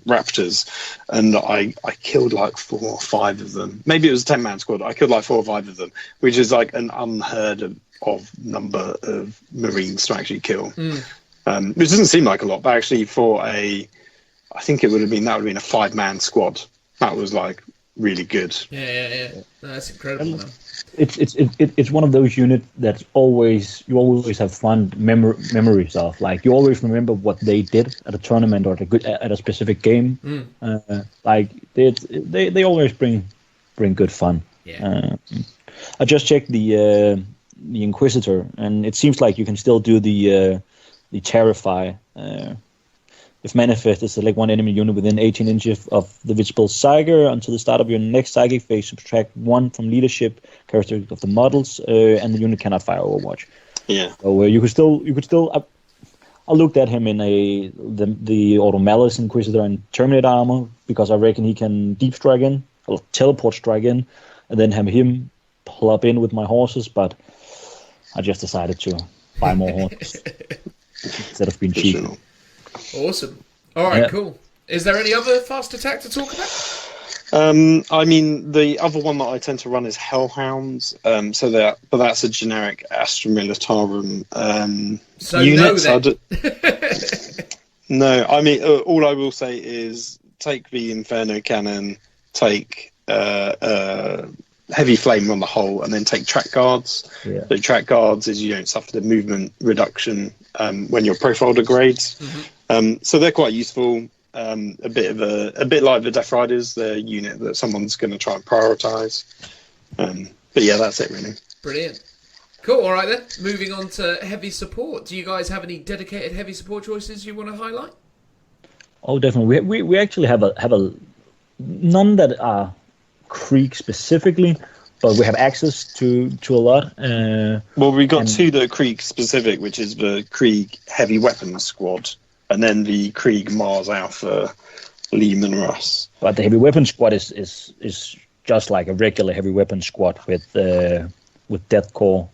Raptors, and I killed like 4 or 5 of them. Maybe it was a 10-man squad. I killed like 4 or 5 of them, which is like an unheard of number of Marines to actually kill, which doesn't seem like a lot, but actually I think that would have been a 5-man squad. That was like really good. Yeah. No, that's incredible. Man. It's one of those units that's you always have fond memories of. Like you always remember what they did at a tournament or at a specific game. Like they always bring bring good fun. Yeah. I just checked the Inquisitor, and it seems like you can still do the Terrify. If manifested, select one enemy unit within 18 inches of the visible Psyker until the start of your next Psychic phase. Subtract 1 from leadership characteristics of the models, and the unit cannot fire Overwatch. Yeah. So you could still. I looked at him in the Auto Malice Inquisitor and Terminator armor because I reckon he can deep strike in, or teleport strike in, and then have him plop in with my horses. But I just decided to buy more horses instead of being cheap. Sure. Awesome. All right, cool. Is there any other fast attack to talk about? I mean, the other one that I tend to run is Hellhounds. But that's a generic Astra Militarum unit. No, I mean, all I will say is take the Inferno Cannon, take Heavy Flame on the whole, and then take Track Guards. Yeah. So Track Guards is you don't suffer the movement reduction when your profile degrades. So they're quite useful. A bit like the Death Riders, the unit that someone's going to try and prioritise. But yeah, that's it really. Brilliant. Cool. All right then. Moving on to heavy support. Do you guys have any dedicated heavy support choices you want to highlight? Oh, definitely. We actually have a none that are Krieg specifically, but we have access to a lot. Well, we got two that are Krieg specific, which is the Krieg Heavy Weapons Squad, and then the Krieg Mars Alpha Lehman Russ. But the Heavy Weapons Squad is just like a regular Heavy Weapons Squad with Death Korps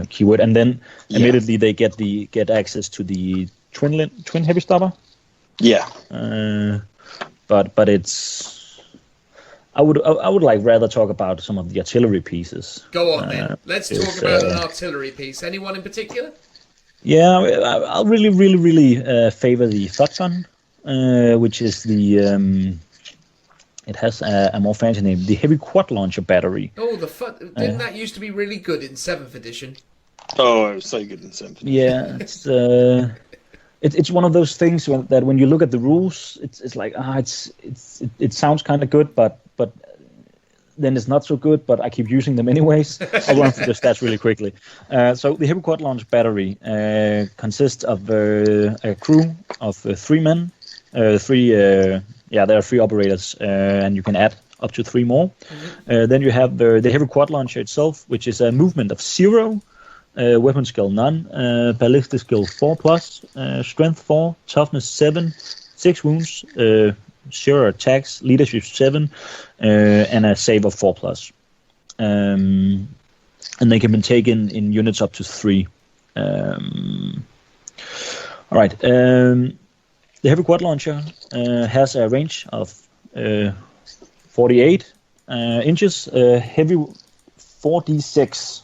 keyword, and then immediately they get access to the twin heavy stopper. Yeah. But it's. I would like rather talk about some of the artillery pieces. Go on then. Let's talk about an artillery piece. Anyone in particular? Yeah, I really favor the Thought Gun, which is the. It has a more fancy name, the Heavy Quad Launcher Battery. Oh, didn't that used to be really good in 7th edition? Oh, it was so good in 7th edition. Yeah, it's one of those things that when you look at the rules, it's like it sounds kind of good, but then it's not so good. But I keep using them anyways. I'll run through the stats really quickly. So the Heavy Quad Launch Battery consists of a crew of 3 men, there are 3 operators, and you can add up to 3 more. Then you have the Heavy Quad Launcher itself, which is a movement of 0. Weapon skill none, ballistic skill 4+, strength 4, toughness 7, 6 wounds, 0 attacks, leadership 7, and a save of 4+. And they can be taken in units up to 3. All right. The Heavy Quad Launcher has a range of 48 inches, heavy 4d6.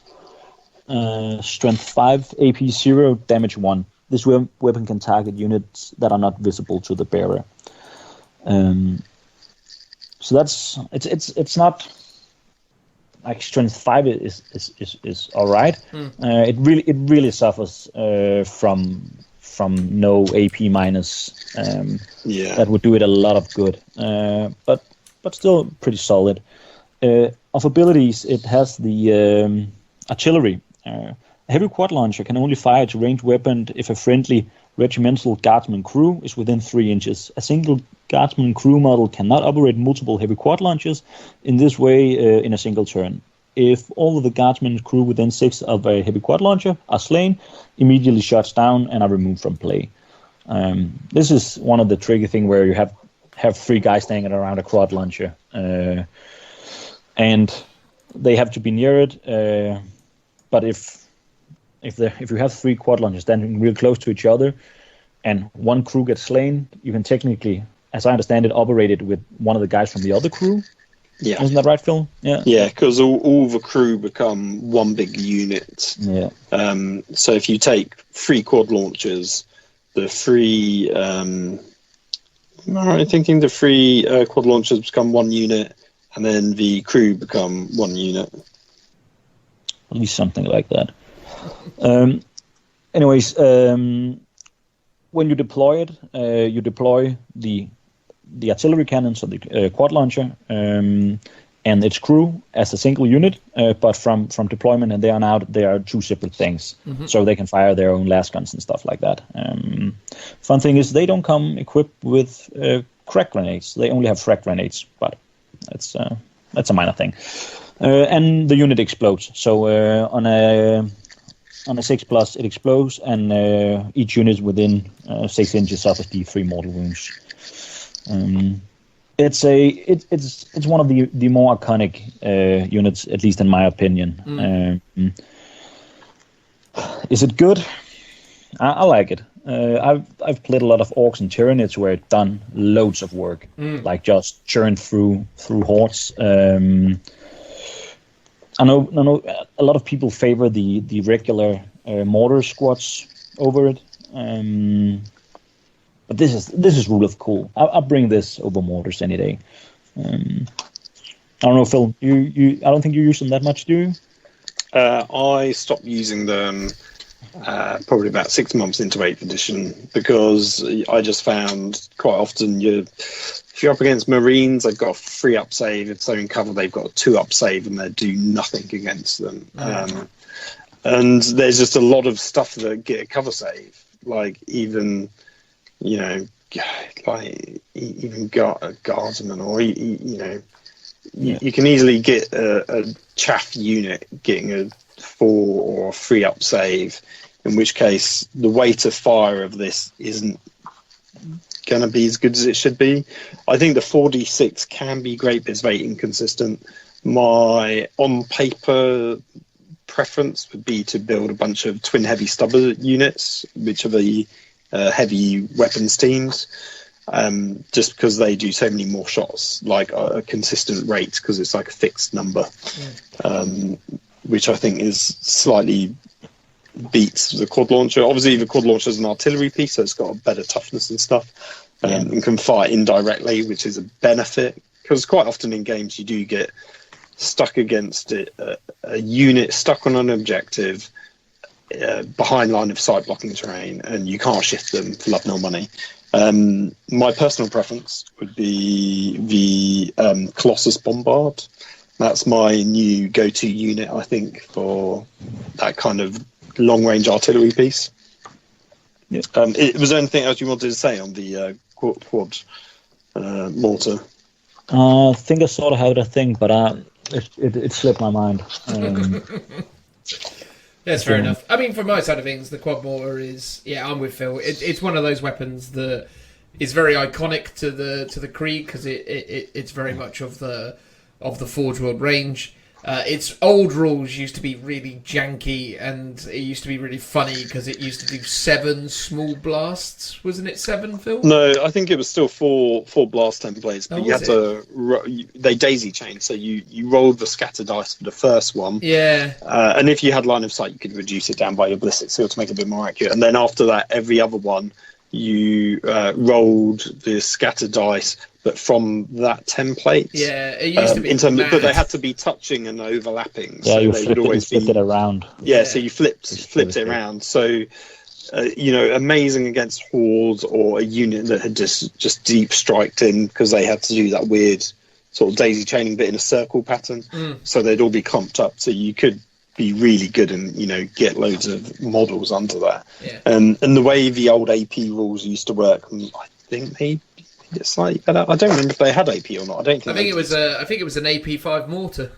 Strength 5, AP 0, damage 1. This weapon can target units that are not visible to the bearer. So that's it's not like strength 5 is all right. It really suffers from no AP minus. That would do it a lot of good. But still pretty solid. Of abilities, it has the artillery. A heavy quad launcher can only fire to ranged weapon if a friendly regimental guardsman crew is within 3 inches. A single guardsman crew model cannot operate multiple heavy quad launchers in this way in a single turn. If all of the guardsman crew within 6 of a heavy quad launcher are slain, immediately shuts down and are removed from play. This is one of the tricky things where you have 3 guys standing around a quad launcher, and they have to be near it. But if you have 3 quad launchers standing real close to each other, and one crew gets slain, you can technically, as I understand it, operate it with one of the guys from the other crew. Yeah, isn't that right, Phil? Yeah. Yeah, because all the crew become one big unit. Yeah. So if you take 3 quad launchers, the 3, am I right in thinking the 3 quad launchers become 1 unit, and then the crew become 1 unit. At least something like that. Anyways, when you deploy it, you deploy the artillery cannon, so the quad launcher, and its crew as a single unit, but from deployment and there on out, they are two separate things. So they can fire their own las guns and stuff like that. Fun thing is they don't come equipped with crack grenades. They only have frag grenades, but that's a minor thing. And the unit explodes. So on a 6+, it explodes, and each unit within 6 inches suffers D3 mortal wounds. It's one of the more iconic units, at least in my opinion. Is it good? I like it. I've played a lot of Orcs and Tyranids where it's done loads of work, like just churned through hordes. I know a lot of people favor the regular mortar squads over it. But this is rule of cool. I'll bring this over mortars any day. I don't know, Phil. You I don't think you use them that much, do you? I stopped using them probably about 6 months into 8th edition because I just found quite often if you're up against Marines, they've got a 3-up save. If they're in cover, they've got a 2-up save, and they do nothing against them. And there's just a lot of stuff that get a cover save, like even. Even got a guardsman, or you can easily get a chaff unit getting a 4 or 3-up save, in which case the weight of fire of this isn't going to be as good as it should be. I think the 4d6 can be great, but it's very inconsistent. My on paper preference would be to build a bunch of twin heavy stubber units, which are the heavy weapons teams, just because they do so many more shots, like a consistent rate, because it's like a fixed number, which I think is slightly beats the quad launcher. Obviously, the quad launcher is an artillery piece, so it's got a better toughness and stuff, and can fire indirectly, which is a benefit, because quite often in games you do get stuck against it, a unit stuck on an objective, behind line of sight blocking terrain, and you can't shift them for love nor money. My personal preference would be the Colossus Bombard. That's my new go-to unit, I think, for that kind of long-range artillery piece. Was there anything else you wanted to say on the quad mortar? I think I sort of had a thing, but it slipped my mind. That's fair enough. I mean, from my side of things, the quad mortar is, I'm with Phil. It's one of those weapons that is very iconic to the Krieg, because it's very much of the Forge World range. Its old rules used to be really janky, and it used to be really funny because it used to do 7 small blasts. Wasn't it 7, Phil? No, I think it was still four blast templates, but you had to. They daisy chained, so you rolled the scatter dice for the first one. Yeah. And if you had line of sight, you could reduce it down by your ballistic seal to make it a bit more accurate. And then after that, every other one, you rolled the scatter dice, but from that template. Yeah, it used to be. But they had to be touching and overlapping. Yeah, so you they would always flipped it around. Yeah, so you flipped it around. So, amazing against hordes or a unit that had just deep striked in, because they had to do that weird sort of daisy chaining bit in a circle pattern. So they'd all be clumped up. So you could be really good and get loads of models under that. Yeah. And the way the old AP rules used to work, I think they did slightly better. I don't remember if they had AP or not. I think it was an AP5 mortar,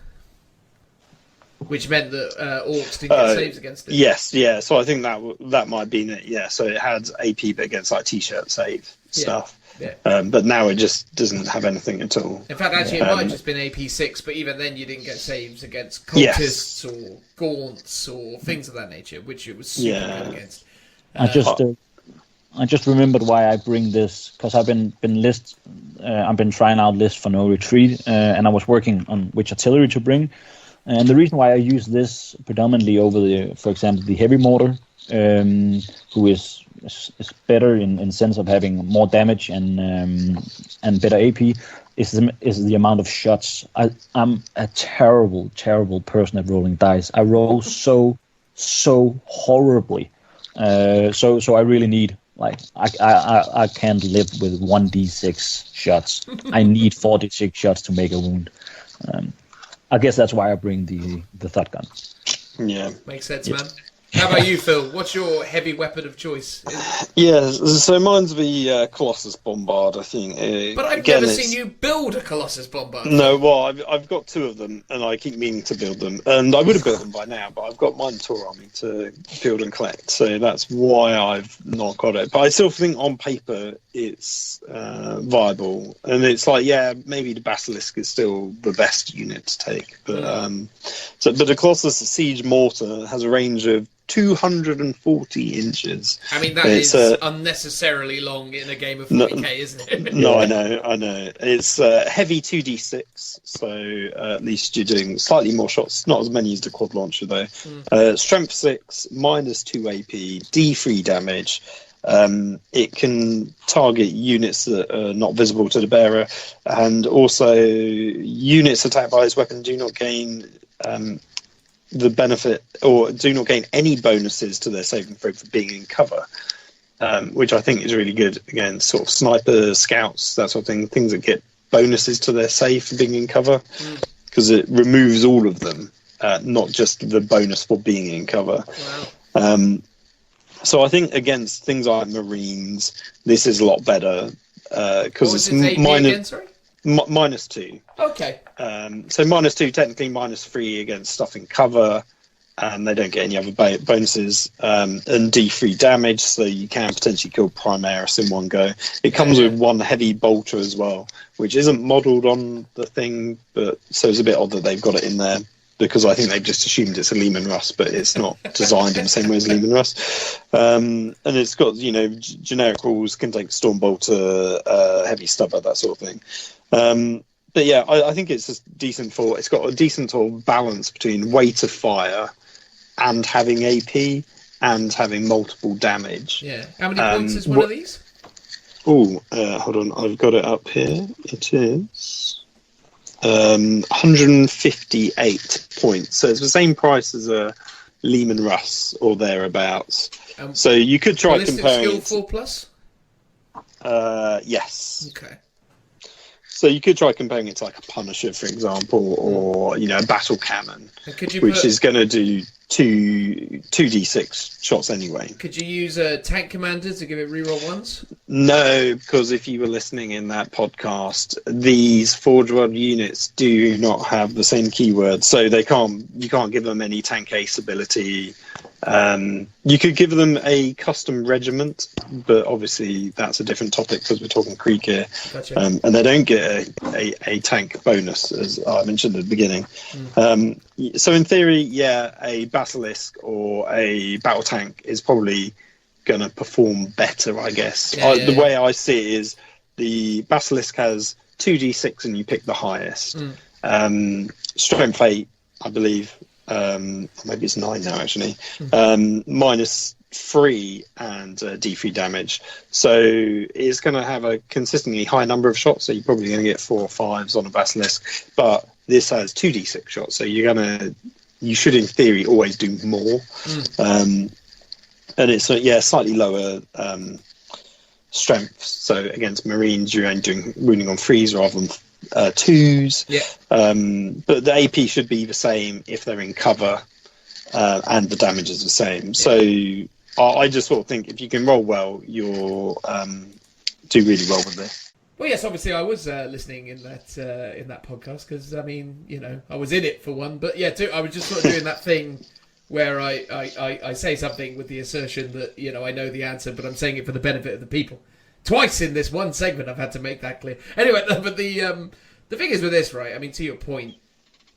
which meant that Orcs didn't get saves against it. Yes, yeah. So I think that might have been it. Yeah. So it had AP, but against like t-shirt save stuff. Yeah. But now it just doesn't have anything at all. In fact, actually, it might have just been AP6, but even then you didn't get saves against cultists or gaunts or things of that nature, which it was super good against. I just remembered why I bring this, because I've been trying out list for No Retreat, and I was working on which artillery to bring. And the reason why I use this predominantly over for example, the heavy mortar, who is better in sense of having more damage and better AP, is the amount of shots. I'm a terrible person at rolling dice. I roll so horribly. So I really need, like, I can't live with 1d6 shots. I need 4d6 shots to make a wound. I guess that's why I bring the thought gun. Yeah. Makes sense, man. How about you, Phil? What's your heavy weapon of choice? Yeah, so mine's the Colossus Bombard, I think. But I've never seen you build a Colossus Bombard. No, well, I've got two of them, and I keep meaning to build them. And I would have built them by now, but I've got Minotaur Army to build and collect, so that's why I've not got it. But I still think on paper it's viable. And it's like, yeah, maybe the Basilisk is still the best unit to take. But, but the Colossus Siege Mortar has a range of 240 inches. I mean, that is unnecessarily long in a game of 40k, isn't it? No, I know. It's heavy 2d6, so at least you're doing slightly more shots. Not as many as the quad launcher, though. Strength 6, minus 2 AP, D3 damage. It can target units that are not visible to the bearer, and also units attacked by this weapon do not gain the benefit, or do not gain any bonuses to their saving throw for being in cover, which I think is really good against sort of snipers, scouts, that sort of thing, things that get bonuses to their save for being in cover, because it removes all of them, not just the bonus for being in cover. Wow. So I think against things like Marines, this is a lot better, because it's minus 2. Okay. So minus 2, technically minus 3 against stuff in cover, and they don't get any other bonuses, and D3 damage, so you can potentially kill Primaris in one go. It comes with one heavy bolter as well, which isn't modelled on the thing, but so it's a bit odd that they've got it in there, because I think they've just assumed it's a Lehman Russ, but it's not designed in the same way as Lehman Russ. And it's got, generic rules, can take Storm Bolter, heavy stubber, that sort of thing. But yeah, I think it's just decent for. It's got a decent sort of balance between weight of fire and having AP and having multiple damage. Yeah. How many points is one of these? Oh, hold on. I've got it up here. It is 158 points. So it's the same price as a Lehman Russ or thereabouts. So you could try comparing. Skill 4 plus? Yes. Okay. So you could try comparing it to like a Punisher, for example, or a battle cannon, which is going to do 2d6 shots anyway. Could you use tank commander to give it reroll ones? No, because if you were listening in that podcast, these Forge World units do not have the same keywords, so you can't give them any tank ace ability. You could give them a custom regiment, but obviously that's a different topic because we're talking Krieg here. Gotcha. And they don't get a tank bonus, as I mentioned at the beginning. So in theory, yeah, a Basilisk or a battle tank is probably going to perform better, I guess. The way I see it is the Basilisk has 2d6 and you pick the highest. Strength 8, I believe. Maybe it's 9 now, actually. Minus 3 and D3 damage. So it's going to have a consistently high number of shots. So you're probably going to get 4 or 5s on a Basilisk. But this has 2d6 shots. So you should, in theory, always do more. And it's slightly lower strength. So against Marines, you're only doing wounding on 3s rather than 2s. But the AP should be the same if they're in cover, and the damage is the same. So I just sort of think if you can roll well, you'll do really well with this. Well, yes, obviously I was listening in that podcast because I was in it for one. But yeah, I was just sort of doing that thing where I say something with the assertion that I know the answer, but I'm saying it for the benefit of the people. Twice in this one segment, I've had to make that clear. Anyway, but the thing is with this, right? I mean, to your point,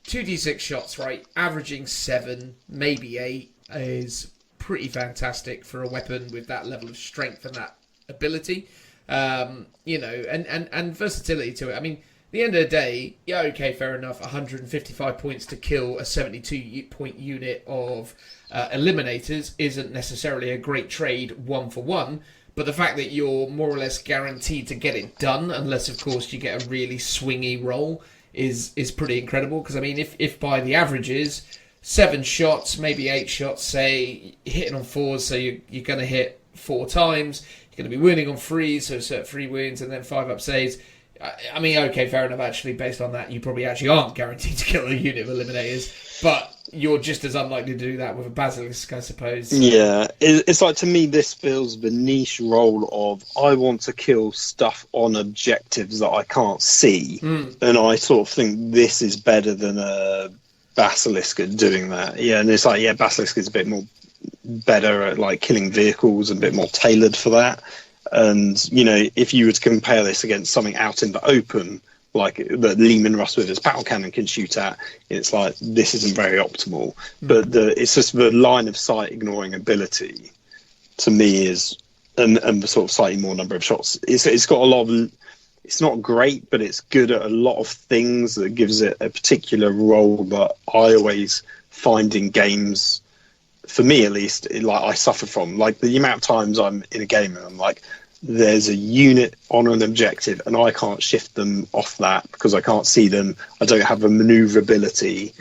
2d6 shots, right? Averaging 7, maybe 8 is pretty fantastic for a weapon with that level of strength and that ability. And versatility to it. I mean, at the end of the day, yeah, okay, fair enough. 155 points to kill a 72-point unit of eliminators isn't necessarily a great trade 1-for-1. But the fact that you're more or less guaranteed to get it done, unless, of course, you get a really swingy roll, is pretty incredible. Because, I mean, if by the averages, 7 shots, maybe 8 shots, say, hitting on 4s, so you're going to hit 4 times. You're going to be wounding on 3s, so 3 wounds, and then 5 up saves. I mean, okay, fair enough. Actually, based on that, you probably actually aren't guaranteed to kill a unit of eliminators, but you're just as unlikely to do that with a basilisk, I suppose. Yeah, it's like, to me, this feels the niche role of I want to kill stuff on objectives that I can't see, and I sort of think this is better than a basilisk at doing that. Yeah, and it's like, yeah, basilisk is a bit more better at like killing vehicles and a bit more tailored for that. And you know, if you were to compare this against something out in the open, like that Lehman Russ with his battle cannon can shoot at, it's like this isn't very optimal. But it's just the line of sight ignoring ability to me is, and the sort of slightly more number of shots. It's got a lot of. It's not great, but it's good at a lot of things that gives it a particular role that I always find in games. For me, at least, like I suffer from, like the amount of times I'm in a game and I'm like, there's a unit on an objective and I can't shift them off that because I can't see them. I don't have a maneuverability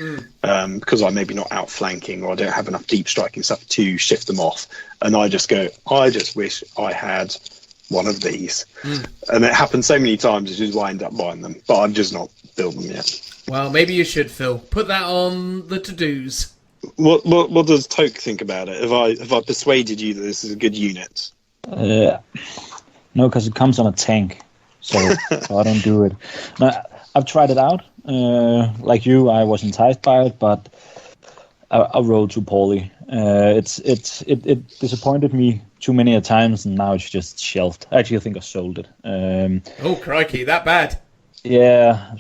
because I'm maybe not outflanking, or I don't have enough deep striking stuff to shift them off. And I just go, I just wish I had one of these. And it happens so many times, which is why I end up buying them. But I've just not built them yet. Well, maybe you should, Phil. Put that on the to-dos. What does Toke think about it? Have I persuaded you that this is a good unit? No, because it comes on a tank, so I don't do it. No, I've tried it out. Like you, I was enticed by it, but I rolled too poorly. It disappointed me too many a times, and now it's just shelved. Actually, I think I sold it. Oh crikey, that bad? Yeah.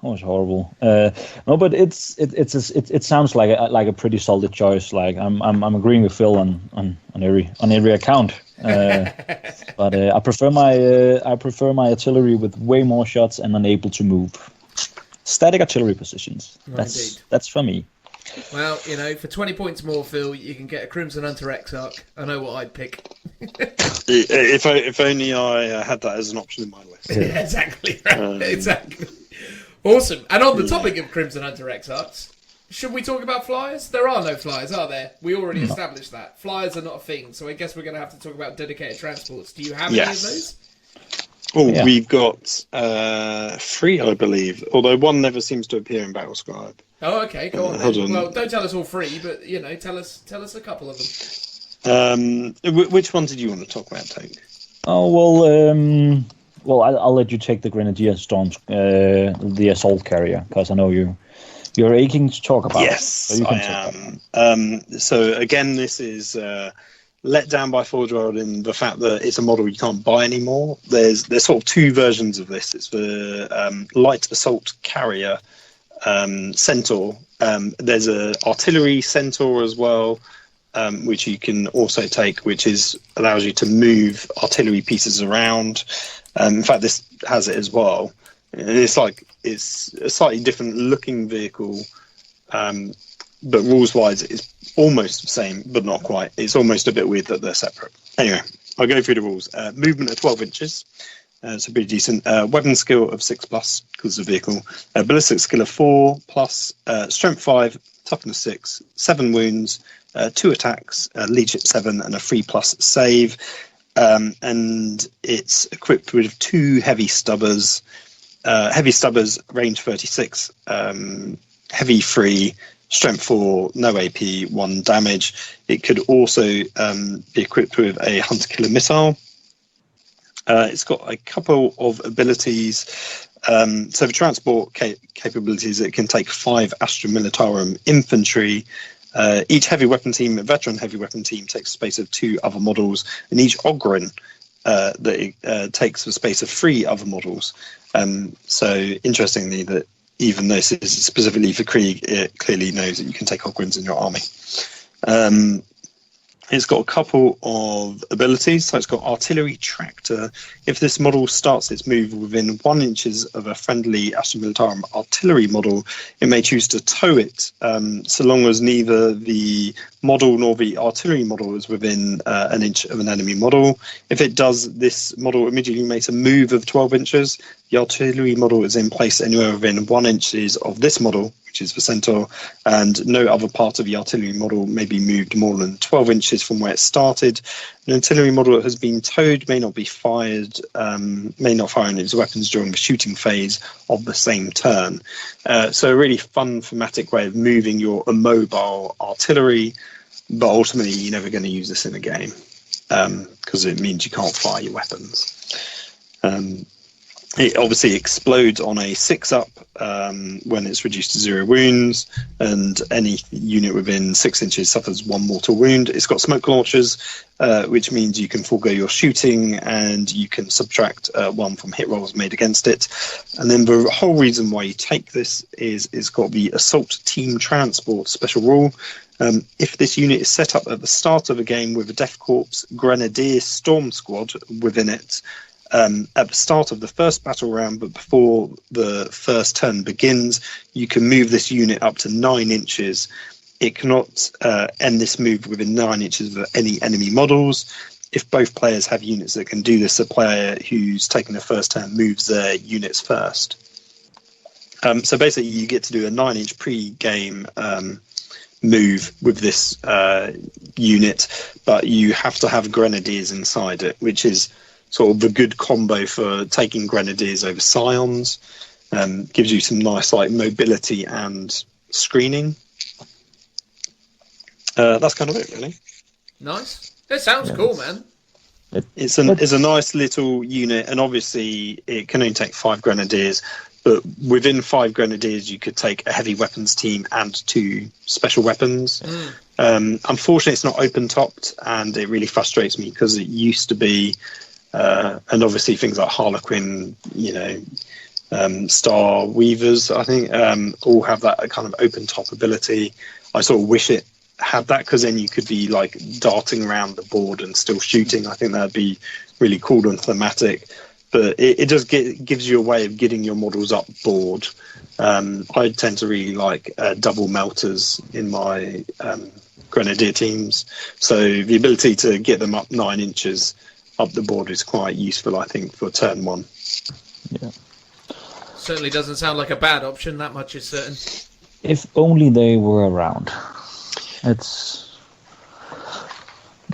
It was horrible. No, but it sounds like a pretty solid choice. Like I'm agreeing with Phil on every account. But I prefer my artillery with way more shots and unable to move. Static artillery positions. That's for me. Well, you know, for 20 points more, Phil, you can get a Crimson Hunter Exarch. I know what I'd pick. If only I had that as an option in my list. Yeah, exactly. Right. Exactly. Awesome. And on the topic of Crimson Hunter Exarchs, should we talk about flyers? There are no flyers, are there? We already established that. Flyers are not a thing, so I guess we're going to have to talk about dedicated transports. Do you have any of those? Oh, we've got 3, I believe, although one never seems to appear in Battle Scribe. Oh, okay, go on, hold then. on. Well, don't tell us all 3, but, you know, tell us a couple of them. Which one did you want to talk about, Toke? Oh, well, I'll let you take the Grenadier Storms, the assault carrier, because I know you're aching to talk about it. Yes, So you can I am. So again, this is let down by Forge World in the fact that it's a model you can't buy anymore. There's sort of 2 versions of this. It's the light assault carrier Centaur. There's a artillery Centaur as well, which you can also take, which allows you to move artillery pieces around. In fact, this has it as well. And it's a slightly different looking vehicle, but rules-wise, it's almost the same, but not quite. It's almost a bit weird that they're separate. Anyway, I'll go through the rules. Movement of 12 inches, so pretty decent. Weapon skill of 6+, because of the vehicle. Ballistic skill of 4+, strength 5, toughness 6, 7 wounds, 2 attacks, leadership 7, and a 3+ save. And it's equipped with 2 heavy stubbers. Heavy stubbers, range 36, heavy 3, strength 4, no AP, 1 damage. It could also be equipped with a hunter killer missile. It's got a couple of abilities. So for transport capabilities, it can take 5 Astra Militarum infantry. Each heavy weapon team, a veteran heavy weapon team, takes the space of 2 other models, and each Ogren takes the space of 3 other models. So interestingly, that even though this is specifically for Krieg, it clearly knows that you can take Ogrens in your army. It's got a couple of abilities. So it's got Artillery Tractor. If this model starts its move within 1 inches of a friendly Astra Militarum artillery model, it may choose to tow it, so long as neither the model nor the artillery model is within an inch of an enemy model. If it does, this model immediately makes a move of 12 inches. The artillery model is in place anywhere within 1 inches of this model, which is the centaur, and no other part of the artillery model may be moved more than 12 inches from where it started. An artillery model that has been towed may not fire any of its weapons during the shooting phase of the same turn. So a really fun thematic way of moving your immobile artillery, but ultimately you're never going to use this in a game because it means you can't fire your weapons. It obviously explodes on a 6-up when it's reduced to 0 wounds, and any unit within 6 inches suffers 1 mortal wound. It's got smoke launchers, which means you can forego your shooting and you can subtract 1 from hit rolls made against it. And then the whole reason why you take this is it's got the Assault Team Transport special rule. If this unit is set up at the start of a game with a Death Korps Grenadier Storm Squad within it, at the start of the first battle round, but before the first turn begins, you can move this unit up to 9 inches. It cannot end this move within 9 inches of any enemy models. If both players have units that can do this, the player who's taking the first turn moves their units first. So basically, you get to do a 9-inch pre-game move with this unit, but you have to have Grenadiers inside it, which is sort of a good combo for taking Grenadiers over Scions. Gives you some nice mobility and screening. That's kind of it, really. Nice. It sounds cool, man. It's a nice little unit, and obviously it can only take 5 Grenadiers, but within 5 Grenadiers you could take a heavy weapons team and 2 special weapons. Unfortunately, it's not open-topped, and it really frustrates me because it used to be. And obviously things like Harlequin, Star Weavers, I think, all have that kind of open top ability. I sort of wish it had that, because then you could be darting around the board and still shooting. I think that'd be really cool and thematic. But it just gives you a way of getting your models up board. I tend to really like double melters in my Grenadier teams. So the ability to get them up 9 inches up the board is quite useful, I think, for turn 1. Yeah. Certainly doesn't sound like a bad option, that much is certain. If only they were around. That's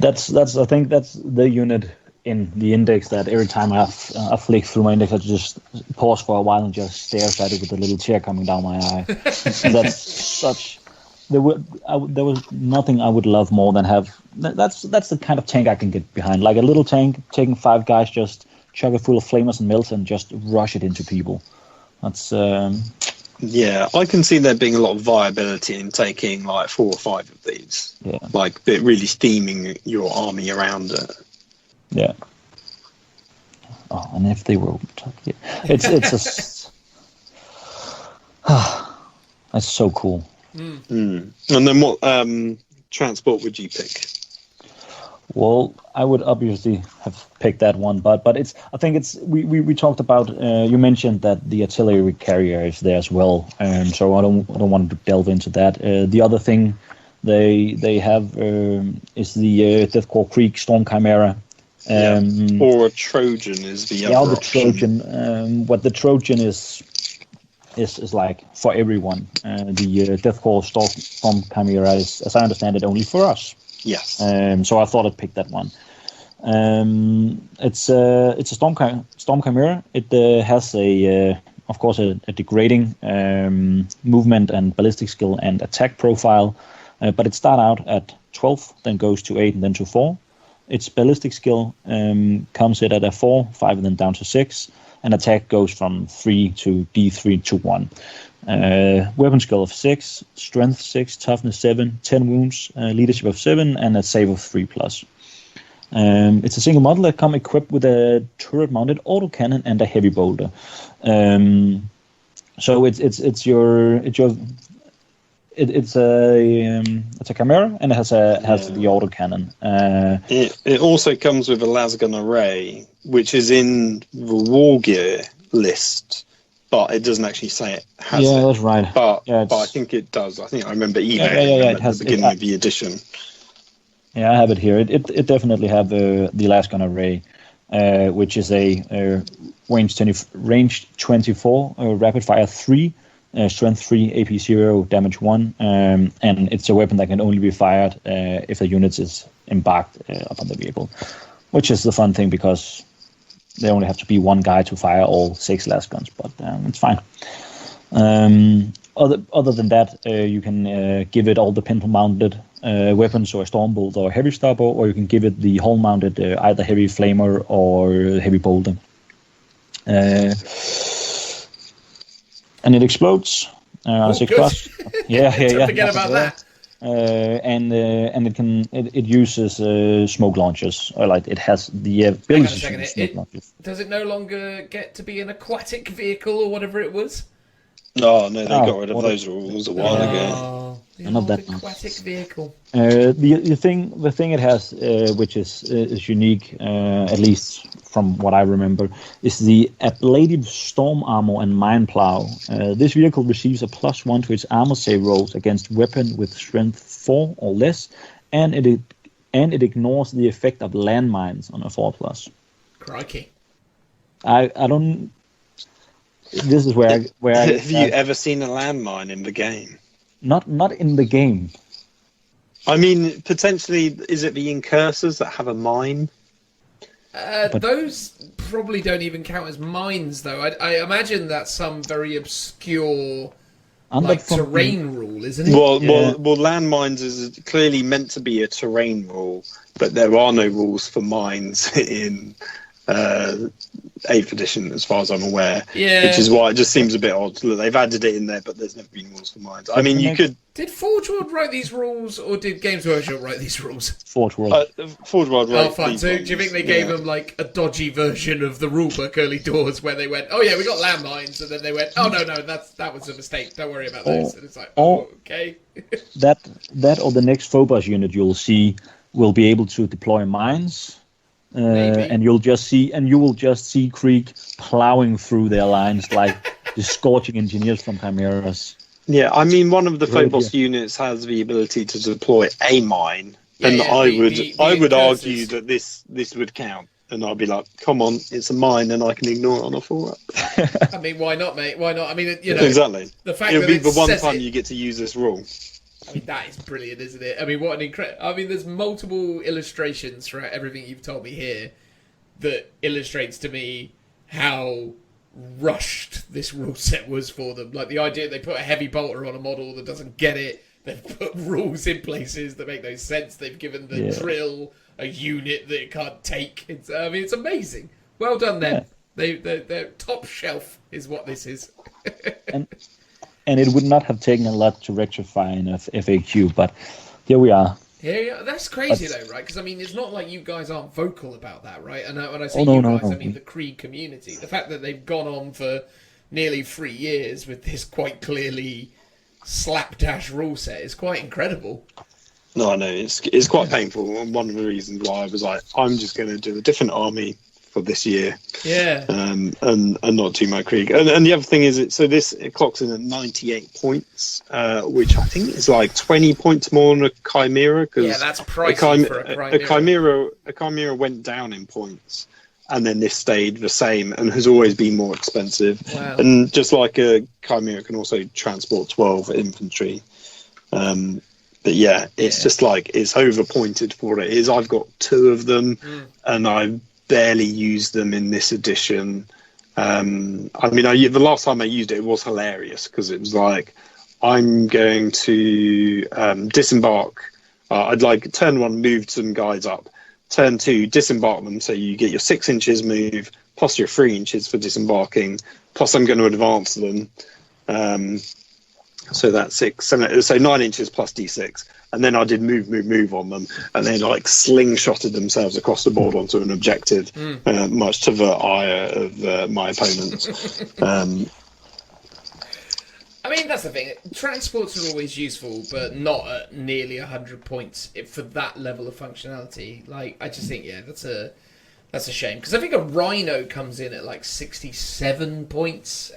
I think that's the unit in the index that every time I flick through my index, I just pause for a while and just stare at it with a little tear coming down my eye. That's such. There was nothing I would love more than have. That's the kind of tank I can get behind. Like a little tank taking 5 guys, just chuck it full of flamers and melts and just rush it into people. That's. Yeah, I can see there being a lot of viability in taking 4 or 5 of these. Yeah. Really theming your army around it. Yeah. Oh, and if they were, it's a. That's so cool. And then what transport would you pick? Well, I would obviously have picked that one, but it's. I think it's. We talked about. You mentioned that the artillery carrier is there as well, so I don't want to delve into that. The other thing they have is the Death Korps of Krieg Storm Chimera. Or a Trojan is the other the option. Trojan. What the Trojan is like for everyone. The Death Korps Storm Chimera is, as I understand it, only for us. Yes. So I thought I'd pick that one. It's a Storm Chimera. It has of course a degrading movement and ballistic skill and attack profile, but it starts out at 12, then goes to 8, and then to 4. Its ballistic skill comes in at a 4, 5, and then down to 6. And attack goes from 3 to D3 to 1. Weapon skill of 6, strength 6, toughness 7, 10 wounds, leadership of 7, and a save of 3+. It's a single model that comes equipped with a turret-mounted autocannon and a heavy bolter. So it's a Chimera, and it has the autocannon. It also comes with a lasgun array, which is in the war gear list, but it doesn't actually say it has it. Yeah, that's right. But I think it does. I think I remember emailing it at the beginning of the edition. Yeah, I have it here. It definitely have the lasgun array, which is a range 24, rapid fire 3. strength 3, AP 0, damage 1, and it's a weapon that can only be fired if the unit is embarked upon the vehicle, which is the fun thing because they only have to be one guy to fire all 6 las guns, but it's fine. Other than that, you can give it all the pintle-mounted weapons, so a Stormbolt or a Heavy Starbow, or you can give it the hull-mounted either Heavy Flamer or Heavy Bolter. And it explodes. 6 plus. Yeah. Forget about that. And it uses smoke launchers, or like it has the ability to use smoke launchers. Does it no longer get to be an aquatic vehicle or whatever it was? Oh no, they got rid of those rules a while ago. None of that. Aquatic vehicle. The thing it has, which is unique, at least from what I remember, is the ablative storm armor and mine plow. This vehicle receives a +1 to its armor save rolls against weapon with strength 4 or less, and it ignores the effect of landmines on a 4+. Crikey! I don't. This is where have you ever seen a landmine in the game? Not in the game. I mean, potentially, is it the incursors that have a mine? Those probably don't even count as mines, though. I imagine that's some very obscure terrain rule, isn't it? Well, landmines is clearly meant to be a terrain rule, but there are no rules for mines in 8th edition, as far as I'm aware. Yeah. Which is why it just seems a bit odd. They've added it in there, but there's never been rules for mines. I mean, you could... Did Forge World write these rules, or did Games Workshop write these rules? Forge World. Forge World wrote fine. these So ones. do you think they gave them like a dodgy version of the rulebook early doors where they went, oh yeah, we got landmines, and then they went, oh no, that was a mistake, don't worry about those. And it's like, okay. that or the next Phobos unit you'll see will be able to deploy mines. And you will just see Krieg plowing through their lines like the scorching engineers from Chimeras. Yeah, I mean, one of the Phobos units has the ability to deploy a mine, and I would argue that this would count, and I'd be like, come on, it's a mine, and I can ignore it on a 4-up. I mean, why not, mate? Why not? I mean, exactly. The fact it'll that be it the one says time you get to use this rule. I mean, that is brilliant, isn't it? I mean, what an incredible... I mean, there's multiple illustrations throughout everything you've told me here that illustrates to me how rushed this rule set was for them. Like, the idea they put a heavy bolter on a model that doesn't get it. They've put rules in places that make no sense. They've given the drill a unit that it can't take. It's amazing. Well done, then. Yeah. They're top shelf is what this is. And it would not have taken a lot to rectify an FAQ, but here we are. Yeah, that's crazy though, right? Because I mean, it's not like you guys aren't vocal about that, right? And when I say guys, I mean the Krieg community. The fact that they've gone on for nearly 3 years with this quite clearly slapdash rule set is quite incredible. No, I know it's quite painful. And one of the reasons why I was like, I'm just going to do a different army for this year. Yeah. And not do my Krieg. And the other thing is, it clocks in at 98 points, which I think is like 20 points more than a Chimera. Yeah, that's pricey for a Chimera. A Chimera went down in points, and then this stayed the same and has always been more expensive. Wow. And just like a Chimera can also transport 12 infantry. But yeah, it's just like it's overpointed for what it is. I've got 2 of them, and I barely used them in this edition. I mean, the last time I used it was hilarious because it was like, I'm going to disembark. I'd like turn 1, move some guys up. Turn 2, disembark them. So you get your 6 inches move plus your 3 inches for disembarking. Plus I'm going to advance them. So that's 6, 7, so 9 inches plus d6. And then I did move on them, and they like slingshotted themselves across the board onto an objective, much to the ire of my opponents. I mean, that's the thing. Transports are always useful, but not at nearly 100 points for that level of functionality. Like, I just think, that's a shame. Because I think a Rhino comes in at like 67 points.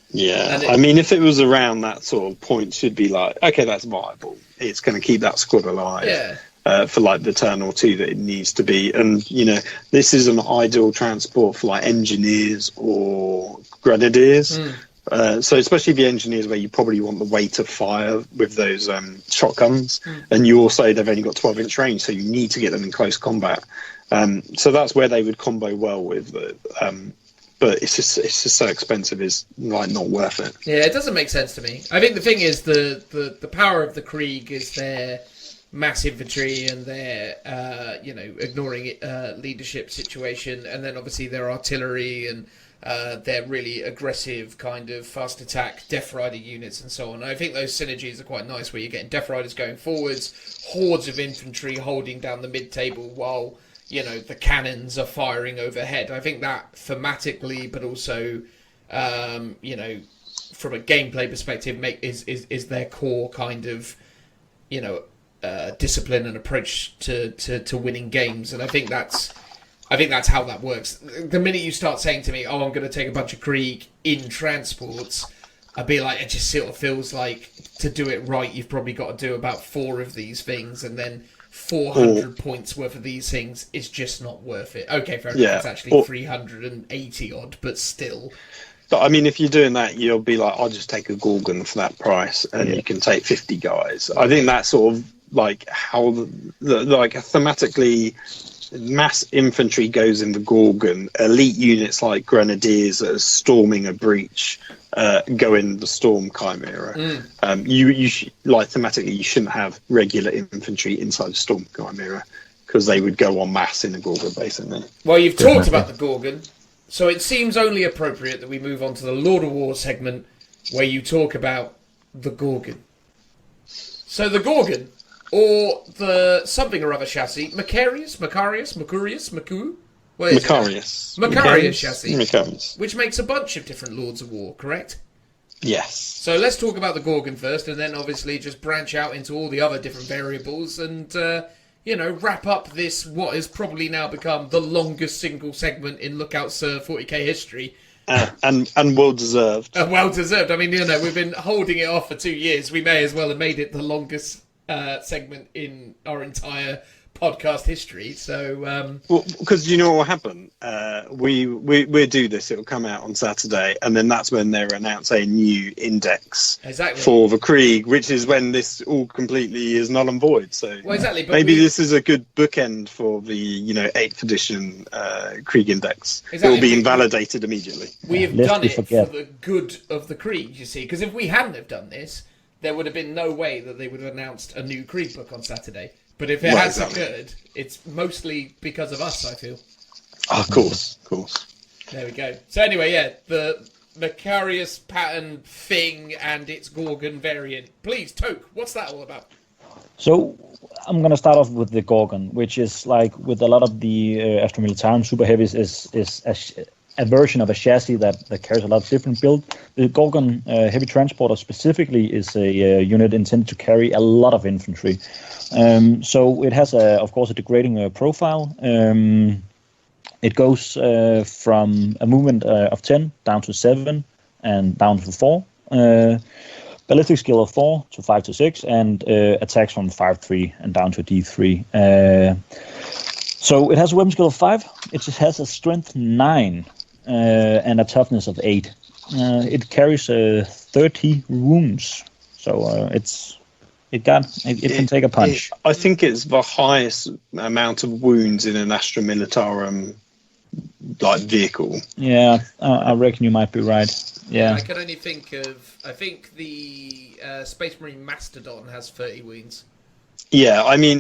Yeah, I mean, if it was around that sort of point, should be like, okay, that's viable. It's going to keep that squad alive for like the turn or 2 that it needs to be. And, this is an ideal transport for like engineers or grenadiers. So especially the engineers where you probably want the weight of fire with those shotguns, and they've only got 12-inch range, so you need to get them in close combat. So that's where they would combo well with. But it's just so expensive. It's like not worth it. Yeah, it doesn't make sense to me. I think the thing is the power of the Krieg is their mass infantry and their ignoring leadership situation, and then obviously their artillery and their really aggressive kind of fast attack Death Rider units and so on. I think those synergies are quite nice, where you're getting Death Riders going forwards, hordes of infantry holding down the mid-table while the cannons are firing overhead. I think that thematically, but also from a gameplay perspective, is their core kind of discipline and approach to winning games. And I think that's how that works. The minute you start saying to me, "Oh, I'm going to take a bunch of Krieg in transports," I'd be like, it just sort of feels like to do it right, you've probably got to do about 4 of these things, and then 400 points worth of these things is just not worth it. Okay, fair enough. It's actually 380 odd, but still. But I mean, if you're doing that, you'll be like, I'll just take a Gorgon for that price, and you can take 50 guys. I think that's sort of like how thematically mass infantry goes in the Gorgon. Elite units like Grenadiers that are storming a breach go in the Storm Chimera. Thematically, you shouldn't have regular infantry inside the Storm Chimera, because they would go en masse in the Gorgon, basically. Well, you've talked about the Gorgon, so it seems only appropriate that we move on to the Lord of War segment, where you talk about the Gorgon. So the Gorgon, or the something or other chassis, Macarius chassis, which makes a bunch of different Lords of War, correct? Yes. So let's talk about the Gorgon first, and then obviously just branch out into all the other different variables, and wrap up this what has probably now become the longest single segment in Lookout Sir 40k history. And well deserved. Well deserved. I mean, we've been holding it off for 2 years. We may as well have made it the longest segment in our entire podcast history. So, because you know what will happen? We'll do this. It'll come out on Saturday, and then that's when they announce a new index for the Krieg, which is when this all completely is null and void. So, but maybe this is a good bookend for the 8th edition Krieg index. It will be invalidated immediately. We have done it for the good of the Krieg, you see, because if we hadn't have done this, there would have been no way that they would have announced a new Krieg book on Saturday. But if it has occurred, it's mostly because of us, I feel. Oh, of course. There we go. So anyway, the Macarius pattern thing and its Gorgon variant. Please, Toke, what's that all about? So I'm going to start off with the Gorgon, which is like with a lot of the Astra Militarum super heavies is a version of a chassis that carries a lot of different build. The Gorgon heavy transporter specifically is a unit intended to carry a lot of infantry. So it has, of course, a degrading profile. It goes from a movement of 10 down to 7 and down to 4. Ballistic skill of 4 to 5 to 6, and attacks from 5-3 and down to D3. So it has a weapon skill of 5. It just has a strength 9 and a toughness of 8. It carries 30 wounds, so it can take a punch. I think it's the highest amount of wounds in an Astra Militarum vehicle. Yeah, I reckon you might be right. Yeah, I can only think of. I think the Space Marine Mastodon has 30 wounds. Yeah, I mean,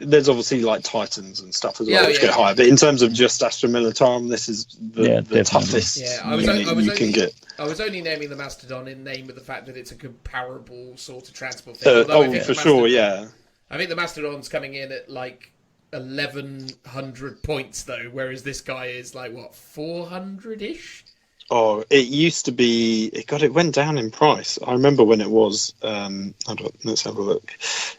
there's obviously Titans and stuff as well, which go higher. But in terms of just Astra Militarum, this is the toughest unit you can get. I was only naming the Mastodon in name of the fact that it's a comparable sort of transport thing. For sure, yeah. I think the Mastodon's coming in at 1,100 points though, whereas this guy is 400-ish. Oh, it used to be. It went down in price. I remember when it was. Let's have a look.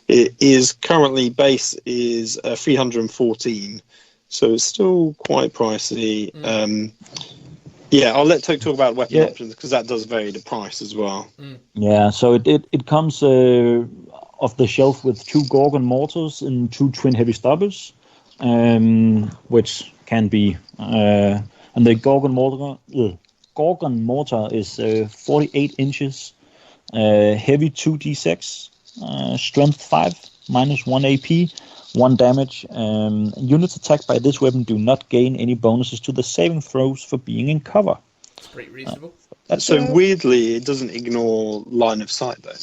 It is currently base is 314, so it's still quite pricey. I'll let Toke talk about weapon options because that does vary the price as well. Yeah, so it comes off the shelf with 2 Gorgon mortars and 2 twin heavy stoppers, which can be and the Gorgon Gorgon mortar is 48 inches, heavy 2d6, strength 5, minus 1 AP, 1 damage. Units attacked by this weapon do not gain any bonuses to the saving throws for being in cover. It's pretty reasonable. So weirdly, it doesn't ignore line of sight, though.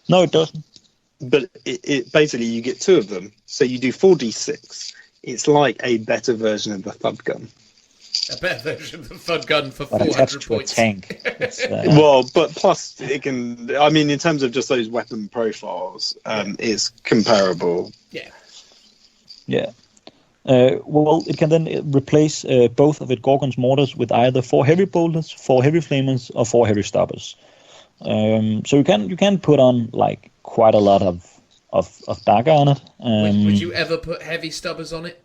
No, it doesn't. But it basically, you get 2 of them. So you do 4d6. It's like a better version of the thud gun. A better version of the thud gun for But 400 attached to a points. tank. Well, but plus it can. I mean, in terms of just those weapon profiles, it's comparable. Yeah. Yeah. Well, it can then replace both of its Gorgon's mortars with either 4 heavy bolters, 4 heavy flamers, or 4 heavy stoppers. So you can put on like quite a lot of dagger on it. Would you ever put heavy stubbers on it?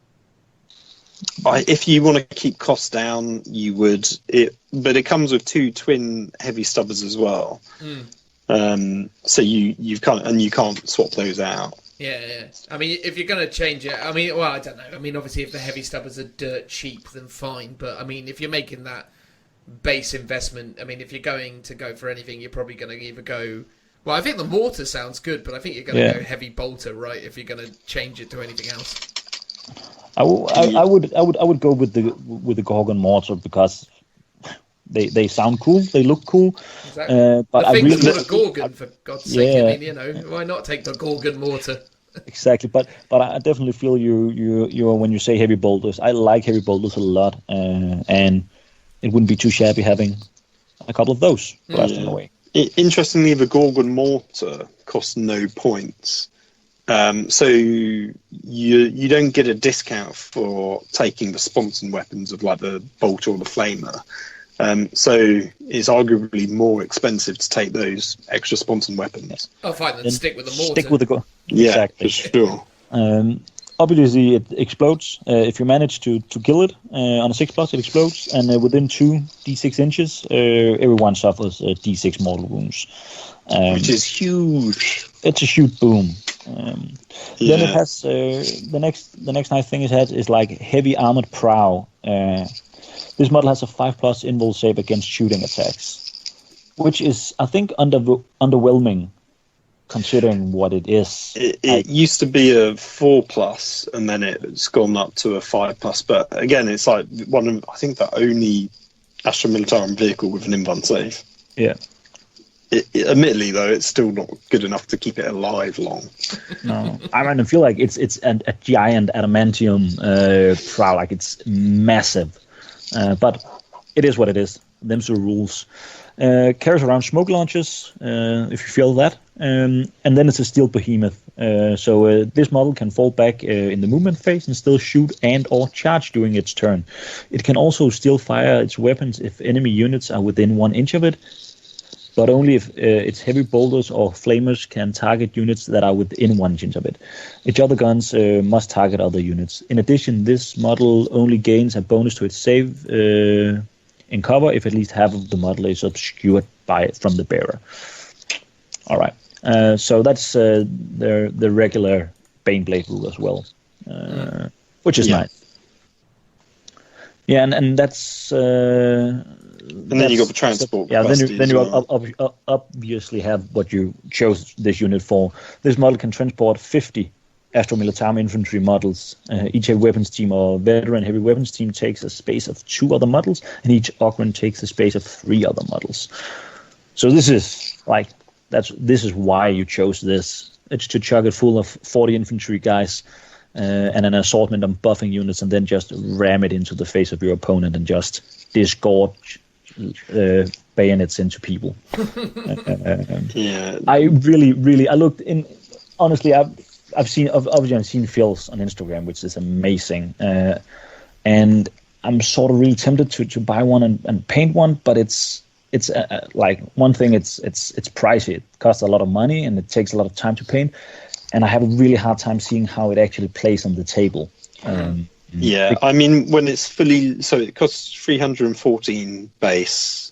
If you want to keep costs down, you would. But it comes with 2 twin heavy stubbers as well. So you can't swap those out. Yeah. I mean, if you're going to change it, I mean, well, I don't know. I mean, obviously, if the heavy stubbers are dirt cheap, then fine. But I mean, if you're making that base investment, I mean, if you're going to go for anything, you're probably going to either go. Well, I think the mortar sounds good, but I think you're going to go heavy bolter, right? If you're going to change it to anything else. I would go with the Gorgon mortar because they sound cool, they look cool. Exactly. But I think really, a Gorgon, for God's sake. I mean, why not take the Gorgon mortar? Exactly, but I definitely feel you when you say heavy bolters. I like heavy bolters a lot, and it wouldn't be too shabby having a couple of those blasting away. Interestingly, the Gorgon mortar costs no points. So you don't get a discount for taking the sponson weapons of like the bolt or the flamer. So it's arguably more expensive to take those extra sponson weapons. Oh, fine, then stick with the mortar. Stick with the Yeah, exactly. for sure. Obviously, it explodes. If you manage to kill it on a 6+, it explodes, and within 2 d6 inches, everyone suffers d6 mortal wounds. Which is huge. It's a huge boom. Then it has the next nice thing it has is like heavy armored prow. This model has a 5+ invul save against shooting attacks, which is I think underwhelming considering what it is. It used to be a 4+, and then it's gone up to a 5+. But again, it's like I think the only Astra Militarum vehicle with an invul save. Yeah. Admittedly, though, it's still not good enough to keep it alive long. No, I feel like it's a giant adamantium prow, like it's massive, but it is what it is. Them's the rules. Carries around smoke launchers, if you feel that, and then it's a steel behemoth. So this model can fall back in the movement phase and still shoot and or charge during its turn. It can also still fire its weapons if enemy units are within 1 inch of it, but only if its heavy bolters or flamers can target units that are within 1 inch of it. Its other guns must target other units. In addition, this model only gains a bonus to its save in cover if at least half of the model is obscured from the bearer. All right. So that's the regular Baneblade rule as well, which is nice. Yeah, and that's... and then you got the transport. Yeah, then you obviously have what you chose this unit for. This model can transport 50 Astra Militarum infantry models. Each heavy weapons team or veteran heavy weapons team takes a space of 2 other models, and each Ogren takes a space of 3 other models. So this is why you chose this. It's to chug it full of 40 infantry guys and an assortment of buffing units, and then just ram it into the face of your opponent and just disgorge bayonets into people. I looked in. Honestly, I've seen Phil's on Instagram, which is amazing, and I'm sort of really tempted to buy one and paint one, but it's like one thing. It's pricey. It costs a lot of money and it takes a lot of time to paint, and I have a really hard time seeing how it actually plays on the table. I mean, when it's fully, so it costs 314 base,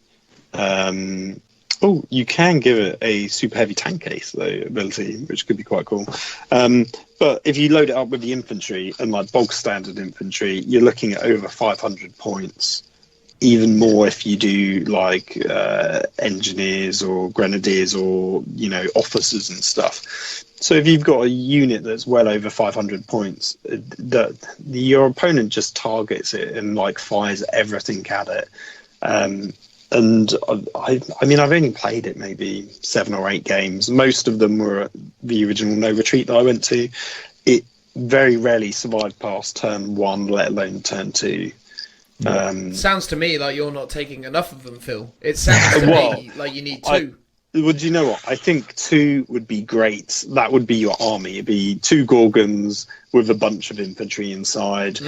and Oh, you can give it a super heavy tank case though ability, which could be quite cool. But if you load it up with the infantry and like bog standard infantry, you're looking at over 500 points. Even more if you do like engineers or grenadiers or officers and stuff. So if you've got a unit that's well over 500 points, your opponent just targets it and like fires everything at it. And I mean, I've only played it maybe 7 or 8 games. Most of them were at the original No Retreat that I went to. It very rarely survived past turn 1, let alone turn 2. Sounds to me like you're not taking enough of them, Phil. It sounds to me like you need 2. Well, do you know what? I think 2 would be great. That would be your army. It'd be 2 Gorgons with a bunch of infantry inside.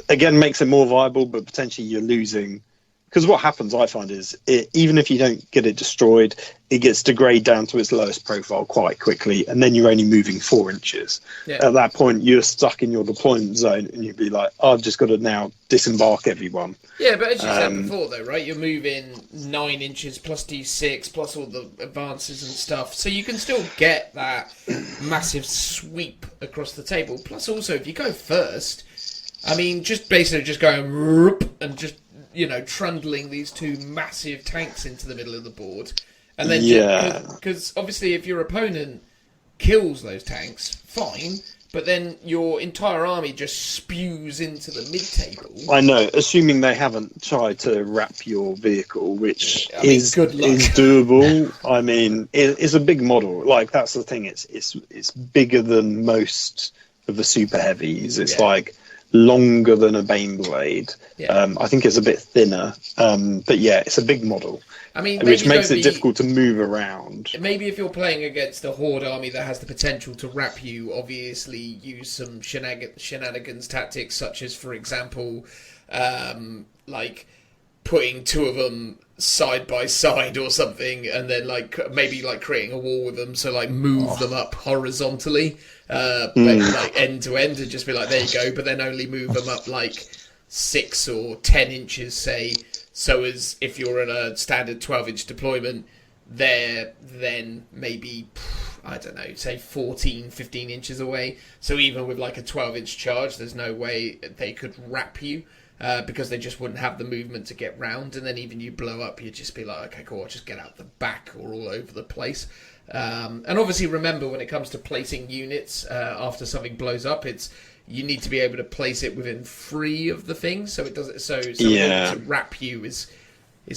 Again, makes it more viable, but potentially you're losing. Because what happens, I find, is even if you don't get it destroyed, it gets degraded down to its lowest profile quite quickly, and then you're only moving 4 inches. Yeah. At that point, you're stuck in your deployment zone, and you'd be like, I've just got to now disembark everyone. Yeah, but as you said before, though, right, you're moving 9 inches plus D6 plus all the advances and stuff, so you can still get that massive sweep across the table. Plus, also, if you go first, I mean, just basically just going and just trundling these 2 massive tanks into the middle of the board. And then, because obviously if your opponent kills those tanks, fine, but then your entire army just spews into the mid-table. I know, assuming they haven't tried to wrap your vehicle, which is doable. I mean, it's a big model. Like, that's the thing, it's bigger than most of the super heavies. It's like longer than a Baneblade. I think it's a bit thinner, but yeah, it's a big model. I mean, which makes it difficult to move around. Maybe if you're playing against a horde army that has the potential to wrap you, obviously use some shenanigans tactics, such as, for example, like putting 2 of them side by side or something, and then maybe creating a wall with them, so move them up horizontally, end to end, and just be like, there you go, but then only move them up 6 or 10 inches, say, so as if you're in a standard 12-inch deployment, they're then maybe, I don't know, say 14, 15 inches away. So even with a 12-inch charge, there's no way they could wrap you, because they just wouldn't have the movement to get round. And then even you blow up, you'd just be like, okay, cool, I'll just get out the back or all over the place. And obviously remember, when it comes to placing units after something blows up, you need to be able to place it within 3 of the things, so it doesn't. So to wrap you is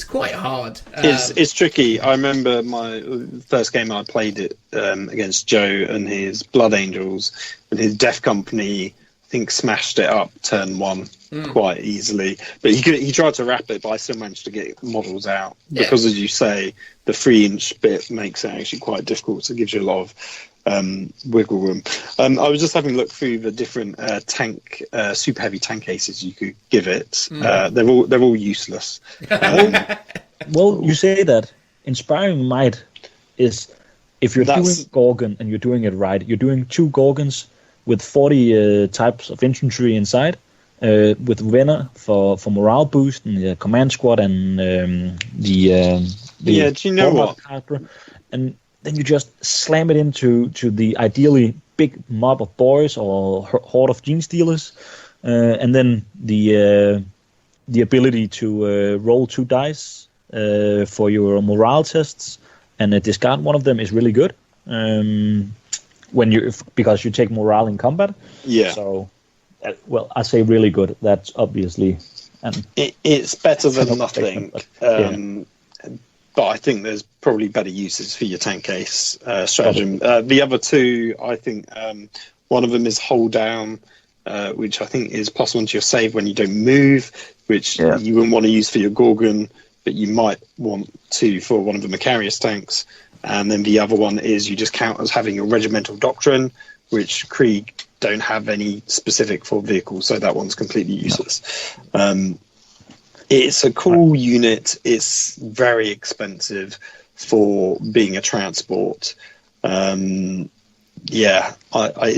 quite hard. It's tricky. I remember my first game I played it against Joe and his Blood Angels, and his Death Company, I think, smashed it up turn 1 quite easily. But he tried to wrap it, but I still managed to get models out because, as you say, the 3-inch bit makes it actually quite difficult. So it gives you a lot of wiggle room. I was just having a look through the different super heavy tank cases you could give it. They're all useless. Well, you say that inspiring might is, if you're doing Gorgon and you're doing it right, you're doing 2 Gorgons with 40 types of infantry inside, with Venner for morale boost, and the command squad, and the do you know what? Character, and then you just slam it into the ideally big mob of boys or horde of gene stealers, and then the ability to roll 2 dice for your morale tests and discard one of them is really good. Because you take morale in combat. Yeah. So, I say really good. That's obviously, and it's better than nothing. But I think there's probably better uses for your tank case stratagem. The other 2, I think, one of them is hold down, which I think is +1 to your save when you don't move, which you wouldn't want to use for your Gorgon, but you might want to for one of the Macarius tanks. And then the other one is you just count as having a regimental doctrine, which Krieg don't have any specific for vehicles, so that one's completely useless. It's a cool unit. It's very expensive for being a transport. It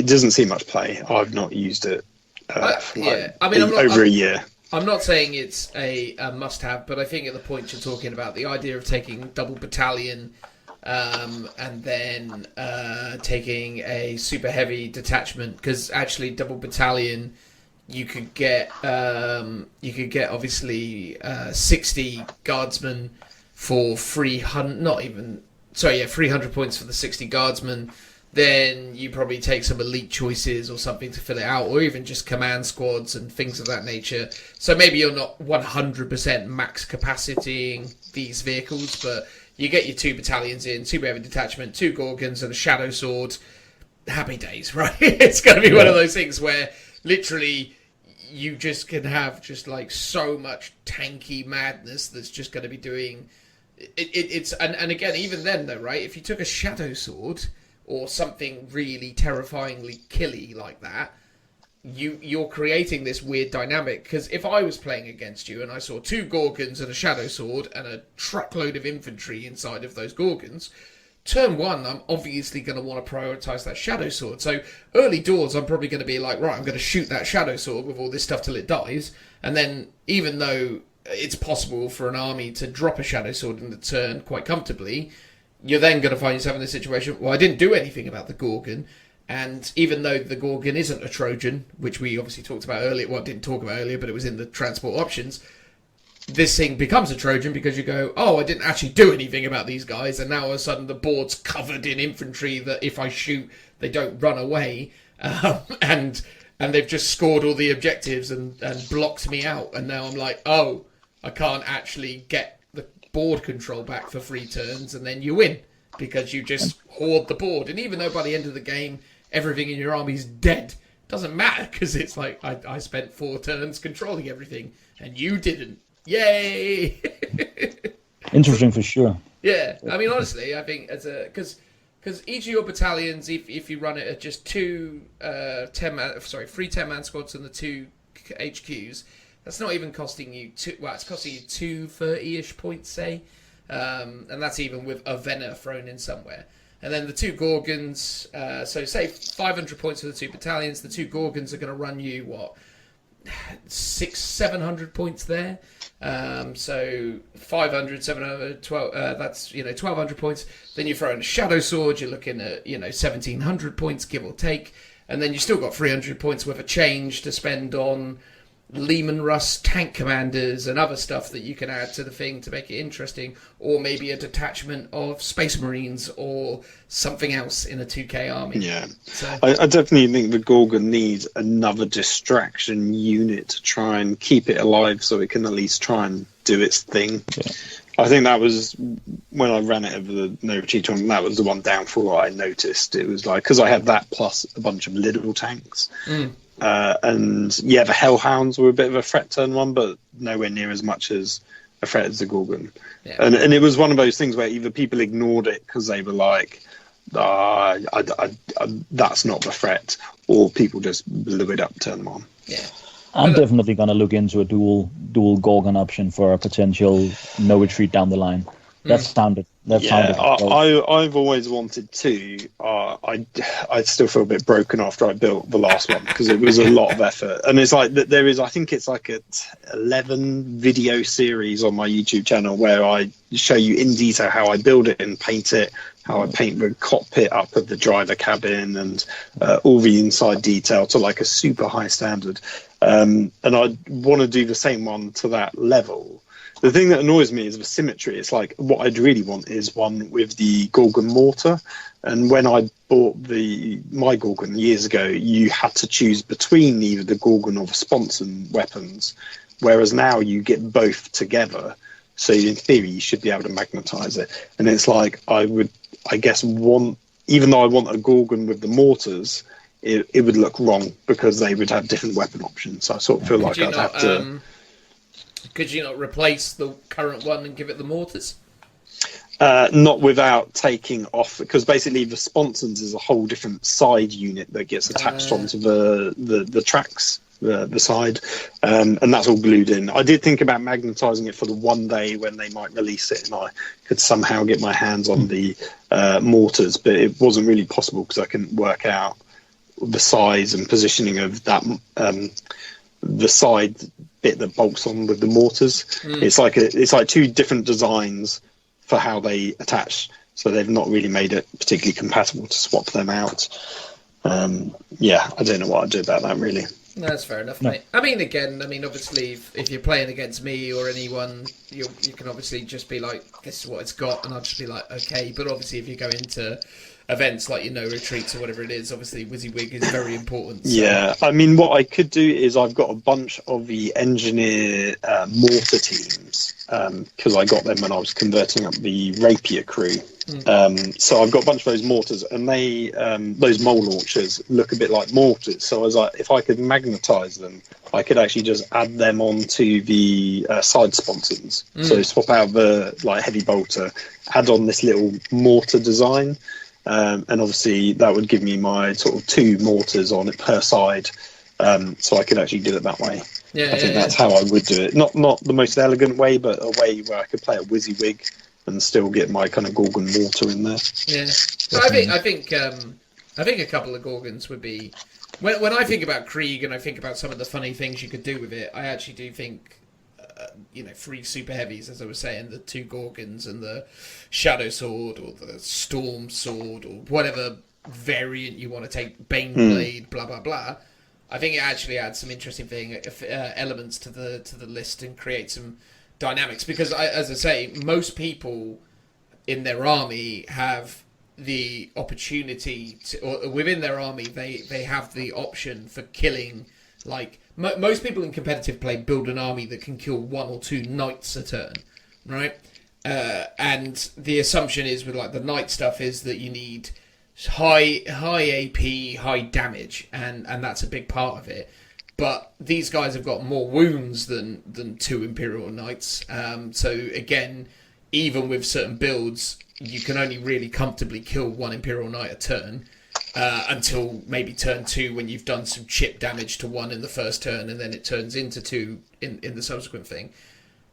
doesn't see much play. I've not used it over a year. I'm not saying it's a must-have, but I think at the point you're talking about, the idea of taking double battalion and then taking a super heavy detachment, because actually double battalion, you could get obviously 60 guardsmen for 300 points for the 60 guardsmen. Then you probably take some elite choices or something to fill it out, or even just command squads and things of that nature. So maybe you're not 100% max capacitying these vehicles, but you get your 2 battalions in, 2 heavy detachment, 2 Gorgons and a Shadow Sword. Happy days, right? It's going to be one of those things where literally you just can have just like so much tanky madness that's just going to be doing... And again, even then though, right? If you took a Shadow Sword... or something really terrifyingly killy like that, you're creating this weird dynamic. Because if I was playing against you and I saw 2 Gorgons and a Shadow Sword and a truckload of infantry inside of those Gorgons, turn 1, I'm obviously going to want to prioritise that Shadow Sword. So early doors, I'm probably going to be like, right, I'm going to shoot that Shadow Sword with all this stuff till it dies. And then even though it's possible for an army to drop a Shadow Sword in the turn quite comfortably, you're then going to find yourself in this situation, well, I didn't do anything about the Gorgon, and even though the Gorgon isn't a Trojan, which we obviously talked about earlier, well, didn't talk about earlier, but it was in the transport options, this thing becomes a Trojan because you go, oh, I didn't actually do anything about these guys, and now all of a sudden the board's covered in infantry that if I shoot, they don't run away, and they've just scored all the objectives and blocked me out, and now I'm like, oh, I can't actually get board control back for 3 turns, and then you win because you just hoard the board. And even though by the end of the game everything in your army's dead, doesn't matter, because it's like I spent 4 turns controlling everything and you didn't. Yay! Interesting for sure. Yeah, I mean, honestly, I think because each of your battalions, if you run it at just 3 10-man squads and the 2 HQs, that's not even costing you it's costing you 2 30-ish points, say. And that's even with a Venner thrown in somewhere. And then the 2 Gorgons, so say 500 points for the 2 battalions. The 2 Gorgons are going to run you, 600-700 points there. So 500, 700, 12, that's, 1,200 points. Then you throw in a Shadow Sword, you're looking at, 1,700 points, give or take. And then you still got 300 points worth of change to spend on Lehman Russ tank commanders and other stuff that you can add to the thing to make it interesting, or maybe a detachment of Space Marines or something else in a 2K army. Yeah, so, I definitely think the Gorgon needs another distraction unit to try and keep it alive so it can at least try and do its thing. Yeah. I think that was when I ran it over the No Retreat tournament. That was the one downfall I noticed. It was like, because I had that plus a bunch of little tanks. And yeah, the Hellhounds were a bit of a threat turn 1, but nowhere near as much as a threat as the Gorgon. Yeah. And it was one of those things where either people ignored it because they were like, that's not the threat, or people just blew it up turn 1. Yeah. I'm definitely going to look into a dual Gorgon option for a potential no retreat down the line. That sounded. I've always wanted to. I still feel a bit broken after I built the last one because it was a lot of effort. And it's like there is. I think it's like a 11 video series on my YouTube channel where I show you in detail how I build it and paint it, how I paint the cockpit up of the driver cabin, and all the inside detail to like a super high standard. And I want to do the same one to that level. The thing that annoys me is the symmetry. It's like what I'd really want is one with the Gorgon mortar. And when I bought my Gorgon years ago, you had to choose between either the Gorgon or the Sponson weapons, whereas now you get both together. So in theory, you should be able to magnetize it. And it's like even though I want a Gorgon with the mortars, it would look wrong because they would have different weapon options. So I sort of feel like I'd have to... Could you not replace the current one and give it the mortars? Not without taking off, because basically the sponsons is a whole different side unit that gets attached onto the tracks, the side, and that's all glued in. I did think about magnetizing it for the one day when they might release it, and I could somehow get my hands on the mortars, but it wasn't really possible because I couldn't work out the size and positioning of that the side bit that bolts on with the mortars. It's like two different designs for how they attach. So they've not really made it particularly compatible to swap them out. Yeah, I don't know what I'd do about that, really. No, that's fair enough, mate. I mean, again, obviously, if you're playing against me or anyone, you can obviously just be like, this is what it's got, and I'll just be like, okay. But obviously, if you go into events like, retreats or whatever it is, obviously, WYSIWYG is very important. So. Yeah, I mean, what I could do is I've got a bunch of the engineer mortar teams, because I got them when I was converting up the Rapier crew. So I've got a bunch of those mortars, and they those mole launchers look a bit like mortars. So I was like, if I could magnetize them, I could actually just add them onto the side sponsons. So swap out the heavy bolter, add on this little mortar design, and obviously that would give me my sort of 2 mortars on it per side. So I could actually do it that way. I think that's how I would do it. Not the most elegant way, but a way where I could play a WYSIWYG and still get my kind of Gorgon mortar in there. Yeah, but I think a couple of Gorgons would be. When I think about Krieg and I think about some of the funny things you could do with it, I actually do think, 3 super heavies, as I was saying, the 2 Gorgons and the Shadow Sword or the Storm Sword or whatever variant you want to take, Bane Blade, blah blah blah. I think it actually adds some interesting elements to the list and creates some dynamics, because as I say, most people in their army have the opportunity to, or within their army they have the option for killing, like most people in competitive play build an army that can kill 1 or 2 knights a turn, right? And the assumption is with the knight stuff is that you need high AP, high damage, and that's a big part of it. But these guys have got more wounds than 2 Imperial Knights. So again, even with certain builds, you can only really comfortably kill 1 Imperial Knight a turn, until maybe turn 2 when you've done some chip damage to 1 in the first turn, and then it turns into 2 in the subsequent thing.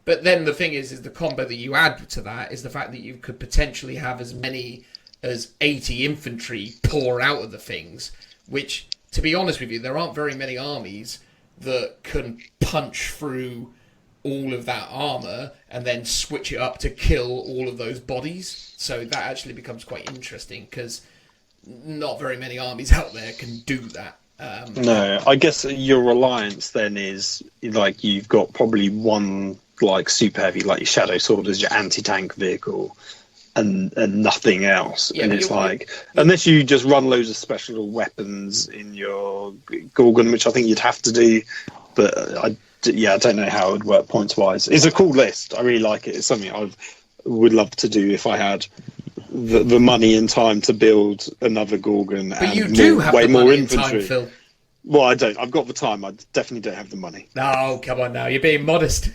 But then the thing is the combo that you add to that is the fact that you could potentially have as many as 80 infantry pour out of the things, which, to be honest with you, there aren't very many armies that can punch through all of that armour and then switch it up to kill all of those bodies. So that actually becomes quite interesting, because not very many armies out there can do that. No, I guess your reliance then is, you've got probably one, super heavy, your Shadow Sword as your anti-tank vehicle, and nothing else. Yeah, and it's unless you just run loads of special weapons in your Gorgon, which I think you'd have to do, but I don't know how it would work points wise. It's a cool list. I really like it. It's something I would love to do if I had the money and time to build another Gorgon. But and you do have way the more money infantry. And time, Phil. Well, I don't. I've got the time. I definitely don't have the money. No, come on now. You're being modest.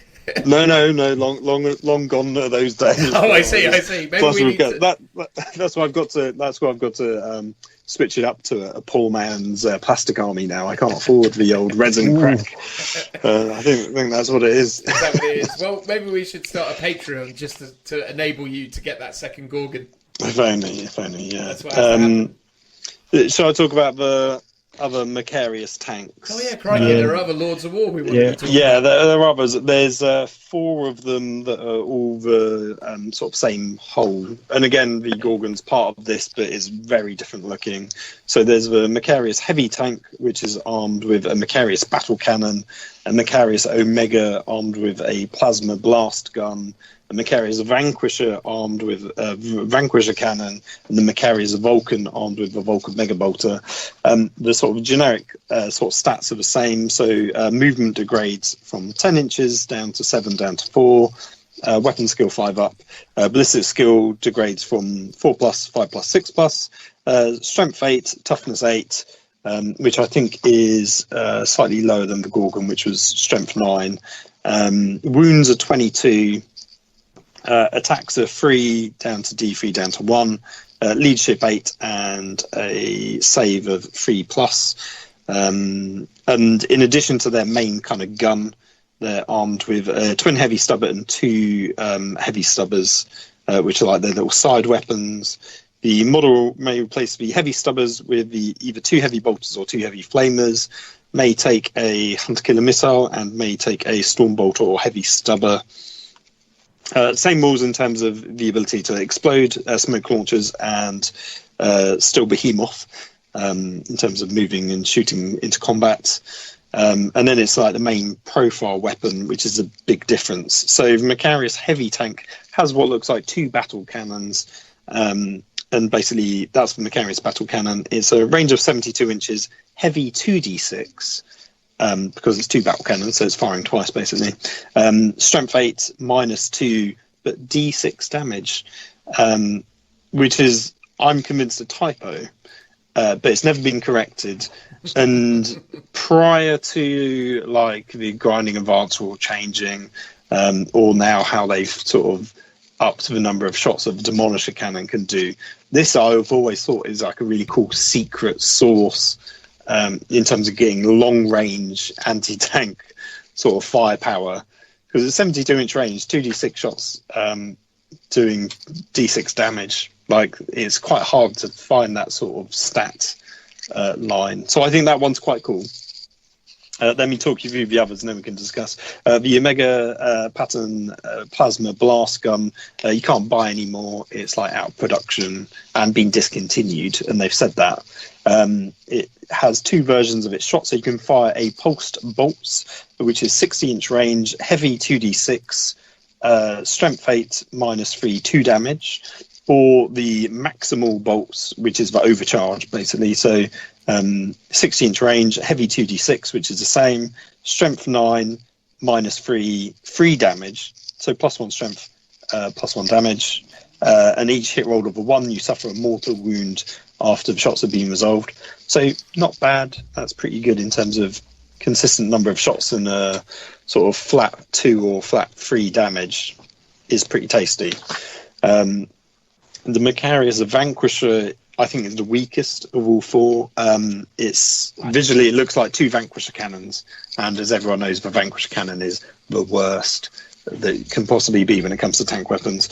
No. Long gone are those days. Oh, I see. Maybe Plus, we need to... that's why I've got to switch it up to a poor man's plastic army now. I can't afford the old resin crack. I think that's what it is. Is that what it is? Well, maybe we should start a Patreon just to enable you to get that second Gorgon. If only, yeah. That's what has shall I talk about the other Macarius tanks? Oh yeah, crikey, there are other Lords of War we want to talk about. Yeah, there are others. There's 4 of them that are all the sort of same whole. And again, the Gorgon's part of this, but is very different looking. So there's the Macarius heavy tank, which is armed with a Macarius battle cannon, a Macarius Omega armed with a plasma blast gun, a Macarius Vanquisher armed with a Vanquisher cannon, and the Macarius Vulcan armed with a Vulcan Mega Bolter. The sort of generic sort of stats are the same. So movement degrades from 10 inches down to 7 down to 4. Weapon skill 5 up. Ballistic skill degrades from 4+, 5+, 6+. Strength 8, toughness 8. Which I think is slightly lower than the Gorgon, which was strength 9. Wounds are 22. Attacks are 3 down to D3 down to 1. Leadership 8 and a save of 3+. And in addition to their main kind of gun, they're armed with a twin heavy stubber and 2 heavy stubbers, which are their little side weapons. The model may replace the heavy stubbers with either 2 heavy bolters or 2 heavy flamers. may take a hunter-killer missile and may take a stormbolt or heavy stubber. Same rules in terms of the ability to explode smoke launchers and still behemoth in terms of moving and shooting into combat. And then it's like the main profile weapon, which is a big difference. So the Macarius heavy tank has what looks like 2 battle cannons. And basically, that's the Macarius battle cannon. It's a range of 72 inches, heavy 2d6, because it's 2 battle cannons, so it's firing twice, basically. Strength 8, -2, but d6 damage, which is, I'm convinced, a typo, but it's never been corrected. And prior to, like, the grinding advance rule changing, or now how they've sort of up to the number of shots of Demolisher Cannon can do. This I've always thought is like a really cool secret source in terms of getting long-range anti-tank sort of firepower. Because at 72-inch range, 2d6 shots doing d6 damage. Like, it's quite hard to find that sort of stat line. So I think that one's quite cool. Let me talk you through the others and then we can discuss. The Omega pattern plasma blast gun, you can't buy anymore. It's like out of production and been discontinued, and they've said that. It has 2 versions of its shot, so you can fire a pulsed bolts, which is 60-inch range, heavy 2d6, strength 8, -3, 2 damage, or the maximal bolts, which is the overcharge, basically. So 60-inch range, heavy 2d6, which is the same, strength 9, -3, 3 damage, so +1 strength, +1 damage, and each hit roll of a 1, you suffer a mortal wound after the shots have been resolved. So not bad. That's pretty good in terms of consistent number of shots, and a sort of flat 2 or flat 3 damage is pretty tasty. The Macarius Vanquisher, I think, is the weakest of all 4. It's visually, it looks like 2 Vanquisher cannons, and as everyone knows, the Vanquisher cannon is the worst that it can possibly be when it comes to tank weapons.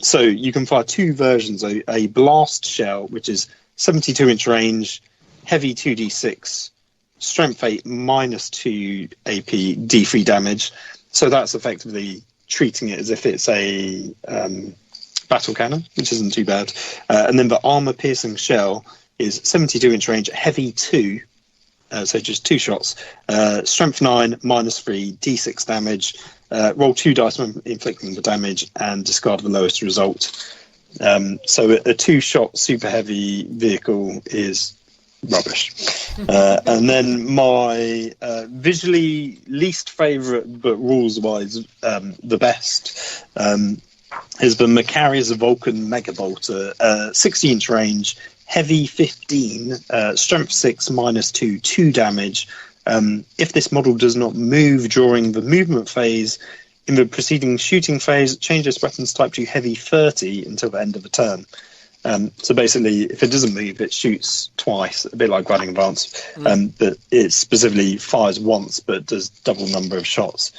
So you can fire 2 versions: a blast shell, which is 72-inch range, heavy 2d6, strength 8, -2 AP, d3 damage. So that's effectively treating it as if it's a battle cannon, which isn't too bad. And then the armor piercing shell is 72-inch range, heavy 2, so just 2 shots, strength 9, -3, d6 damage, roll 2 dice when inflicting the damage and discard the lowest result. So a 2-shot super heavy vehicle is rubbish. And then my visually least favorite, but rules wise the best, is the Macarius Vulcan Megabolter, 60-inch range, heavy 15, strength 6, -2, 2 damage. If this model does not move during the movement phase, in the preceding shooting phase, change this weapon's type to heavy 30 until the end of the turn. So basically, if it doesn't move, it shoots twice, a bit like Grinding Advance, but it specifically fires once, but does double number of shots.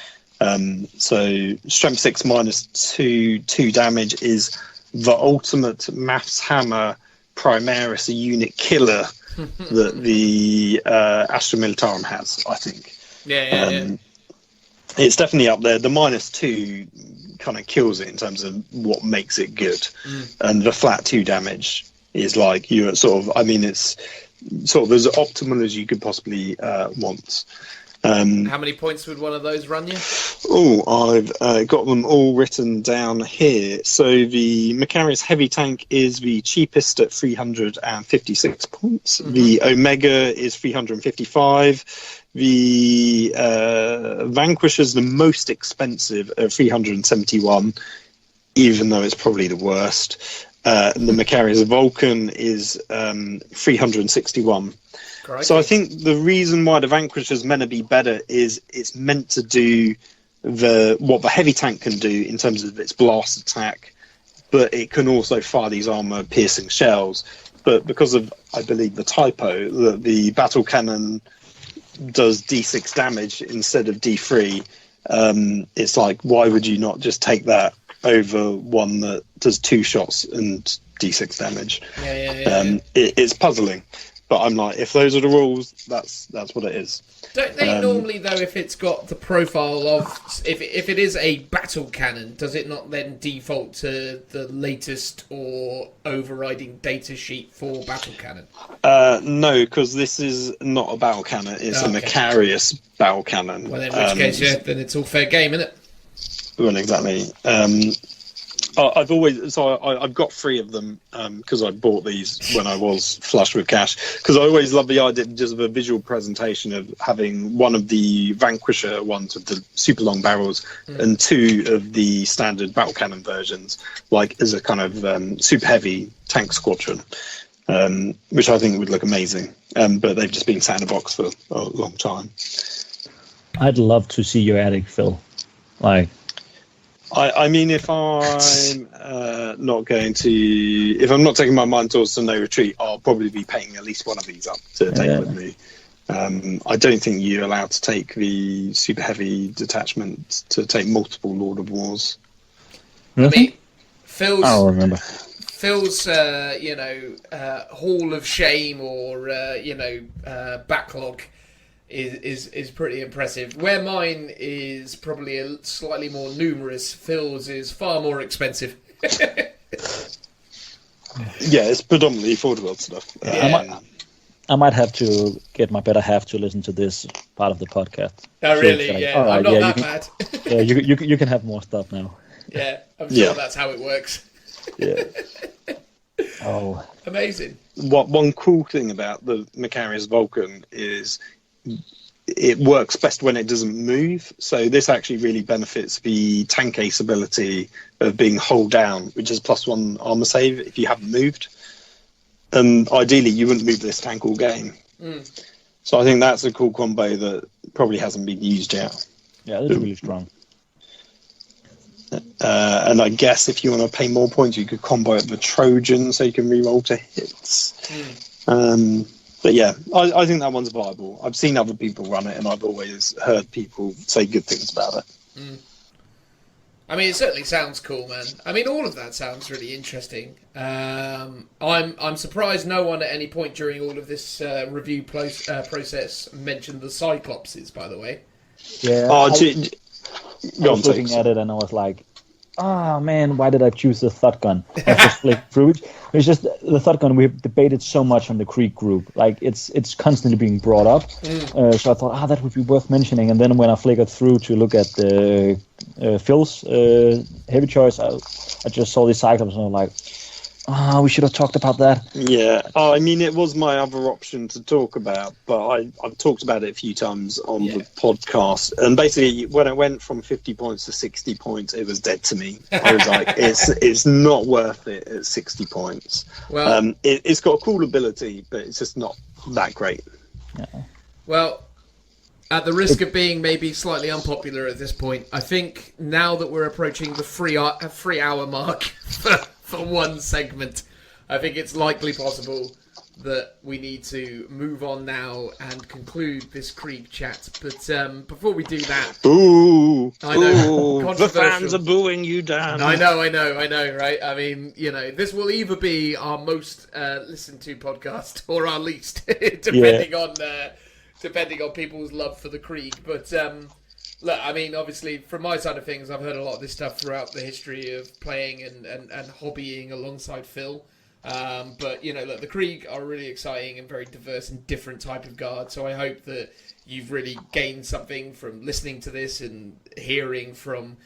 So strength 6 -2, 2 damage is the ultimate maths hammer Primaris unit killer that the Astra Militarum has, I think. Yeah. It's definitely up there. The -2 kind of kills it in terms of what makes it good. And the flat 2 damage is like, you're sort of, I mean, it's sort of as optimal as you could possibly want. How many points would one of those run you? Oh, I've got them all written down here. So the Macarius Heavy Tank is the cheapest at 356 points. The Omega is 355. The Vanquisher is the most expensive at 371, even though it's probably the worst. The Macarius Vulcan is 361. Crikey. So I think the reason why the Vanquisher is meant to be better is it's meant to do what the heavy tank can do in terms of its blast attack, but it can also fire these armor piercing shells. But because of, I believe, the typo, that the battle cannon does d6 damage instead of d3, it's like, why would you not just take that over one that does 2 shots and d6 damage? Yeah. It's puzzling. But I'm like, if those are the rules, that's what it is. Don't they normally, though, if it's got the profile of... If it is a battle cannon, does it not then default to the latest or overriding data sheet for battle cannon? No, because this is not a battle cannon. It's a Macarius battle cannon. Well, in which case, then it's all fair game, isn't it? Well, exactly. I've got 3 of them because I bought these when I was flush with cash. Because I always love the idea just of a visual presentation of having one of the Vanquisher ones with the super long barrels and 2 of the standard battle cannon versions, like as a kind of super heavy tank squadron, which I think would look amazing. But they've just been sat in a box for a long time. I'd love to see your attic, Phil. I mean, if I'm not going to, if I'm not taking my mind towards the no retreat, I'll probably be paying at least one of these up to take with me. I don't think you're allowed to take the super heavy detachment to take multiple Lord of Wars. I mean, Phil's, I don't remember. Phil's, Hall of Shame or backlog is pretty impressive. Where mine is probably a slightly more numerous, Phil's is far more expensive. Yeah, it's predominantly affordable stuff. I might have to get my better half to listen to this part of the podcast. Oh, really? Yeah, I'm not that bad. Yeah, you can have more stuff now. Yeah, I'm sure that's how it works. Yeah. Oh, amazing. One cool thing about the Macarius Vulcan is it works best when it doesn't move. So this actually really benefits the tank ace ability of being hold down, which is +1 armor save if you haven't moved. And ideally, you wouldn't move this tank all game. So I think that's a cool combo that probably hasn't been used yet. Yeah, that's really strong. And I guess if you want to pay more points, you could combo it with Trojan so you can reroll to hits. But yeah, I think that one's viable. I've seen other people run it, and I've always heard people say good things about it. I mean, it certainly sounds cool, man. I mean, all of that sounds really interesting. I'm surprised no one at any point during all of this review process mentioned the Cyclopses, by the way. Yeah. I was looking at it and I was like, oh man, why did I choose the thought gun? I just flicked through it. It's just the thought gun we've debated so much on the Krieg group. Like it's constantly being brought up. So I thought, that would be worth mentioning. And then when I flickered through to look at the Phil's heavy choice, I just saw the Cyclops and I was like, we should have talked about that. Yeah, I mean, it was my other option to talk about, but I've talked about it a few times on the podcast. And basically, when it went from 50 points to 60 points, it was dead to me. I was like, it's not worth it at 60 points. Well, it's got a cool ability, but it's just not that great. Yeah. Well, at the risk of being maybe slightly unpopular at this point, I think now that we're approaching the 3 hour mark for one segment, I think it's likely possible that we need to move on now and conclude this Krieg chat. But before we do that... I know, the fans are booing you, Dan. I know, right? I mean, this will either be our most listened to podcast or our least, depending on people's love for the Krieg. But look, I mean, obviously, from my side of things, I've heard a lot of this stuff throughout the history of playing and hobbying alongside Phil. But, look, the Krieg are really exciting and very diverse and different type of guard. So I hope that you've really gained something from listening to this and hearing from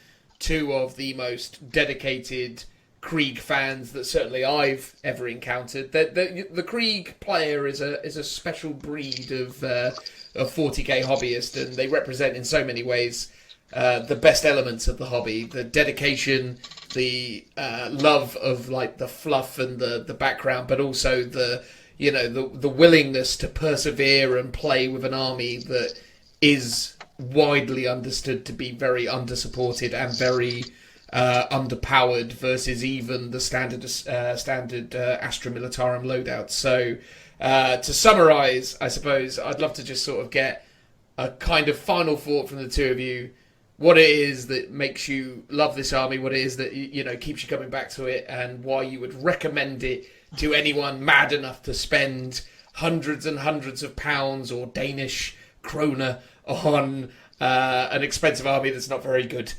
2 of the most dedicated Krieg fans that certainly I've ever encountered. The Krieg player is a special breed of 40k hobbyist, and they represent in so many ways the best elements of the hobby: the dedication, the love of like the fluff and the background, but also the willingness to persevere and play with an army that is widely understood to be very undersupported and very underpowered versus even the standard Astra Militarum loadout. So to summarise, I suppose I'd love to just sort of get a kind of final thought from the 2 of you. What it is that makes you love this army, what it is that keeps you coming back to it, and why you would recommend it to anyone mad enough to spend hundreds and hundreds of pounds or Danish kroner on an expensive army that's not very good.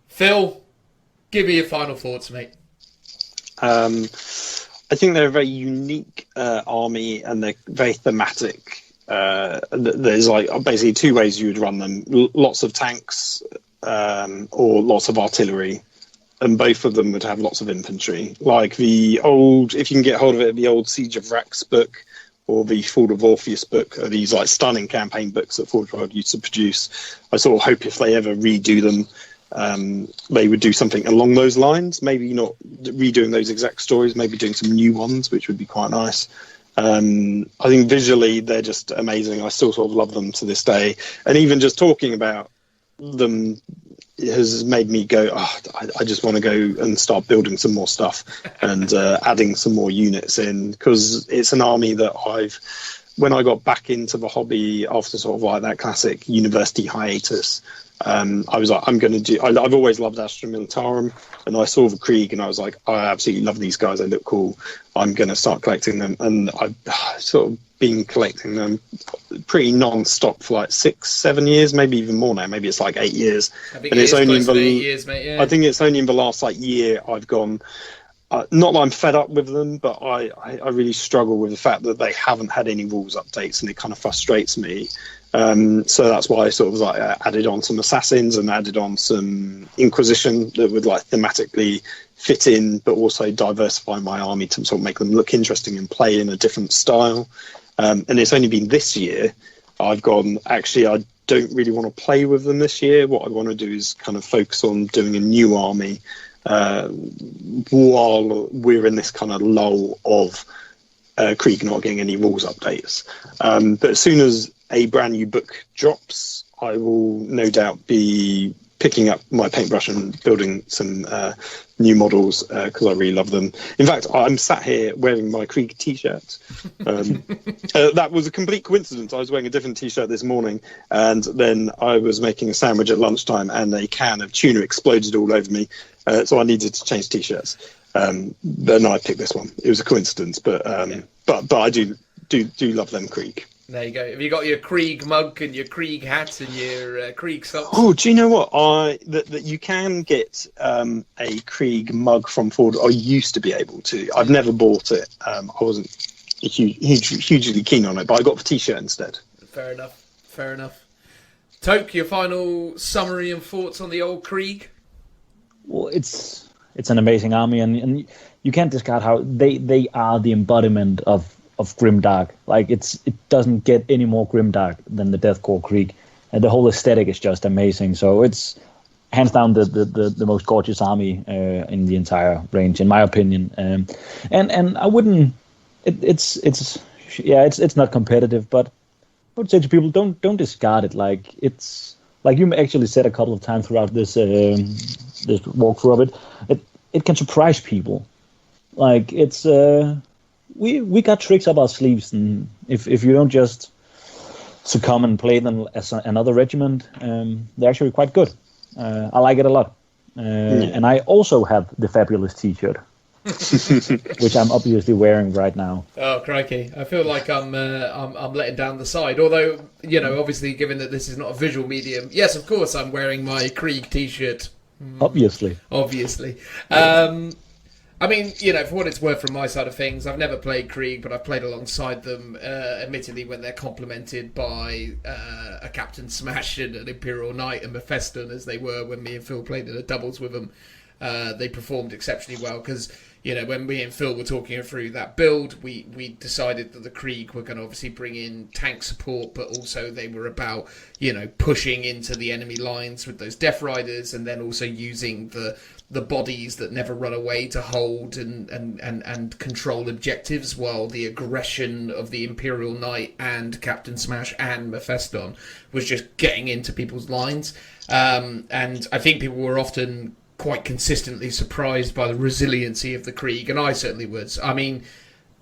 Phil, give me your final thoughts, mate. I think they're a very unique army, and they're very thematic. There's like basically two ways you would run them: lots of tanks or lots of artillery, and both of them would have lots of infantry. Like the old, if you can get hold of it, the old Siege of Rax book or the Fall of Orpheus book are these like stunning campaign books that Forge World used to produce. I sort of hope if they ever redo them, they would do something along those lines. Maybe not redoing those exact stories, maybe doing some new ones, which would be quite nice. I think visually they're just amazing. I still sort of love them to this day, and even just talking about them has made me go, I just want to go and start building some more stuff and adding some more units in, because it's an army that when I got back into the hobby after sort of like that classic university hiatus, I was like, I've always loved Astra Militarum, and I saw the Krieg and I was like, I absolutely love these guys, they look cool, I'm going to start collecting them. And I've sort of been collecting them pretty non-stop for like 6-7 years, maybe even more now, maybe it's like 8 years. I think it's only in 8 years, mate. Yeah. I think it's only in the last like year I've gone, not that I'm fed up with them, but I really struggle with the fact that they haven't had any rules updates, and it kind of frustrates me. So that's why I sort of like added on some assassins and added on some Inquisition that would like thematically fit in, but also diversify my army to sort of make them look interesting and play in a different style. And it's only been this year I've gone, actually, I don't really want to play with them this year. What I want to do is kind of focus on doing a new army while we're in this kind of lull of Krieg not getting any rules updates. But as soon as a brand new book drops, I will no doubt be picking up my paintbrush and building some new models because I really love them. In fact, I'm sat here wearing my Krieg t-shirt. That was a complete coincidence. I was wearing a different t-shirt this morning, and then I was making a sandwich at lunchtime and a can of tuna exploded all over me, so I needed to change t-shirts. But no, I picked this one. It was a coincidence, but I do love them Krieg. There you go. Have you got your Krieg mug and your Krieg hat and your Krieg socks? Oh, do you know what? That you can get a Krieg mug from Ford. I used to be able to. I've never bought it. I wasn't hugely keen on it, but I got the t-shirt instead. Fair enough. Toke, your final summary and thoughts on the old Krieg? Well, it's an amazing army, and you can't discard how they are the embodiment of grimdark. Like it doesn't get any more grimdark than the Death Korps of Krieg, and the whole aesthetic is just amazing. So it's hands down the most gorgeous army in the entire range, in my opinion. And I wouldn't. It's not competitive, but I would say to people, don't discard it. Like it's like you actually said a couple of times throughout this walkthrough of it. It can surprise people. Like it's. We got tricks up our sleeves, and if you don't just succumb and play them as another regiment, they're actually quite good. I like it a lot. And I also have the fabulous t-shirt, which I'm obviously wearing right now. Oh crikey! I feel like I'm letting down the side. Although obviously, given that this is not a visual medium, yes, of course, I'm wearing my Krieg t-shirt. Obviously. I mean, for what it's worth from my side of things, I've never played Krieg, but I've played alongside them, admittedly, when they're complemented by a Captain Smash and an Imperial Knight and Mephiston, as they were when me and Phil played in the doubles with them. They performed exceptionally well, because, when me and Phil were talking through that build, we decided that the Krieg were going to obviously bring in tank support, but also they were about, pushing into the enemy lines with those Death Riders, and then also using the bodies that never run away to hold and control objectives, while the aggression of the Imperial Knight and Captain Smash and Mephiston was just getting into people's lines. And I think people were often quite consistently surprised by the resiliency of the Krieg, and I certainly was. I mean,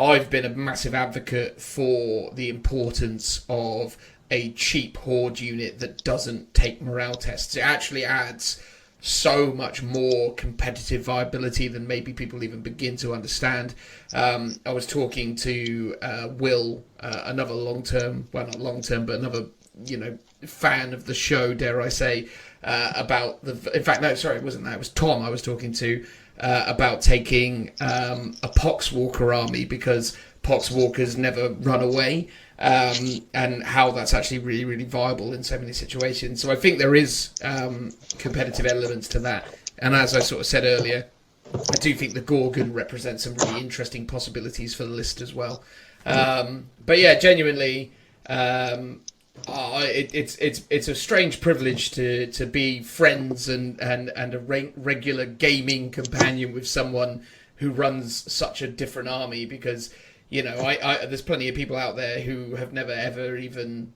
I've been a massive advocate for the importance of a cheap horde unit that doesn't take morale tests. It actually adds so much more competitive viability than maybe people even begin to understand. I was talking to Will, another not long-term, but another, fan of the show, dare I say, about in fact, no, sorry, it wasn't that. It was Tom I was talking to about taking a Poxwalker army, because Poxwalkers never run away. And how that's actually really, really viable in so many situations. So I think there is competitive elements to that. And as I sort of said earlier, I do think the Gorgon represents some really interesting possibilities for the list as well. But yeah, genuinely, it's a strange privilege to be friends and a regular gaming companion with someone who runs such a different army, because there's plenty of people out there who have never ever even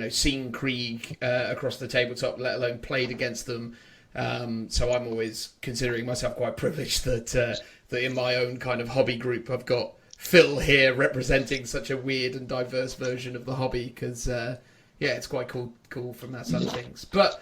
seen Krieg across the tabletop, let alone played against them. So I'm always considering myself quite privileged that in my own kind of hobby group I've got Phil here representing such a weird and diverse version of the hobby, because it's quite cool from that side of things. But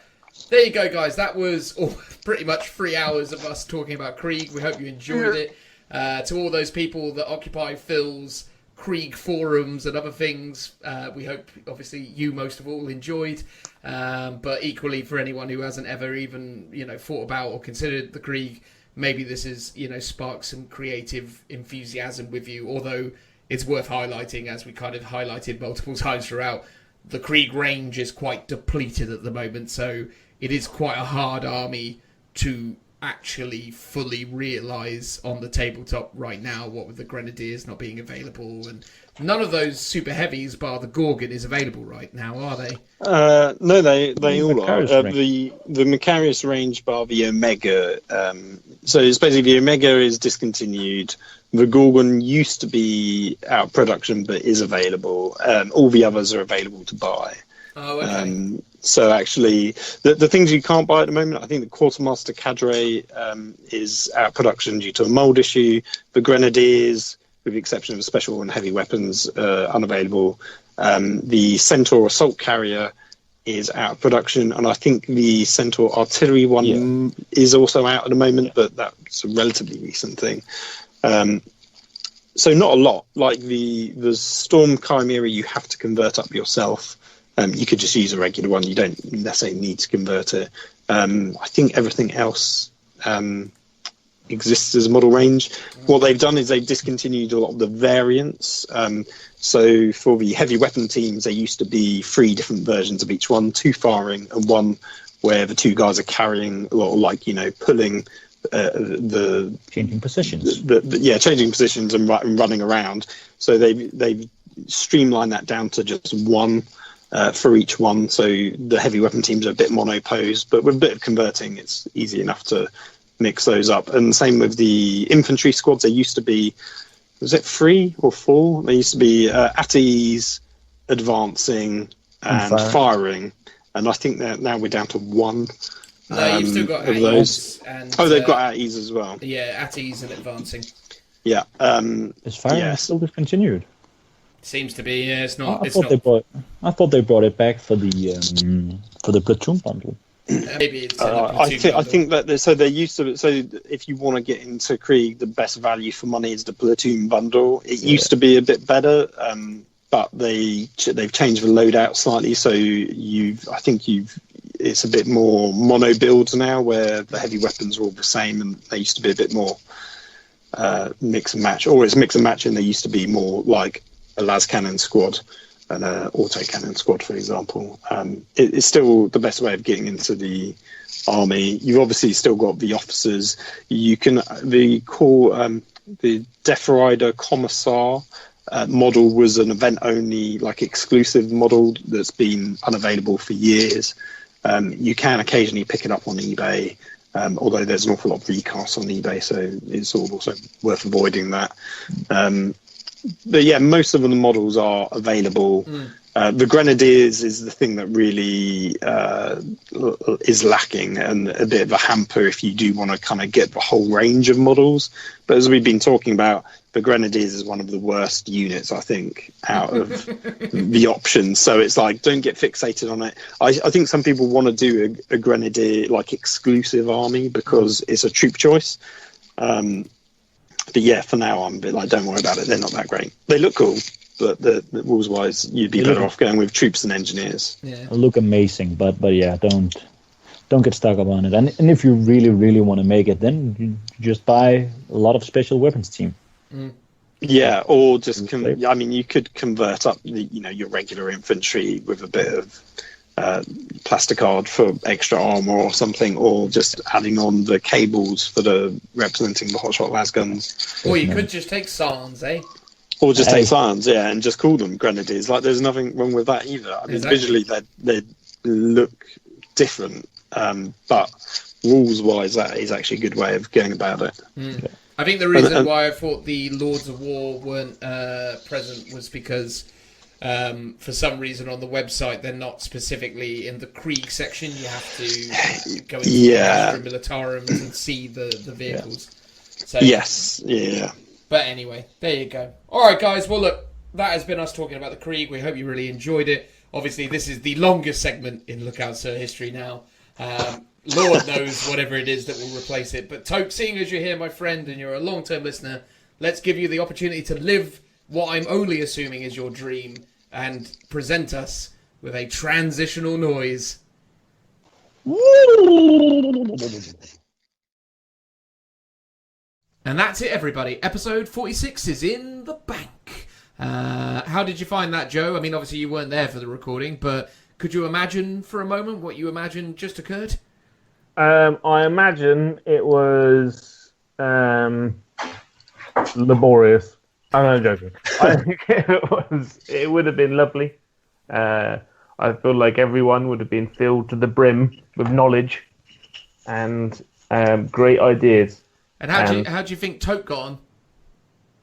there you go, guys. That was pretty much 3 hours of us talking about Krieg. We hope you enjoyed it. To all those people that occupy Phil's Krieg forums and other things, we hope, obviously, you most of all enjoyed. But equally, for anyone who hasn't ever even, thought about or considered the Krieg, maybe this is, sparked some creative enthusiasm with you. Although it's worth highlighting, as we kind of highlighted multiple times throughout, the Krieg range is quite depleted at the moment. So it is quite a hard army to actually fully realise on the tabletop right now, what with the Grenadiers not being available, and none of those super heavies bar the Gorgon is available right now, are they? No, they all are. Macarius The Macarius range bar the Omega. So it's basically the Omega is discontinued. The Gorgon used to be out of production but is available. All the others are available to buy. Oh, okay. So actually, the things you can't buy at the moment, I think the Quartermaster Cadre is out of production due to a mould issue. The Grenadiers, with the exception of special and heavy weapons, unavailable. The Centaur Assault Carrier is out of production, and I think the Centaur Artillery one is also out at the moment, but that's a relatively recent thing. So not a lot. Like the Storm Chimera, you have to convert up yourself. You could just use a regular one. You don't necessarily need to convert it. I think everything else exists as a model range. What they've done is they've discontinued a lot of the variants. So for the heavy weapon teams, there used to be 3 different versions of each one, 2 firing and 1 where the 2 guys are carrying, or pulling the changing positions. Changing positions and running around. So they've streamlined that down to just 1. For each one, so the heavy weapon teams are a bit mono-posed, but with a bit of converting, it's easy enough to mix those up. And same with the infantry squads. There used to be, was it 3 or 4? There used to be at ease, advancing, and firing. And I think that now we're down to 1. No, you've still got at ease. They've got at ease as well. Yeah, at ease and advancing. Yeah. Is firing still discontinued? Seems to be. Yeah, it's not. I thought they brought it back for the platoon bundle. Maybe it's. I think that so they're used to it. So if you want to get into Krieg, the best value for money is the platoon bundle. It used to be a bit better, but they've changed the loadout slightly. So it's a bit more mono builds now, where the heavy weapons are all the same, and they used to be a bit more mix and match, or it's mix and match, and they used to be more like a las cannon squad and an auto cannon squad, for example. It's still the best way of getting into the army. You've obviously still got the officers. You can the Death Rider Commissar model was an event only, exclusive model that's been unavailable for years. You can occasionally pick it up on eBay, although there's an awful lot of recasts on eBay, so it's also worth avoiding that. But yeah, most of the models are available. The Grenadiers is the thing that really is lacking, and a bit of a hamper if you do want to kind of get the whole range of models. But as we've been talking about, the Grenadiers is one of the worst units, I think, out of the options. So it's like, don't get fixated on it. I think some people want to do a Grenadier like exclusive army because it's a troop choice. But yeah, for now I'm a bit like, don't worry about it. They're not that great. They look cool, but the rules wise, you'd be better off going with troops and engineers. Yeah. Look amazing, but yeah, don't get stuck up on it. And if you really, really want to make it, then you just buy a lot of special weapons team. Yeah, or just I mean, you could convert up your regular infantry with a bit of plasticard for extra armor or something, or just adding on the cables for the representing the hotshot las guns. Or you could just take Sans, eh? Or just take Sans, yeah, and just call them Grenadiers. Like, there's nothing wrong with that either. I mean, visually they look different, but rules-wise, that is actually a good way of going about it. Mm. I think the reason why I thought the Lords of War weren't present was because for some reason on the website they're not specifically in the Krieg section. You have to go into the extra militarums and see the vehicles. So, yes, yeah. But anyway, there you go. Alright guys, well look, that has been us talking about the Krieg. We hope you really enjoyed it. Obviously this is the longest segment in Lookout Sir history now. Lord knows whatever it is that will replace it. But Toke, seeing as you're here, my friend, and you're a long-term listener, let's give you the opportunity to live what I'm only assuming is your dream and present us with a transitional noise. And that's it, everybody. Episode 46 is in the bank. How did you find that, Joe? I mean, obviously you weren't there for the recording, but could you imagine for a moment what you imagined just occurred? I imagine it was laborious. I'm not joking. I think it would have been lovely. I feel like everyone would have been filled to the brim with knowledge and great ideas. And how do you think Toke got on?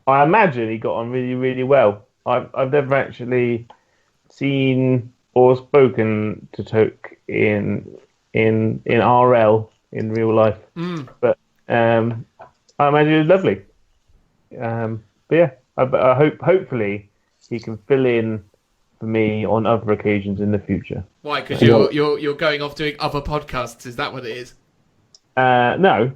I imagine he got on really, really well. I've never actually seen or spoken to Toke in RL in real life, but I imagine it was lovely. But yeah, I hopefully he can fill in for me on other occasions in the future. Why? Because you're going off doing other podcasts. Is that what it is? No.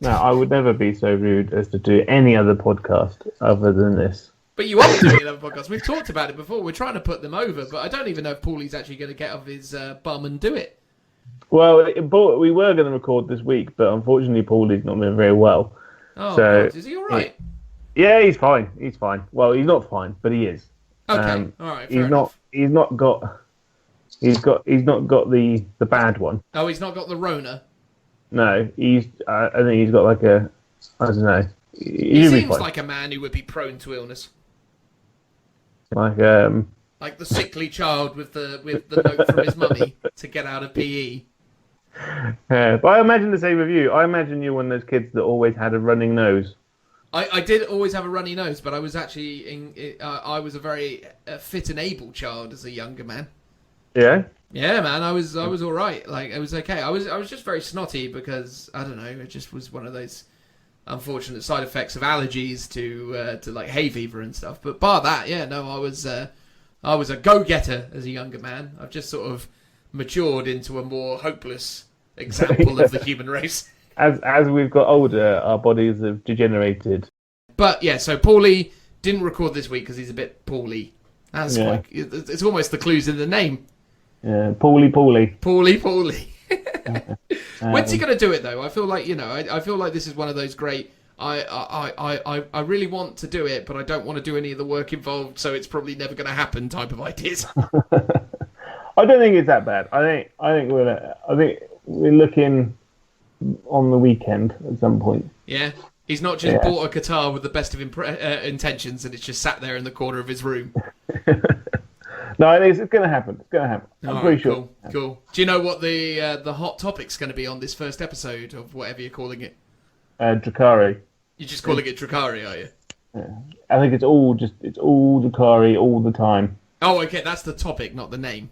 I would never be so rude as to do any other podcast other than this. But you are doing another podcast. We've talked about it before. We're trying to put them over, but I don't even know if Paulie's actually going to get off his bum and do it. Well, we were going to record this week, but unfortunately Paulie's not been very well. Oh, so, God. Is he all right? Yeah, he's fine. He's fine. Well, he's not fine, but he is. Okay, all right. Fair enough. He's not got the bad one. Oh, he's not got the Rona. No, I think he's got like a, I don't know. He seems like a man who would be prone to illness. Like the sickly child with the note from his mummy to get out of PE. Yeah, but I imagine the same with you. I imagine you're one of those kids that always had a running nose. I did always have a runny nose, but I was actually I was a very fit and able child as a younger man. Yeah. Yeah, man, I was all right. Like, it was okay. I was just very snotty because I don't know. It just was one of those unfortunate side effects of allergies to like hay fever and stuff. But bar that, yeah, no, I was a go-getter as a younger man. I've just sort of matured into a more hopeless example of the human race. As we've got older, our bodies have degenerated. But yeah, so Paulie didn't record this week because he's a bit poorly. That's like, it's almost the clues in the name. Yeah, Paulie. Paulie. When's he going to do it though? I feel like, I feel like this is one of those great. I really want to do it, but I don't want to do any of the work involved, so it's probably never going to happen type of ideas. I don't think it's that bad. I think we're looking on the weekend at some point. Yeah, he's not just bought a guitar with the best of intentions, and it's just sat there in the corner of his room. No, I think it's going to happen. It's going to happen. I'm pretty sure. Cool. Do you know what the hot topic's going to be on this first episode of whatever you're calling it? Drakari. You're just calling it Drakari, are you? Yeah. I think it's all Drakari all the time. Oh, okay. That's the topic, not the name.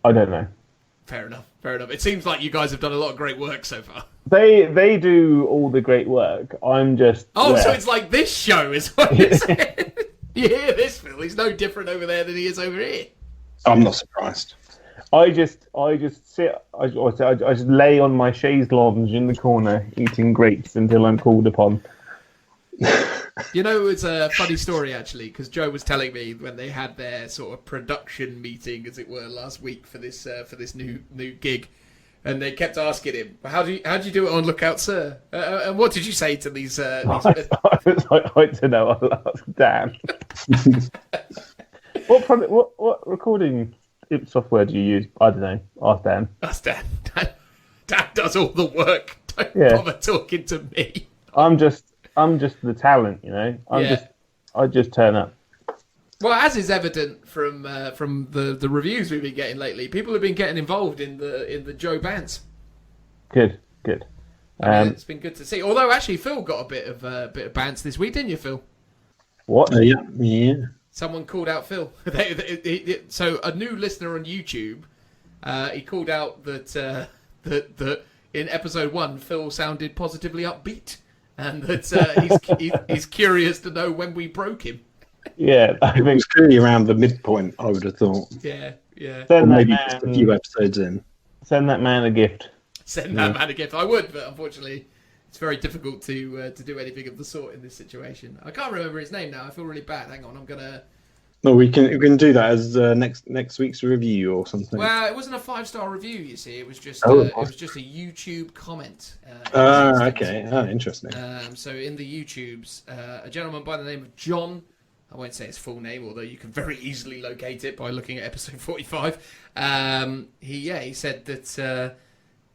I don't know. Fair enough. It seems like you guys have done a lot of great work so far. They do all the great work. I'm just there. So it's like this show is what you're saying. You hear this, Phil? He's no different over there than he is over here. I'm not surprised. I just sit. I just lay on my chaise lounge in the corner eating grapes until I'm called upon. You know, it's a funny story actually, because Joe was telling me when they had their sort of production meeting, as it were, last week for this new gig, and they kept asking him, "How do you do it on Lookout, Sir?" And what did you say to these? I don't know. I'll ask Dan. What recording software do you use? I don't know. Ask Dan. That's Dan. Dan does all the work. Don't bother talking to me. I'm just the talent, you know. I just turn up. Well, as is evident from the reviews we've been getting lately, people have been getting involved in the Joe bants. Good. I mean, it's been good to see. Although, actually, Phil got a bit of bants this week, didn't you, Phil? What? Yeah. Someone called out Phil. So a new listener on YouTube, he called out that in episode 1, Phil sounded positively upbeat, and that he's curious to know when we broke him. Yeah, I It think was clearly around the midpoint, I would have thought. Yeah. Or maybe just a few episodes in. Send that man a gift. Send that man a gift. I would, but unfortunately, it's very difficult to do anything of the sort in this situation. I can't remember his name now. I feel really bad. Hang on, I'm gonna. No, we can do that as next week's review or something. Well, it wasn't a 5-star review. You see, it was just a YouTube comment. Okay. Oh, interesting. So in the YouTubes, a gentleman by the name of John. I won't say his full name, although you can very easily locate it by looking at episode 45. He said that.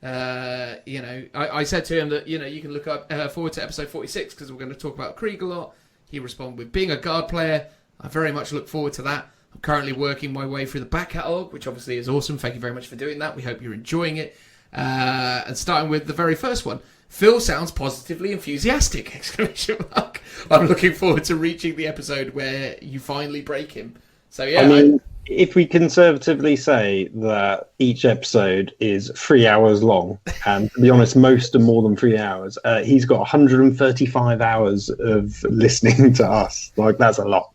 I said to him that you can look up forward to episode 46 because we're going to talk about Krieg a lot. He responded with, "Being a guard player, I very much look forward to that. I'm currently working my way through the back catalogue, which obviously is awesome. Thank you very much for doing that. We hope you're enjoying it." And starting with the very first one, "Phil sounds positively enthusiastic!" Exclamation mark. "I'm looking forward to reaching the episode where you finally break him." So yeah, I mean, if we conservatively say that each episode is 3 hours long, and to be honest, most are more than 3 hours, he's got 135 hours of listening to us. Like, that's a lot.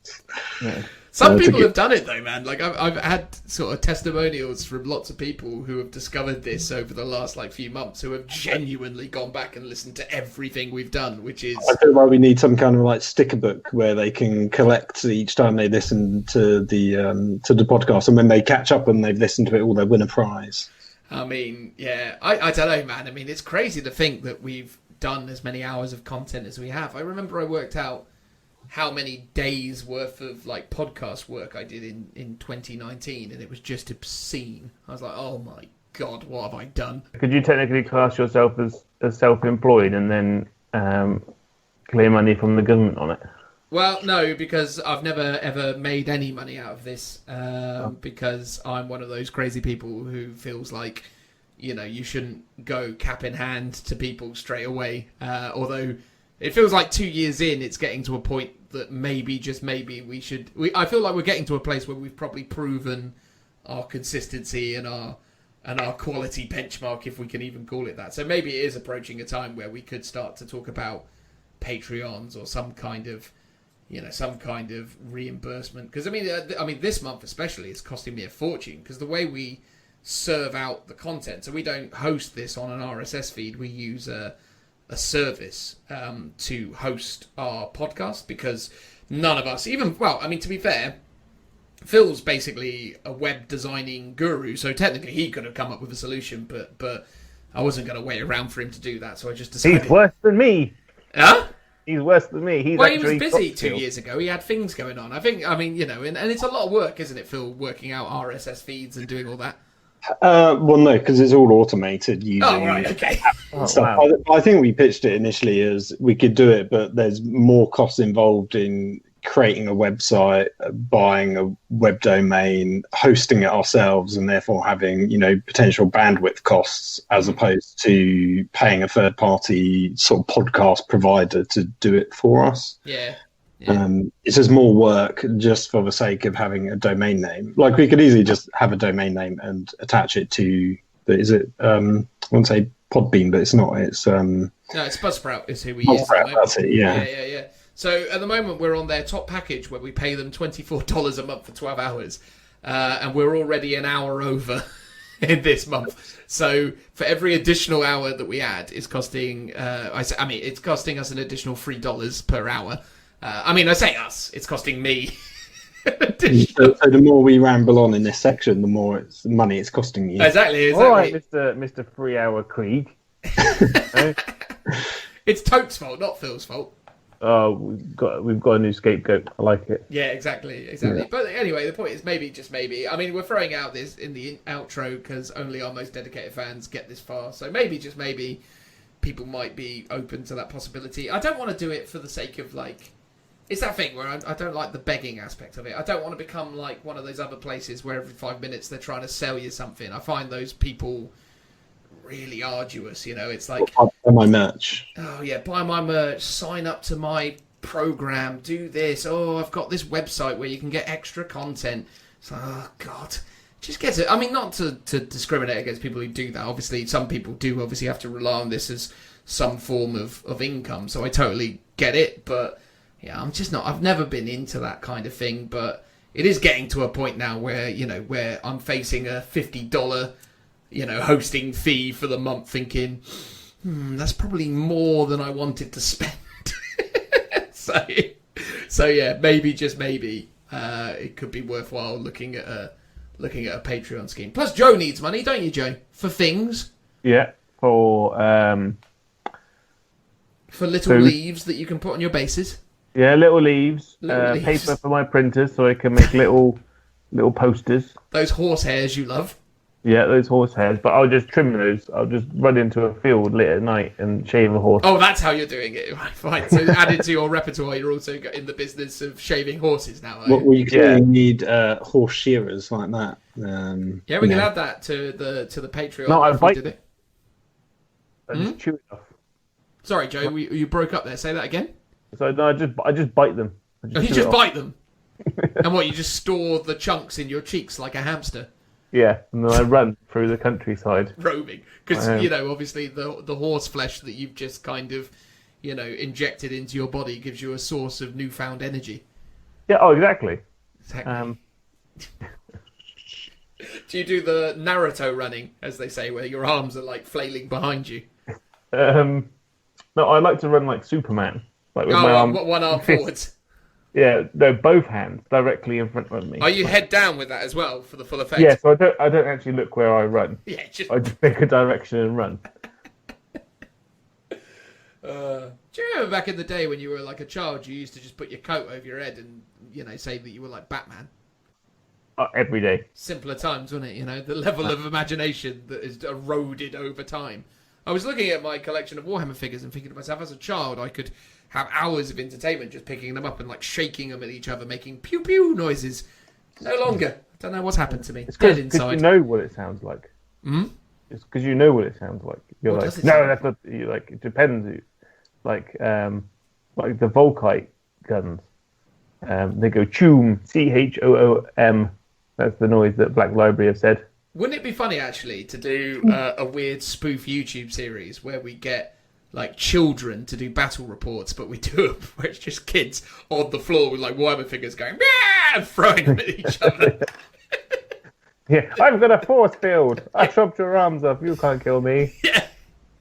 Yeah. Some people have done it though, man. Like I've had sort of testimonials from lots of people who have discovered this over the last few months, who have genuinely gone back and listened to everything we've done, which is. I feel like we need some kind of sticker book where they can collect each time they listen to the podcast, and when they catch up and they've listened to it all, they win a prize. I mean, yeah, I don't know, man. I mean, it's crazy to think that we've done as many hours of content as we have. I remember I worked out how many days worth of podcast work I did in 2019, and it was just obscene. I was like, oh my god, what have I done? Could you technically class yourself as self-employed and then clear money from the government on it? Well, no, because I've never ever made any money out of this, because I'm one of those crazy people who feels like you shouldn't go cap in hand to people straight away, although it feels like 2 years in, it's getting to a point that maybe, just maybe, we should. I feel like we're getting to a place where we've probably proven our consistency and our quality benchmark, if we can even call it that. So maybe it is approaching a time where we could start to talk about Patreons or some kind of reimbursement. Because I mean, this month especially, it's costing me a fortune because the way we serve out the content. So we don't host this on an RSS feed. We use a service to host our podcast, because none of us to be fair, Phil's basically a web designing guru, so technically he could have come up with a solution, but I wasn't going to wait around for him to do that, so I just decided. He's worse than me. Huh? He's worse than me. He was busy 2 years ago. He had things going on. And it's a lot of work, isn't it, Phil, working out RSS feeds and doing all that? Well, no, because it's all automated using. Oh, right, okay. Stuff. Wow. I think we pitched it initially as we could do it, but there's more costs involved in creating a website, buying a web domain, hosting it ourselves, and therefore having potential bandwidth costs, as opposed to paying a third-party sort of podcast provider to do it for us. Yeah. It's just more work just for the sake of having a domain name. We could easily just have a domain name and attach it to But is it? I wouldn't say Podbean, but it's not. It's No, it's Buzzsprout is who we use. Buzzsprout, that's it. Yeah. Yeah. So at the moment we're on their top package where we pay them $24 a month for 12 hours, and we're already an hour over in this month. So for every additional hour that we add, it's costing. It's costing us an additional $3 per hour. I say us. It's costing me. So the more we ramble on in this section, the more money it's costing you. Exactly. All right, Mr. 3 Hour Krieg. It's Toke's fault, not Phil's fault. Oh, we've got a new scapegoat. I like it. Yeah, exactly. Yeah. But anyway, the point is maybe, just maybe. I mean, we're throwing out this in the outro because only our most dedicated fans get this far. So maybe, just maybe, people might be open to that possibility. I don't want to do it for the sake of like. It's that thing where I don't like the begging aspect of it. I don't want to become like one of those other places where every 5 minutes they're trying to sell you something. I find those people really arduous, It's like, Buy my merch. oh yeah, buy my merch, sign up to my program, do this. Oh, I've got this website where you can get extra content. It's like, oh God, just get it. I mean, not to discriminate against people who do that. Obviously, some people do obviously have to rely on this as some form of income. So I totally get it, but yeah, I'm just not. I've never been into that kind of thing, but it is getting to a point now where where I'm facing a $50 hosting fee for the month, thinking that's probably more than I wanted to spend. so yeah, maybe, just maybe, it could be worthwhile looking at a Patreon scheme. Plus, Joe needs money, don't you, Joe? For things. Yeah, for little food. leaves that you can put on your bases. Yeah, little leaves, Little leaves. paper for my printers so I can make little posters. Those horse hairs you love. Yeah, those horse hairs, but I'll just trim those. I'll just run into a field late at night and shave a horse. Oh, that's how you're doing it. Right, fine. So added to your repertoire, you're also in the business of shaving horses now, are you? Well, you clearly need horse shearers like that. Yeah, we can add that to the Patreon. No, I if we bite- did it. I just chew it off. Sorry, Joe, you broke up there. Say that again. So no, I just bite them. Oh, you just bite them. And what, you just store the chunks in your cheeks like a hamster? Yeah, and then I run through the countryside. Roaming. Because, I am. Obviously the horse flesh that you've just kind of, injected into your body gives you a source of newfound energy. Yeah, oh, exactly. Do you do the Naruto running, as they say, where your arms are like flailing behind you? No, I like to run like Superman. Like with my arm. One arm forwards. Yeah, no, both hands directly in front of me. Are you head down with that as well for the full effect? Yeah, so I don't actually look where I run. Yeah, I just pick a direction and run. Do you remember back in the day when you were like a child, you used to just put your coat over your head and say that you were like Batman? Every day. Simpler times, wasn't it? The level of imagination that is eroded over time. I was looking at my collection of Warhammer figures and thinking to myself, as a child, I could have hours of entertainment just picking them up and like shaking them at each other, making pew pew noises. No longer. I don't know what's happened to me. It's dead because inside. you know what it sounds like. It's because you know what it sounds like. You're What like, does it no, sound that's not. You like it depends. Like the Volkite guns. They go choom, CHOOM. That's the noise that Black Library have said. Wouldn't it be funny, actually, to do a weird spoof YouTube series where we get, like, children to do battle reports, but we do it where it's just kids on the floor with, like, Warhammer figures going, "Meow!" and throwing them at each other. Yeah, I've got a force field. I chopped your arms off. You can't kill me.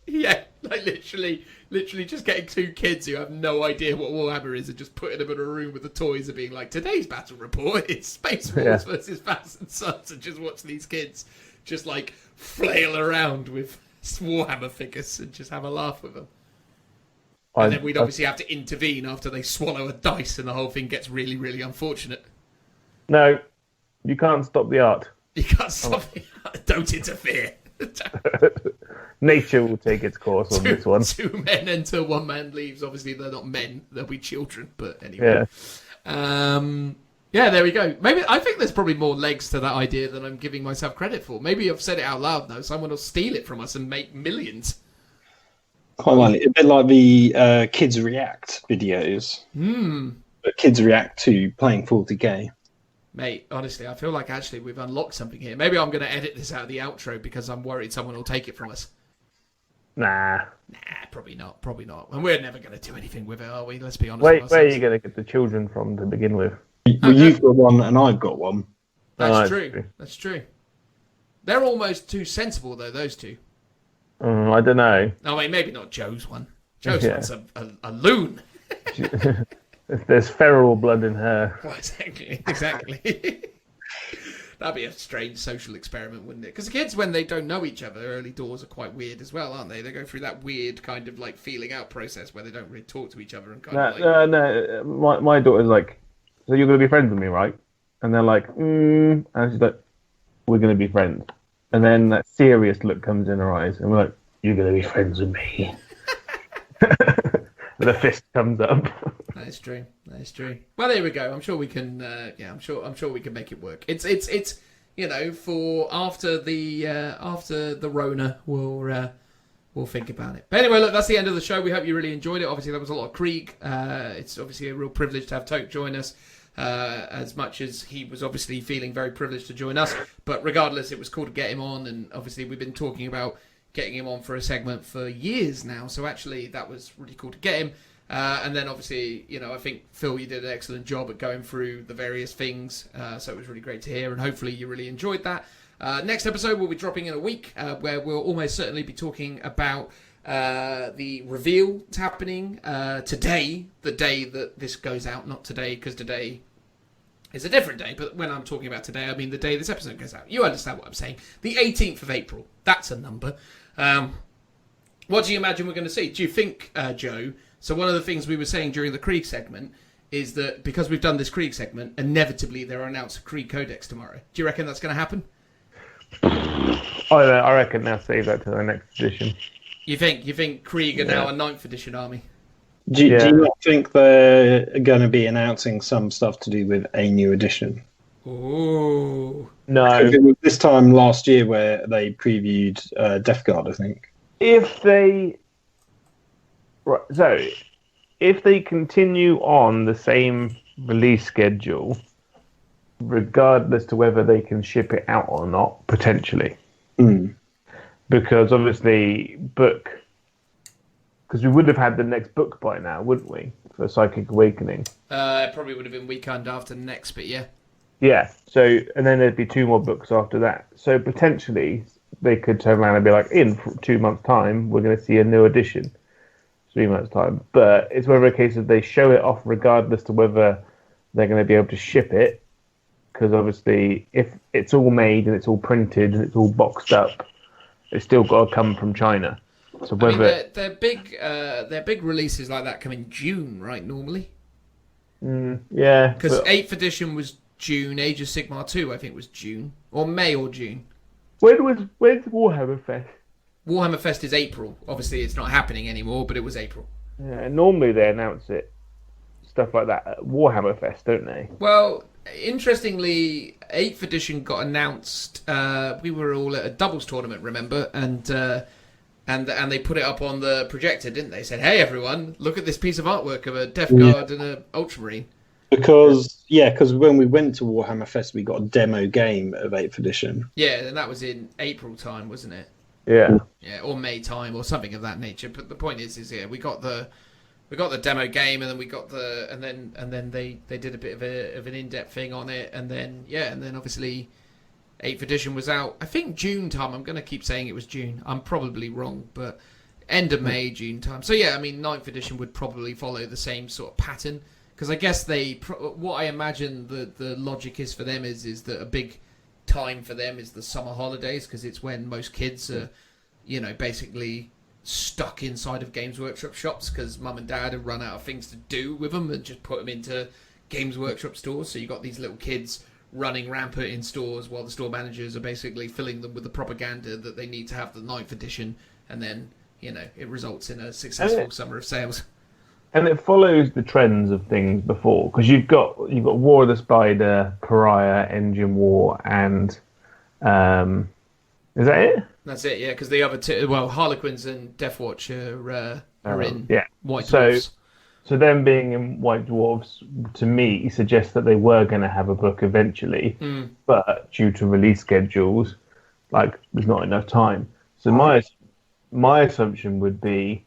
Yeah, like, literally just getting two kids who have no idea what Warhammer is and just putting them in a room with the toys and being like, today's battle report is Space Wars versus Bats and Sons, and just watch these kids just like flail around with Warhammer figures and just have a laugh with them. And then we'd obviously have to intervene after they swallow a dice and the whole thing gets really, really unfortunate. No, you can't stop the art. You can't stop it. Don't interfere. Nature will take its course on this one. Two men enter, one man leaves. Obviously, they're not men; they'll be children. But anyway, there we go. Maybe I think there's probably more legs to that idea than I'm giving myself credit for. Maybe I've said it out loud now. Someone will steal it from us and make millions. Quite like it. A bit like the Kids React videos. But Kids React to playing 40k. Mate, honestly, I feel like actually we've unlocked something here. Maybe I'm going to edit this out of the outro because I'm worried someone will take it from us. Nah. Nah, probably not. Probably not. And we're never going to do anything with it, are we? Let's be honest. Where are you going to get the children from to begin with? Well, you've got one and I've got one. That's true. That's true. They're almost too sensible, though, those two. I don't know. Oh, wait, maybe not Joe's one. Joe's one's a loon. There's feral blood in her. Well, exactly. That'd be a strange social experiment, wouldn't it? Because kids, when they don't know each other, early doors are quite weird as well, aren't they? They go through that weird kind of like feeling out process where they don't really talk to each other and kind of like... No. My daughter's like, so you're going to be friends with me, right? And they're like, and she's like, we're going to be friends. And then that serious look comes in her eyes, and we're like, you're going to be friends with me. The fist comes up. That is true. Well, there we go. I'm sure we can. I'm sure we can make it work. It's for after the Rona, we'll think about it. But anyway, look, that's the end of the show. We hope you really enjoyed it. Obviously, there was a lot of Krieg. It's obviously a real privilege to have Toke join us. As much as he was obviously feeling very privileged to join us, but regardless, it was cool to get him on, and obviously we've been talking about getting him on for a segment for years now, so actually that was really cool to get him. And then obviously, I think Phil, you did an excellent job at going through the various things, so it was really great to hear, and hopefully you really enjoyed that. Next episode will be dropping in a week, where we'll almost certainly be talking about the reveal that's happening today, the day that this goes out, not today, because today is a different day, but when I'm talking about today, I mean the day this episode goes out. You understand what I'm saying. The 18th of April, that's a number. What do you imagine we're going to see? Do you think, Joe, so one of the things we were saying during the Krieg segment is that because we've done this Krieg segment, inevitably they'll announce a Krieg Codex tomorrow. Do you reckon that's going to happen? I reckon they'll save that to the next edition. You think Krieg are now a 9th edition army? Do you not think they're going to be announcing some stuff to do with a new edition? Oh no! It was this time last year where they previewed Death Guard, I think. If they continue on the same release schedule, regardless to whether they can ship it out or not, potentially, because obviously because we would have had the next book by now, wouldn't we, for Psychic Awakening? It probably would have been weekend after next, but yeah. Yeah, so, and then there'd be 2 more books after that. So potentially they could turn around and be like, in 2 months' time, we're going to see a new edition. 3 months' time. But it's whether a case of they show it off regardless to whether they're going to be able to ship it. Because obviously, if it's all made and it's all printed and it's all boxed up, it's still got to come from China. So whether their big releases like that come in June, right? Normally, yeah, because 8th edition was June. Age of Sigmar 2, I think, was June or May or June. When's Warhammer Fest? Warhammer Fest is April. Obviously, it's not happening anymore, but it was April. Yeah, normally they announce it, stuff like that at Warhammer Fest, don't they? Well, interestingly, 8th edition got announced. We were all at a doubles tournament, remember, and they put it up on the projector, didn't they? Said, "Hey, everyone, look at this piece of artwork of a Death Guard and an Ultramarine." Because when we went to Warhammer Fest, we got a demo game of 8th edition. Yeah, and that was in April time, wasn't it? Yeah. Yeah, or May time, or something of that nature. But the point is we got the demo game, and then we got and then they did a bit of an in-depth thing on it, and then obviously 8th edition was out. I think June time. I'm going to keep saying it was June. I'm probably wrong, but end of May, June time. So yeah, I mean 9th edition would probably follow the same sort of pattern. Because I guess what I imagine the logic is for them is that a big time for them is the summer holidays, because it's when most kids are, basically stuck inside of Games Workshop shops because mum and dad have run out of things to do with them and just put them into Games Workshop stores. So you've got these little kids running rampant in stores while the store managers are basically filling them with the propaganda that they need to have the 9th edition, and then, it results in a successful summer of sales. And it follows the trends of things before, because you've got War of the Spider, Pariah, Engine War, and is that it? That's it, yeah. Because the other two, Harlequins and Deathwatch are in White Dwarfs. So them being in White Dwarfs, to me, suggests that they were going to have a book eventually, but due to release schedules, like there's not enough time. So my assumption would be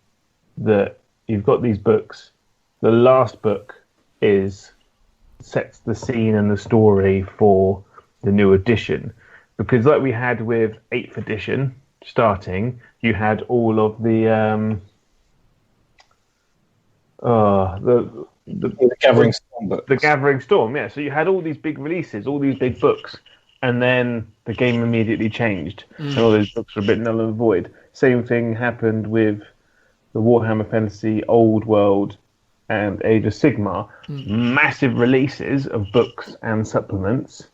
that you've got these books. The last book sets the scene and the story for the new edition, because like we had with 8th edition starting, you had all of the Gathering Storm books. The Gathering Storm, yeah. So you had all these big releases, all these big books, and then the game immediately changed, and all those books were a bit null and void. Same thing happened with the Warhammer Fantasy Old World and Age of Sigmar. Massive releases of books and supplements,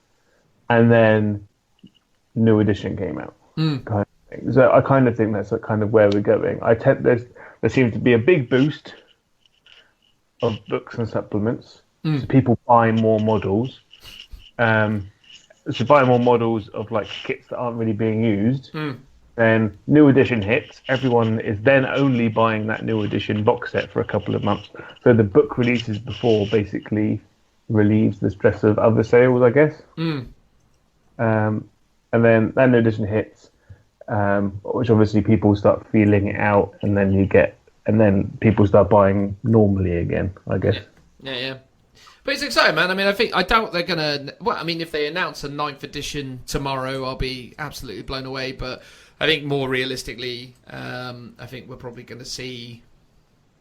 and then new edition came out. Kind of thing. So I kind of think that's kind of where we're going. There seems to be a big boost of books and supplements. So people buy more models. So buy more models of like kits that aren't really being used. Then new edition hits. Everyone is then only buying that new edition box set for a couple of months. So the book releases before basically relieves the stress of other sales, I guess. And then that new edition hits, which obviously people start feeling it out, and then people start buying normally again, I guess. Yeah. But it's exciting, man. I mean, I doubt they're gonna. Well, I mean, if they announce a 9th edition tomorrow, I'll be absolutely blown away. But I think more realistically, I think we're probably going to see.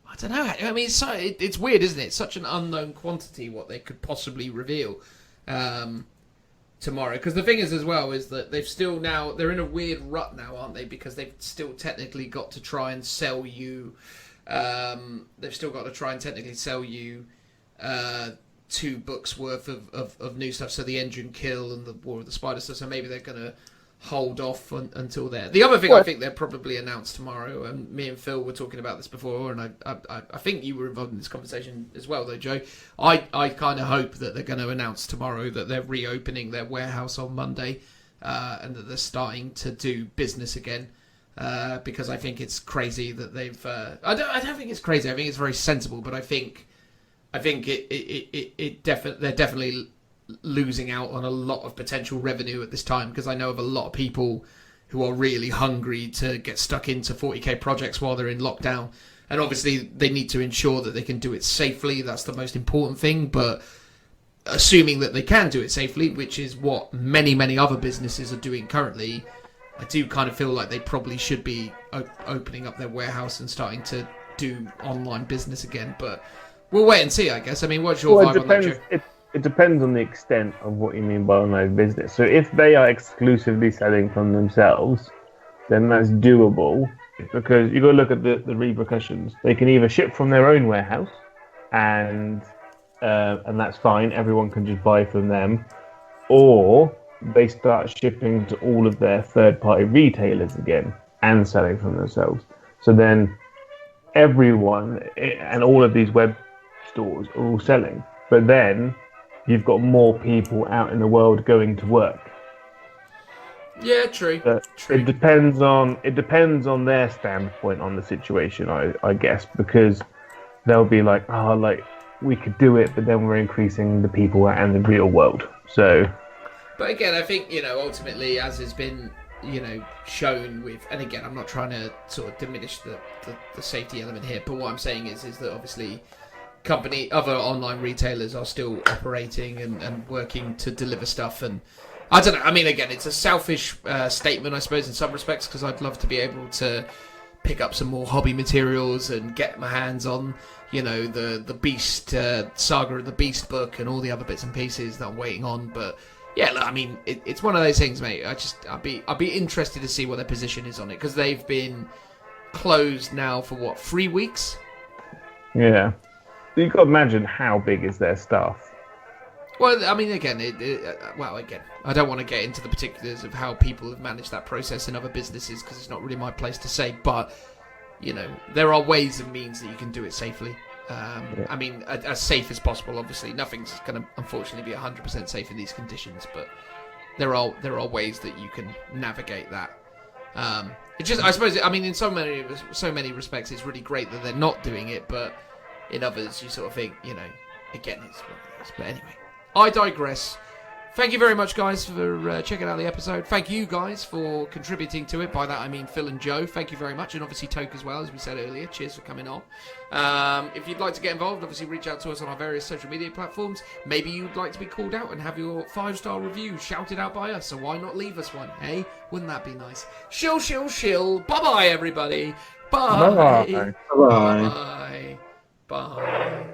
I don't know. I mean, it's weird, isn't it? It's such an unknown quantity what they could possibly reveal tomorrow. Because the thing is, as well, is that they're in a weird rut now, aren't they? Because they've still technically got to try and sell you. They've still got to try and technically sell you 2 books worth of new stuff. So the Engine Kill and the War of the Spider stuff. So maybe they're going to hold off until there. The other thing I think they'll probably announce tomorrow, and me and Phil were talking about this before, and I think you were involved in this conversation as well, though, Joe. I kind of hope that they're going to announce tomorrow that they're reopening their warehouse on Monday, and that they're starting to do business again. Because I think it's crazy that they've. I don't think it's crazy. I think it's very sensible, but I think they're definitely losing out on a lot of potential revenue at this time, because I know of a lot of people who are really hungry to get stuck into 40k projects while they're in lockdown, and obviously they need to ensure that they can do it safely. That's the most important thing, but assuming that they can do it safely, which is what many other businesses are doing currently, I do kind of feel like they probably should be opening up their warehouse and starting to do online business again, but we'll wait and see, I guess. I mean, what's your vibe on that, Joe? It depends on the extent of what you mean by online business. So if they are exclusively selling from themselves, then that's doable, because you've got to look at the repercussions. They can either ship from their own warehouse, and that's fine. Everyone can just buy from them, or they start shipping to all of their third-party retailers again and selling from themselves. So then everyone and all of these web stores are all selling, but then you've got more people out in the world going to work. Yeah, true. True. It depends on their standpoint on the situation, I guess, because they'll be like, we could do it, but then we're increasing the people out in the real world. So, but again, I think, ultimately, as has been, shown with, and again, I'm not trying to sort of diminish the safety element here, but what I'm saying is that obviously other online retailers are still operating and working to deliver stuff, and I don't know. I mean, again, it's a selfish statement, I suppose, in some respects, because I'd love to be able to pick up some more hobby materials and get my hands on, the Beast Saga of the Beast book and all the other bits and pieces that I'm waiting on. But yeah, look, I mean, it's one of those things, mate. I'd be interested to see what their position is on it, because they've been closed now for 3 weeks. Yeah. You got to imagine how big is their staff. Well, I mean, again, I don't want to get into the particulars of how people have managed that process in other businesses, because it's not really my place to say. But there are ways and means that you can do it safely. I mean, as safe as possible. Obviously, nothing's going to unfortunately be 100% safe in these conditions, but there are ways that you can navigate that. It just, I suppose, I mean, in so many respects, it's really great that they're not doing it, but in others, you sort of think, you know, again, it's what it is. But anyway, I digress. Thank you very much, guys, for checking out the episode. Thank you, guys, for contributing to it. By that, I mean Phil and Joe. Thank you very much. And obviously Toke as well, as we said earlier. Cheers for coming on. If you'd like to get involved, obviously reach out to us on our various social media platforms. Maybe you'd like to be called out and have your 5-star review shouted out by us. So why not leave us one, hey? Wouldn't that be nice? Shill, shill, shill. Bye-bye, everybody. Bye. Bye. Bye. Bye. Bye.